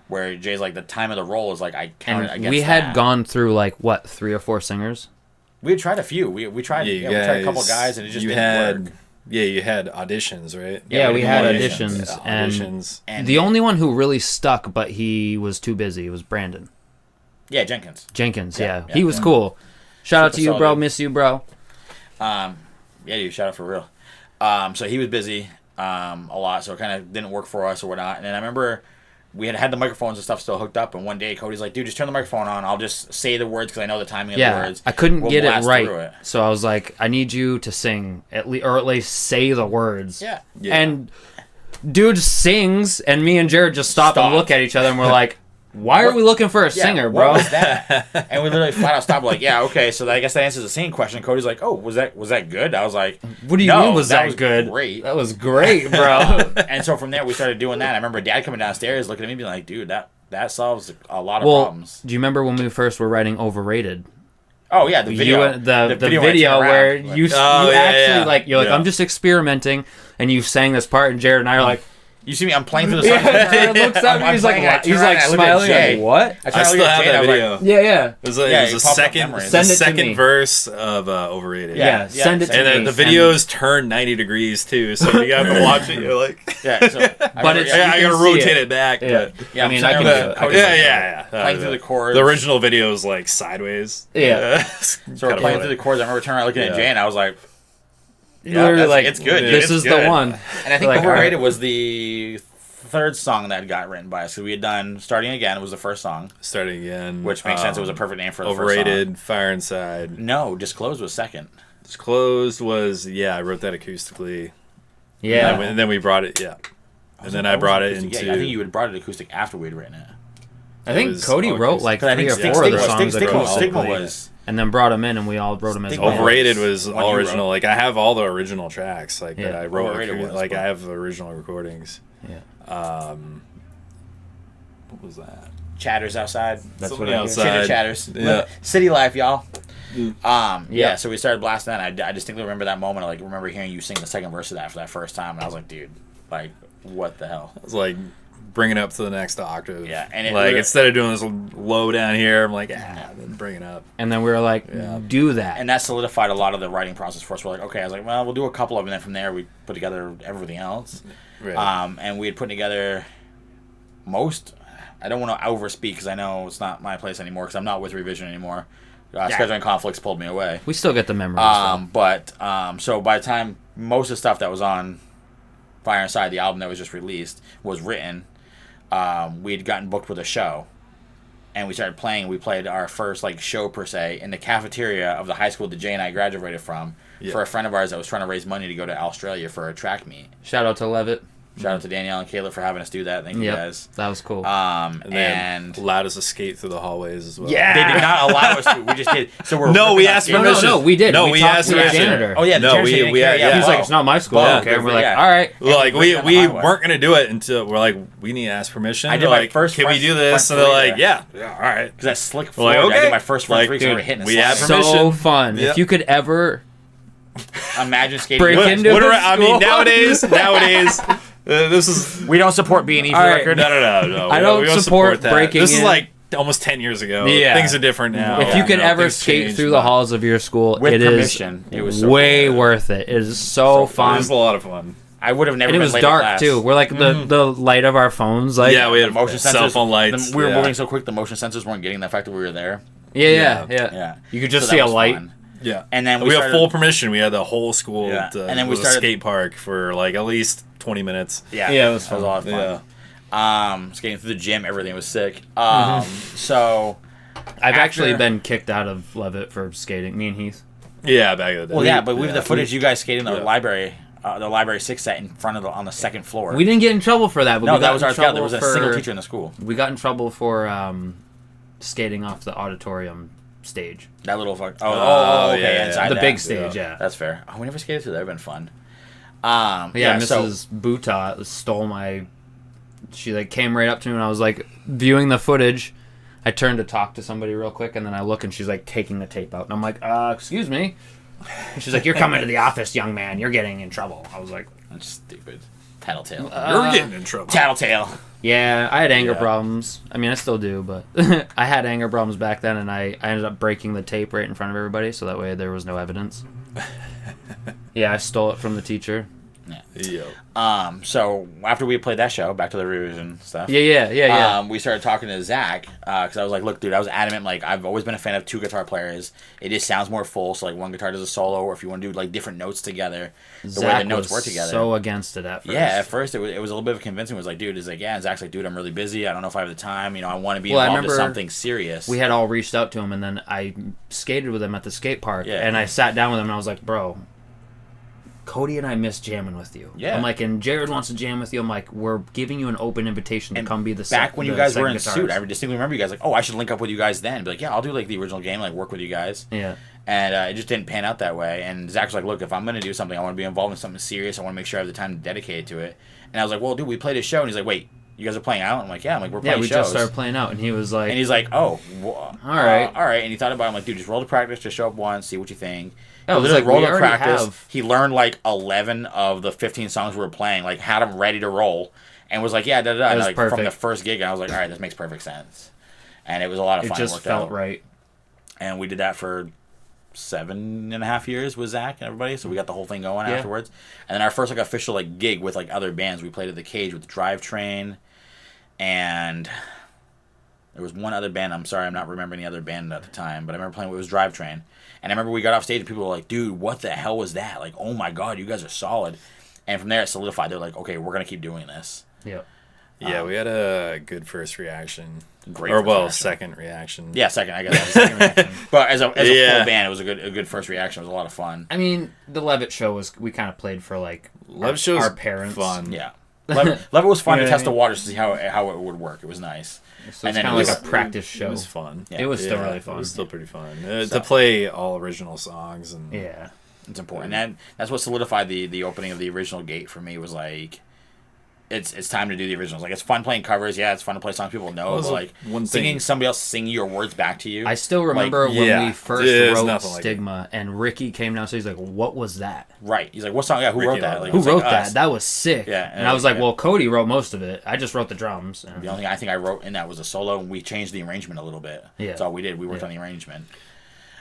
S2: Where Jay's like, the time of the roll is like, I counted against
S1: we had gone through like, what, 3 or 4 singers?
S2: We had tried a few. We tried we tried a couple guys and it just didn't work.
S5: Yeah, you had auditions, right?
S1: Yeah, we had auditions. And the only one who really stuck, but he was too busy, was Brandon.
S2: Yeah, Jenkins.
S1: Yeah. He was cool. Shout out to you, bro. Miss you, bro.
S2: Yeah, dude, shout out for real. So he was busy a lot, so it kind of didn't work for us or whatnot. And then I remember we had the microphones and stuff still hooked up, and one day Cody's like, dude, just turn the microphone on. I'll just say the words because I know the timing of the words.
S1: I couldn't get it right. So I was like, I need you to sing, or at least say the words.
S2: Yeah.
S1: And dude sings, and me and Jared just stop and look at each other, and we're like, why are we looking for a singer, bro?
S2: What was that? And we literally flat out stopped. Like, yeah, okay. So I guess that answers the singing question. Cody's like, oh, was that good? I was like,
S1: what do you mean? Was that good?
S2: Great.
S1: That was great, bro.
S2: And so from there we started doing that. I remember Dad coming downstairs, looking at me, being like, dude, that solves a lot of problems.
S1: Do you remember when we first were writing Overrated?
S2: Oh yeah, the video.
S1: The video where you actually like you're like, I'm just experimenting, and you sang this part, and Jared and I are like.
S2: You see me? I'm playing through the song.
S1: Jared looks at me. He's like smiling. Like, what?
S5: I still have that video.
S1: Yeah.
S5: It was a second verse of Overrated.
S1: Yeah, send it to me.
S5: And then the videos turn 90 degrees too, so you have to watch it. You're like,
S2: but
S5: I gotta rotate it back.
S1: Yeah,
S5: but,
S1: I mean, I can do it.
S5: Yeah.
S2: Playing through the chords.
S5: The original video is like sideways.
S1: Yeah.
S2: So we're playing through the chords. I remember turning around looking at Jay, and I was like.
S1: Literally, like,
S2: it's good.
S1: This
S2: it's
S1: is
S2: good.
S1: the one.
S2: And I think Overrated was the third song that got written by us. So we had done Starting Again. It was the first song.
S5: Starting Again.
S2: Which makes sense. It was a perfect name for the
S5: Overrated,
S2: first song.
S5: Fire Inside.
S2: No, Disclosed was second.
S5: Disclosed was, I wrote that acoustically.
S1: Yeah.
S5: And then we brought it, And then I brought it into...
S2: Yeah, I think you had brought it acoustic after we'd written it.
S1: I think Cody wrote like 3 or 4 of the songs.
S2: Stigma was...
S1: And then brought him in, and we all wrote him as
S5: Overrated was all original. Like, I have all the original tracks that I wrote. I have the original recordings.
S1: Yeah.
S5: What was that?
S2: Chatters outside.
S1: That's
S5: Somebody
S1: what
S5: outside.
S2: Chatters.
S5: Yeah.
S2: City life, y'all. So we started blasting that. I distinctly remember that moment. I remember hearing you sing the second verse of that for that first time, and I was like, dude, like, what the hell?
S5: I was like, bring it up to the next octave.
S2: Yeah, and
S5: instead of doing this low down here, I'm like, then bring it up.
S1: And then we were like, do that.
S2: And that solidified a lot of the writing process for us. We're like, okay, I was like, well, we'll do a couple of them, and then from there we put together everything else.
S5: Right.
S2: And we had put together most. I don't want to overspeak because I know it's not my place anymore because I'm not with Revision anymore. Scheduling conflicts pulled me away.
S1: We still get the memories.
S2: So by the time most of the stuff that was on Fire Inside, the album that was just released, was written, we had gotten booked with a show, and we started playing. We played our first show per se in the cafeteria of the high school that Jay and I graduated from for a friend of ours that was trying to raise money to go to Australia for a track meet.
S1: Shout out to Levitt.
S2: Shout out to Danielle and Caleb for having us do that. Thank you guys.
S1: That was cool.
S2: And
S5: allowed us to skate through the hallways as well.
S2: Yeah, they did not allow us to. We just did. So
S5: we asked permission.
S1: No, we did.
S5: No, we asked
S1: permission.
S5: Janitor.
S2: Oh yeah,
S1: He's like, it's not my school. Okay, we're like, all right.
S5: Like we weren't gonna do it until we're like, we need to ask permission.
S2: I did my first.
S5: Can we do this? And they're like, yeah, all right.
S2: Because that slick floor. I did my first front three. So we're hitting.
S5: We had permission.
S1: So fun. If you could ever
S2: imagine skating.
S1: Break into the school.
S5: I mean, nowadays. This is.
S2: We don't support B&E for
S1: All
S2: the
S1: right.
S2: record.
S5: No.
S1: I don't support
S5: that.
S1: breaking
S5: This is
S1: in.
S5: like almost 10 years ago.
S1: Yeah.
S5: Things are different now.
S1: If you can ever
S5: things
S1: skate
S5: change,
S1: through the
S5: but
S1: halls of your school,
S2: With
S1: it is
S2: permission, it was so
S1: way
S2: cool.
S1: worth it. It is so
S5: It
S1: fun.
S5: was a lot of fun.
S2: I would have never
S1: And it
S2: been
S1: was
S2: late at
S1: dark
S2: class.
S1: too. We're like the light of our phones, like
S5: Yeah, we had
S2: The motion
S5: cell
S2: sensors,
S5: phone lights.
S2: We were
S5: yeah.
S2: moving so quick, the motion sensors weren't getting the fact that we were there.
S1: yeah.
S2: Yeah.
S1: You could just
S2: So
S1: see
S2: that
S1: a
S2: was
S1: light.
S2: fun.
S5: Yeah,
S2: And then
S5: we
S2: we
S5: had
S2: started-
S5: full permission. We had the whole school.
S2: Yeah.
S5: To,
S2: And then we
S5: was a
S2: started-
S5: skate park for like at least 20 minutes.
S2: Yeah,
S1: Yeah, it was
S2: that was a
S1: fun.
S2: lot of fun.
S5: Yeah.
S2: Skating through the gym, everything was sick. So,
S1: I've actually
S2: After-
S1: been kicked out of Levitt for skating. Me and Heath.
S5: Yeah, back in the day.
S2: well, yeah, but we have the footage
S5: we-
S2: you guys skating the
S5: yeah.
S2: library 6 set in front of on the second floor.
S1: We didn't get in trouble for that, but
S2: no,
S1: we got
S2: that was
S1: in
S2: our
S1: trouble
S2: There was a
S1: for,
S2: single teacher in the school.
S1: We got in trouble for skating off the auditorium stage,
S2: That little fuck.
S5: Oh,
S2: okay,
S5: yeah,
S2: inside
S1: the
S2: that.
S1: big stage. Yeah.
S2: That's fair. Oh, we never skated through that. That'd been fun.
S1: Yeah,
S2: So,
S1: Mrs. Buta stole my. She like came right up to me when I was like viewing the footage. I turned to talk to somebody real quick, and then I look, and she's like taking the tape out, and I'm like, "Excuse me." And she's like, "You're coming to the office, young man. You're getting in trouble." I was like,
S2: that's stupid. Tattletale.
S5: You're getting in trouble.
S2: Tattletale.
S1: "Yeah, I had anger
S5: Yeah.
S1: problems. I mean, I still do, but I had anger problems back then, and I ended up breaking the tape right in front of everybody, so that way there was no evidence." Yeah, I stole it from the teacher.
S5: Yo.
S2: So after we played that show, back to the revision stuff.
S1: Yeah.
S2: We started talking to Zach because I was like, "Look, dude, I was adamant. Like, I've always been a fan of 2 guitar players. It just sounds more full. So like, one guitar does a solo, or if you want to do like different notes together, the way
S1: Zach
S2: the notes
S1: was
S2: were together."
S1: so against it at first.
S2: Yeah, at first it was a little bit of convincing. It was like, dude, it's like, yeah. And Zach's like, dude, I'm really busy. I don't know if I have the time. I want to be
S1: Well, I
S2: involved in
S1: remember
S2: something serious.
S1: We had all reached out to him, and then I skated with him at the skate park,
S2: Yeah.
S1: and I sat down with him, and I was like, "Bro, Cody and I miss jamming with you."
S2: Yeah.
S1: I'm like, and Jared wants to jam with you. I'm like, we're giving you an open invitation to
S2: And
S1: come be the
S2: back when you guys were in
S1: second
S2: suit,
S1: guitarist.
S2: I distinctly remember you guys like, "Oh, I should link up with you guys then." Be like, "Yeah, I'll do like the original game, like work with you guys."
S1: Yeah.
S2: And it just didn't pan out that way. And Zach was like, "Look, if I'm gonna do something, I want to be involved in something serious. I want to make sure I have the time to dedicate to it." And I was like, "Well, dude, we played a show." And he's like, "Wait, you guys are playing out?" I'm like, "Yeah." I'm like, "We're
S1: Yeah,
S2: playing
S1: we
S2: shows."
S1: just started playing out, and he was like,
S2: And he's like, "Oh,
S1: All right.
S2: all right." And he thought about it. I'm like, "Dude, just roll to practice. Just show up once, see what you think."
S1: Yeah,
S2: He
S1: it was
S2: literally
S1: like, we
S2: rolled to
S1: already
S2: practice.
S1: have-
S2: He learned like 11 of the 15 songs we were playing, like had them ready to roll, and was like, "Yeah, da da da." And,
S1: was
S2: like, from
S1: perfect.
S2: the first gig, I was like, "All right, this makes perfect sense." And it was a lot of
S1: it
S2: fun.
S1: just
S2: worked
S1: felt
S2: out.
S1: right.
S2: And we did that for 7.5 years with Zach and everybody, so we got the whole thing going
S1: Yeah.
S2: afterwards. And then our first like official like gig with like other bands, we played at the Cage with Drivetrain, and there was one other band. I'm sorry, I'm not remembering the other band at the time, but I remember playing. It was Drivetrain, and I remember we got off stage and people were like, "Dude, what the hell was that? Like, oh my god, you guys are solid." And from there, it solidified. They're like, "Okay, we're gonna keep doing this."
S1: Yeah.
S5: Yeah, we had a good first reaction.
S2: Great
S5: Or,
S2: first
S5: well,
S2: reaction.
S5: second reaction.
S2: Yeah, second. I guess. Second reaction. But as a
S5: Yeah.
S2: full band, it was a good first reaction. It was a lot of fun.
S1: I mean, the Levitt show was we kind of played for like
S5: Love shows
S1: our parents.
S5: fun.
S2: Yeah. Levitt was fun
S1: You
S2: to
S1: know
S2: test
S1: what I
S2: the waters to see how it would work. It was nice.
S1: So
S2: And
S1: it's
S2: then
S1: kind
S2: it
S1: of like
S2: was-
S1: a practice
S5: It
S1: show.
S5: was fun.
S2: Yeah.
S1: It was still
S5: Yeah,
S1: really
S5: It
S1: fun.
S5: was still pretty fun.
S2: So-
S5: To play all original songs and
S1: Yeah.
S2: It's important. And that's what solidified the opening of the original gate for me. Was like, it's time to do the originals. Like, it's fun playing covers. Yeah, it's fun to play songs people know.
S5: Well,
S2: But like
S5: one
S2: singing
S5: thing-
S2: somebody else singing your words back to you.
S1: I still remember when
S5: yeah,
S1: we first
S5: there's
S1: wrote
S5: nothing like it.
S1: Stigma, and Ricky came downstairs. He's like, "What was that?
S2: Right. He's like, what song? Yeah, who
S5: Ricky
S2: wrote that?
S5: Love
S2: Like,
S1: Who
S2: it's
S1: wrote
S2: like
S1: that?
S2: us.
S1: That was sick."
S2: Yeah,
S1: And I was like,
S2: yeah.
S1: "Well, Cody wrote most of it. I just wrote the drums." And
S2: The only thing I think I wrote in that was a solo, and we changed the arrangement a little bit.
S1: Yeah.
S2: That's all we did. We worked
S1: Yeah.
S2: on the arrangement.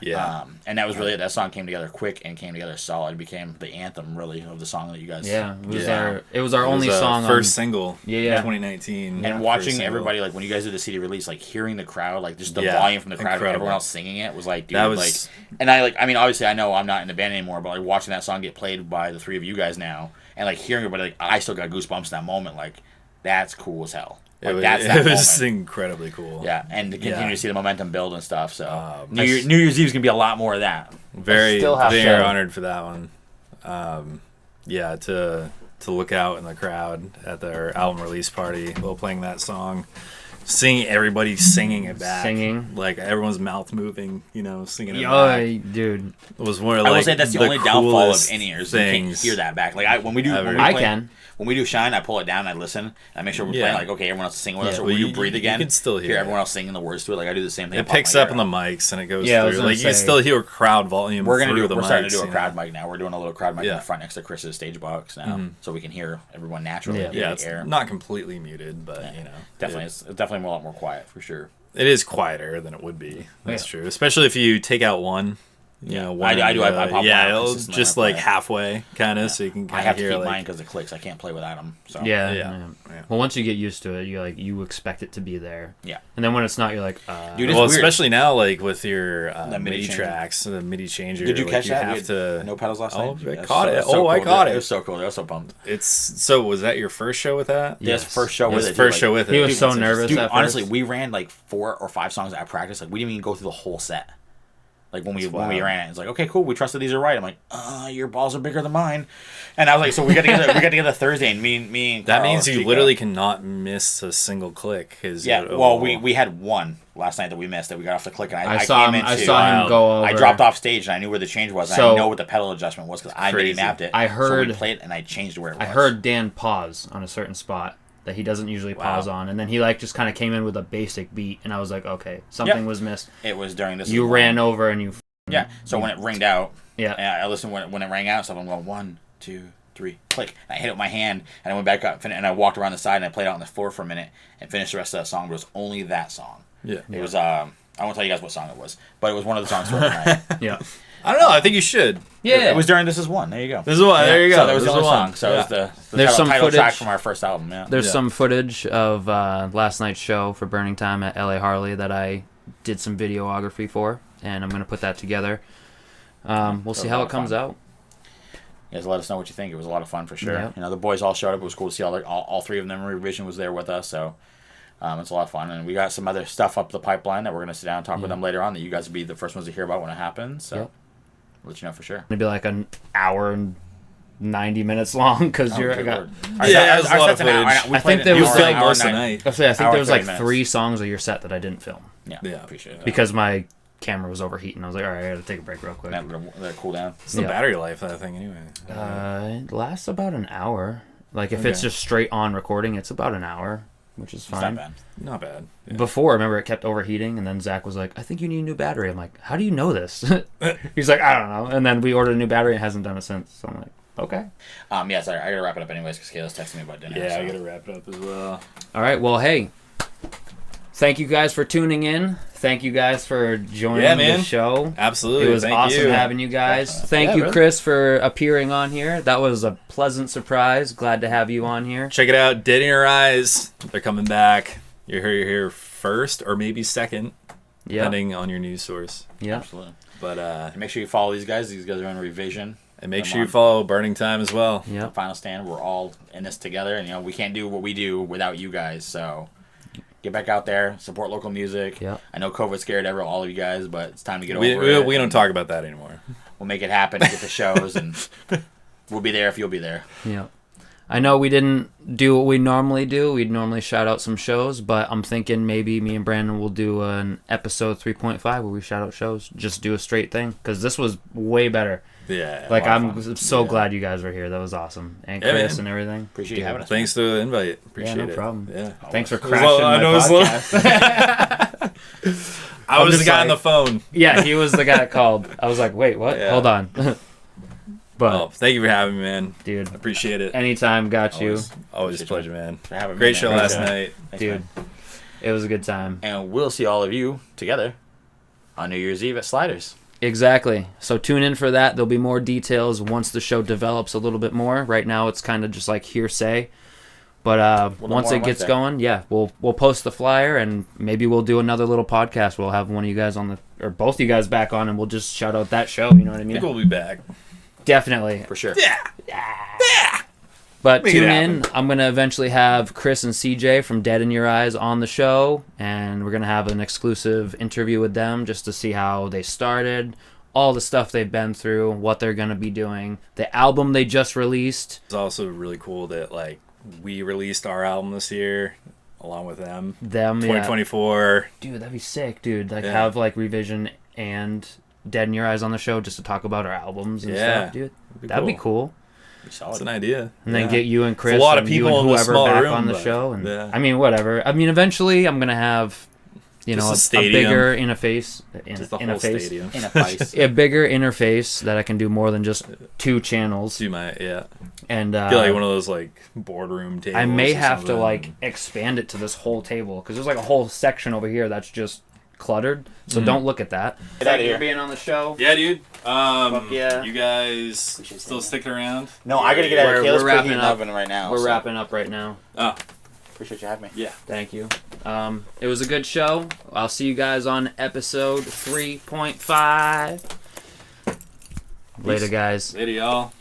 S5: yeah.
S2: And that was really it. That song came together quick and came together solid. It became the anthem, really, of the song that you guys.
S1: yeah, it was
S5: Yeah.
S1: our it was our
S5: It was,
S1: only song.
S5: first
S1: on,
S5: single.
S1: Yeah.
S5: 2019.
S2: And
S5: first
S2: watching
S5: single.
S2: everybody, like when you guys did the CD release, like hearing the crowd, like just the
S5: Yeah,
S2: volume from the crowd, and
S5: incredible.
S2: everyone else singing it was like, dude,
S5: That was-
S2: like, and I mean, obviously, I know I'm not in the band anymore, but like watching that song get played by the three of you guys now, and like hearing everybody, like I still got goosebumps in that moment. Like, that's cool as hell. Like,
S5: It was,
S2: that's
S5: it
S2: that
S5: was
S2: moment.
S5: incredibly cool.
S2: Yeah, and to continue
S5: Yeah.
S2: to see the momentum build and stuff. So
S5: Um,
S2: New Year's Eve's gonna be a lot more of that.
S5: Very,
S1: still have
S5: very
S1: to-
S5: honored for that one. Yeah, to look out in the crowd at their album release party while playing that song. Seeing everybody singing it back.
S1: Singing.
S5: Like, everyone's mouth moving, singing it
S1: Yo,
S5: back.
S1: dude.
S5: It was one of,
S2: I
S5: like,
S2: will say that's the only downfall of
S5: coolest
S2: in-ears. You can't
S5: things.
S2: hear that back. Like, when we do... When we do Shine, I pull it down, I listen, and I make sure we're playing, like, okay, everyone else is singing with us, or when you breathe again,
S5: you can still hear
S2: everyone else singing the words to it. Like, I do the same thing.
S5: It picks up on the mics, and it goes
S1: Yeah,
S5: through. Like, you can still hear crowd volume
S2: We're
S5: through the mics.
S2: We're starting to do a crowd mic now. We're doing a little crowd mic in
S5: Yeah.
S2: the front next to Chris's stage box now, so we can hear everyone naturally.
S5: Yeah, it's
S2: air.
S5: not completely muted, but,
S2: Definitely, it's definitely a lot more quiet, for sure.
S5: It is quieter than it would be. That's true. Especially if you take out one. One
S2: I do. I pop one
S5: it'll
S2: consistently
S5: just
S2: when I
S5: like
S2: play.
S5: halfway, kind of, so you can
S2: I
S5: kind
S2: have
S5: of
S2: to
S5: hear
S2: keep
S5: like.
S2: mine because it clicks. I can't play without them. So
S1: Yeah. Well, once you get used to it, you expect it to be there.
S2: Yeah.
S1: And then when it's not, you're like,
S2: Dude, it's
S5: Well,
S2: weird.
S5: especially now, like with your
S2: The MIDI
S5: MIDI
S2: changer.
S5: tracks, the MIDI changer.
S2: Did you
S5: like,
S2: catch that?
S5: Have
S2: We had
S5: to.
S2: no pedals last
S5: Oh,
S2: night.
S5: I caught it. Oh, I
S2: cool.
S5: caught it.
S2: It was so cool. I was so pumped.
S5: It's so. Was that your first show with that?
S2: Yes, first show with
S5: His
S2: it.
S5: first
S2: dude,
S5: show with it.
S1: He was
S5: Dude,
S1: so
S5: that's
S1: nervous.
S2: Dude,
S1: at
S2: honestly,
S1: first.
S2: we ran like 4 or 5 songs at practice. Like we didn't even go through the whole set. Like when we ran it, it's like, okay, cool. We trusted these are right. I'm like, your balls are bigger than mine. And I was like, so we got together. We got together Thursday, and me and
S5: That
S2: Carl,
S5: means you
S2: Chico-
S5: literally cannot miss a single click.
S2: Well, we had one last night that we missed that we got off the click, and
S1: I saw
S2: came
S1: him. I
S2: into-
S1: saw him go over.
S2: I dropped off stage and I knew where the change was. And
S1: So-
S2: I know what the pedal adjustment was because I
S5: Crazy.
S2: MIDI mapped it.
S1: I
S2: so
S1: heard-
S2: we played it and I changed where it was.
S1: I heard Dan pause on a certain spot that he doesn't usually pause on, and then he like just kind of came in with a basic beat, and I was like, okay, something was missed.
S2: it was during this.
S1: You ran over and you.
S2: Yeah. So when it ringed out,
S1: Yeah.
S2: and I listened when it rang out. So I'm going 1, 2, 3, click. And I hit it with my hand, and I went back up and I walked around the side and I played out on the floor for a minute and finished the rest of that song. But it was only that song.
S5: Yeah.
S2: It was I won't tell you guys what song it was, but it was one of the songs throughout the night.
S1: Yeah.
S5: I don't know. I think you should.
S1: Yeah.
S2: It was during This Is One. There you go.
S5: This is one. There you go.
S2: So that was
S5: This
S2: the
S5: is
S2: only
S5: one.
S2: song. So it was the
S1: There's some
S2: title track
S1: footage.
S2: from our first album. Yeah.
S1: There's
S5: Yeah.
S1: some footage of last night's show for Burning Time at LA Harley that I did some videography for, and I'm gonna put that together. We'll see
S2: a
S1: how
S2: lot
S1: it
S2: of
S1: comes
S2: fun.
S1: out.
S2: You guys let us know what you think. It was a lot of fun for sure.
S1: Yeah.
S2: You know, the boys all showed up. It was cool to see all 3 of them. Revision was there with us, so it's a lot of fun. And we got some other stuff up the pipeline that we're going to sit down and talk with them later on that you guys will be the first ones to hear about when it happens. So
S1: Yep.
S2: we'll let you know for sure.
S1: Maybe like an hour and 90 minutes long because
S2: Oh,
S1: you're.
S2: good Lord.
S5: Yeah, it was a lot of
S2: set's an hour.
S5: footage.
S2: We
S1: I
S2: played
S1: think
S2: it
S1: there
S2: an
S1: was
S2: hour,
S1: like
S2: an hour
S5: most of
S2: and
S5: the
S2: nine-
S5: night.
S1: I think
S2: Hour
S1: there was like
S2: 30 minutes.
S1: 3 songs of your set that I didn't film
S2: Yeah,
S5: Yeah.
S2: appreciate it.
S1: because my camera was overheating. I was like, all right, I gotta take a break real quick.
S2: Let it cool down.
S5: It's the
S1: Yeah.
S5: battery life of that thing anyway.
S1: It lasts about an hour. Like if it's
S5: Okay.
S1: just straight on recording, it's about an hour, which is
S2: It's not
S1: fine.
S2: bad.
S5: Not bad. Yeah.
S1: Before, remember, it kept overheating, and then Zach was like, I think you need a new battery. I'm like, how do you know this? He's like, I don't know. And then we ordered a new battery and hasn't done it since. So I'm like, okay.
S2: Yeah, sorry. I got to wrap it up anyways because Kayla's texting me about dinner.
S5: Yeah,
S2: so.
S5: I gotta wrap it up as well.
S1: All right. Well, hey, thank you guys for tuning in. Thank you guys for joining
S5: Yeah, man.
S1: the show.
S5: Absolutely.
S1: It was
S5: Thank
S1: awesome
S5: you.
S1: having you guys.
S2: Definitely.
S1: Thank
S5: Yeah,
S1: you,
S5: brother.
S1: Chris, for appearing on here. That was a pleasant surprise. Glad to have you on here.
S5: Check it out. Dead in Your Eyes. They're coming back. You're here first or maybe second,
S1: Yeah.
S5: depending on your news source.
S1: Yeah.
S2: Absolutely.
S5: But
S2: And make sure you follow these guys. These guys are in Revision.
S5: and make
S2: Come
S5: sure you
S2: on.
S5: follow Burning Time as well.
S1: Yeah.
S2: Final Stand. We're all in this together, and we can't do what we do without you guys. So get back out there, support local music.
S1: Yeah.
S2: I know COVID scared all of you guys, but it's time to get over it.
S5: We don't talk about that anymore.
S2: We'll make it happen. Get the shows, and we'll be there if you'll be there.
S1: Yeah. I know we didn't do what we normally do. We'd normally shout out some shows, but I'm thinking maybe me and Brandon will do an episode 3.5 where we shout out shows. Just do a straight thing because this was way better.
S5: Yeah.
S1: Like,
S2: lot of
S1: I'm
S2: fun.
S1: so
S5: Yeah.
S1: glad you guys were here. That was awesome. And
S5: Yeah,
S1: Chris
S5: man.
S1: and everything.
S2: Appreciate you having us.
S5: Thanks for the invite. Appreciate
S1: no
S5: it.
S1: problem.
S5: Yeah.
S1: Thanks for
S5: It was
S1: crashing
S5: a- I
S1: my
S5: know it was a little-
S1: podcast.
S5: I was
S1: just
S5: the guy on
S1: like-
S5: the phone.
S1: Yeah, he was the guy that called. I was like, wait, what?
S5: Yeah.
S1: Hold on. But,
S5: Oh, thank you for having me, man.
S1: dude,
S5: Appreciate it.
S1: anytime, got you.
S5: Always a pleasure, man.
S2: For having me,
S5: Great
S2: man.
S5: show
S2: Appreciate
S5: last
S2: it.
S5: night.
S2: Thanks,
S1: Dude,
S2: man.
S1: it was a good time.
S2: And we'll see all of you together on New Year's Eve at Sliders.
S1: Exactly. So tune in for that. There'll be more details once the show develops a little bit more. Right now, it's kind of just like hearsay. But
S2: We'll know
S1: once
S2: more
S1: it
S2: on
S1: gets
S2: Wednesday.
S1: going, yeah, we'll post the flyer and maybe we'll do another little podcast. We'll have one of you guys on the, or both of you guys back on, and we'll just shout out that show. You know what I
S5: I
S1: mean?
S5: think we'll be back.
S1: Definitely.
S2: For sure.
S1: But
S5: Make it
S1: tune in.
S5: happen.
S1: I'm going to eventually have Chris and CJ from Dead in Your Eyes on the show, and we're going to have an exclusive interview with them just to see how they started, all the stuff they've been through, what they're going to be doing, the album they just released.
S5: It's also really cool that like we released our album this year along with them.
S1: Them,
S5: 2024.
S1: Yeah. Dude, that'd be sick, dude. Like,
S5: Yeah.
S1: have, like, Revision and Dead in Your Eyes on the show just to talk about our albums and stuff, dude. That'd be cool.
S5: That's an idea.
S1: And then get you and Chris
S5: It's a lot of
S1: and you
S5: people
S1: and
S5: in a
S1: whoever
S5: small
S1: back
S5: room,
S1: on the
S5: but-
S1: show. And
S5: yeah.
S1: I mean, whatever. I mean, eventually I'm going to have, you
S5: Just
S1: know,
S5: a
S1: a
S5: stadium.
S1: bigger interface.
S5: Just the whole stadium.
S1: A bigger interface that I can do more than just 2 channels.
S5: Do my
S1: And
S5: Get like one of those like boardroom tables.
S1: I may
S5: or
S1: have to
S5: something.
S1: like expand it to this whole table because there's like a whole section over here that's just cluttered. So don't look at that.
S2: Thank you
S1: for being on the show.
S5: Yeah, dude.
S1: yeah.
S5: You guys still sticking around?
S2: No, I gotta get out of Caleb's
S1: wrapping
S2: cooking
S1: up.
S2: oven right now.
S1: We're
S2: so
S1: wrapping up right now.
S5: Oh,
S2: Appreciate you having me.
S5: yeah.
S1: Thank you. It was a good show. I'll see you guys on episode 3.5. Later, guys.
S5: Later, y'all.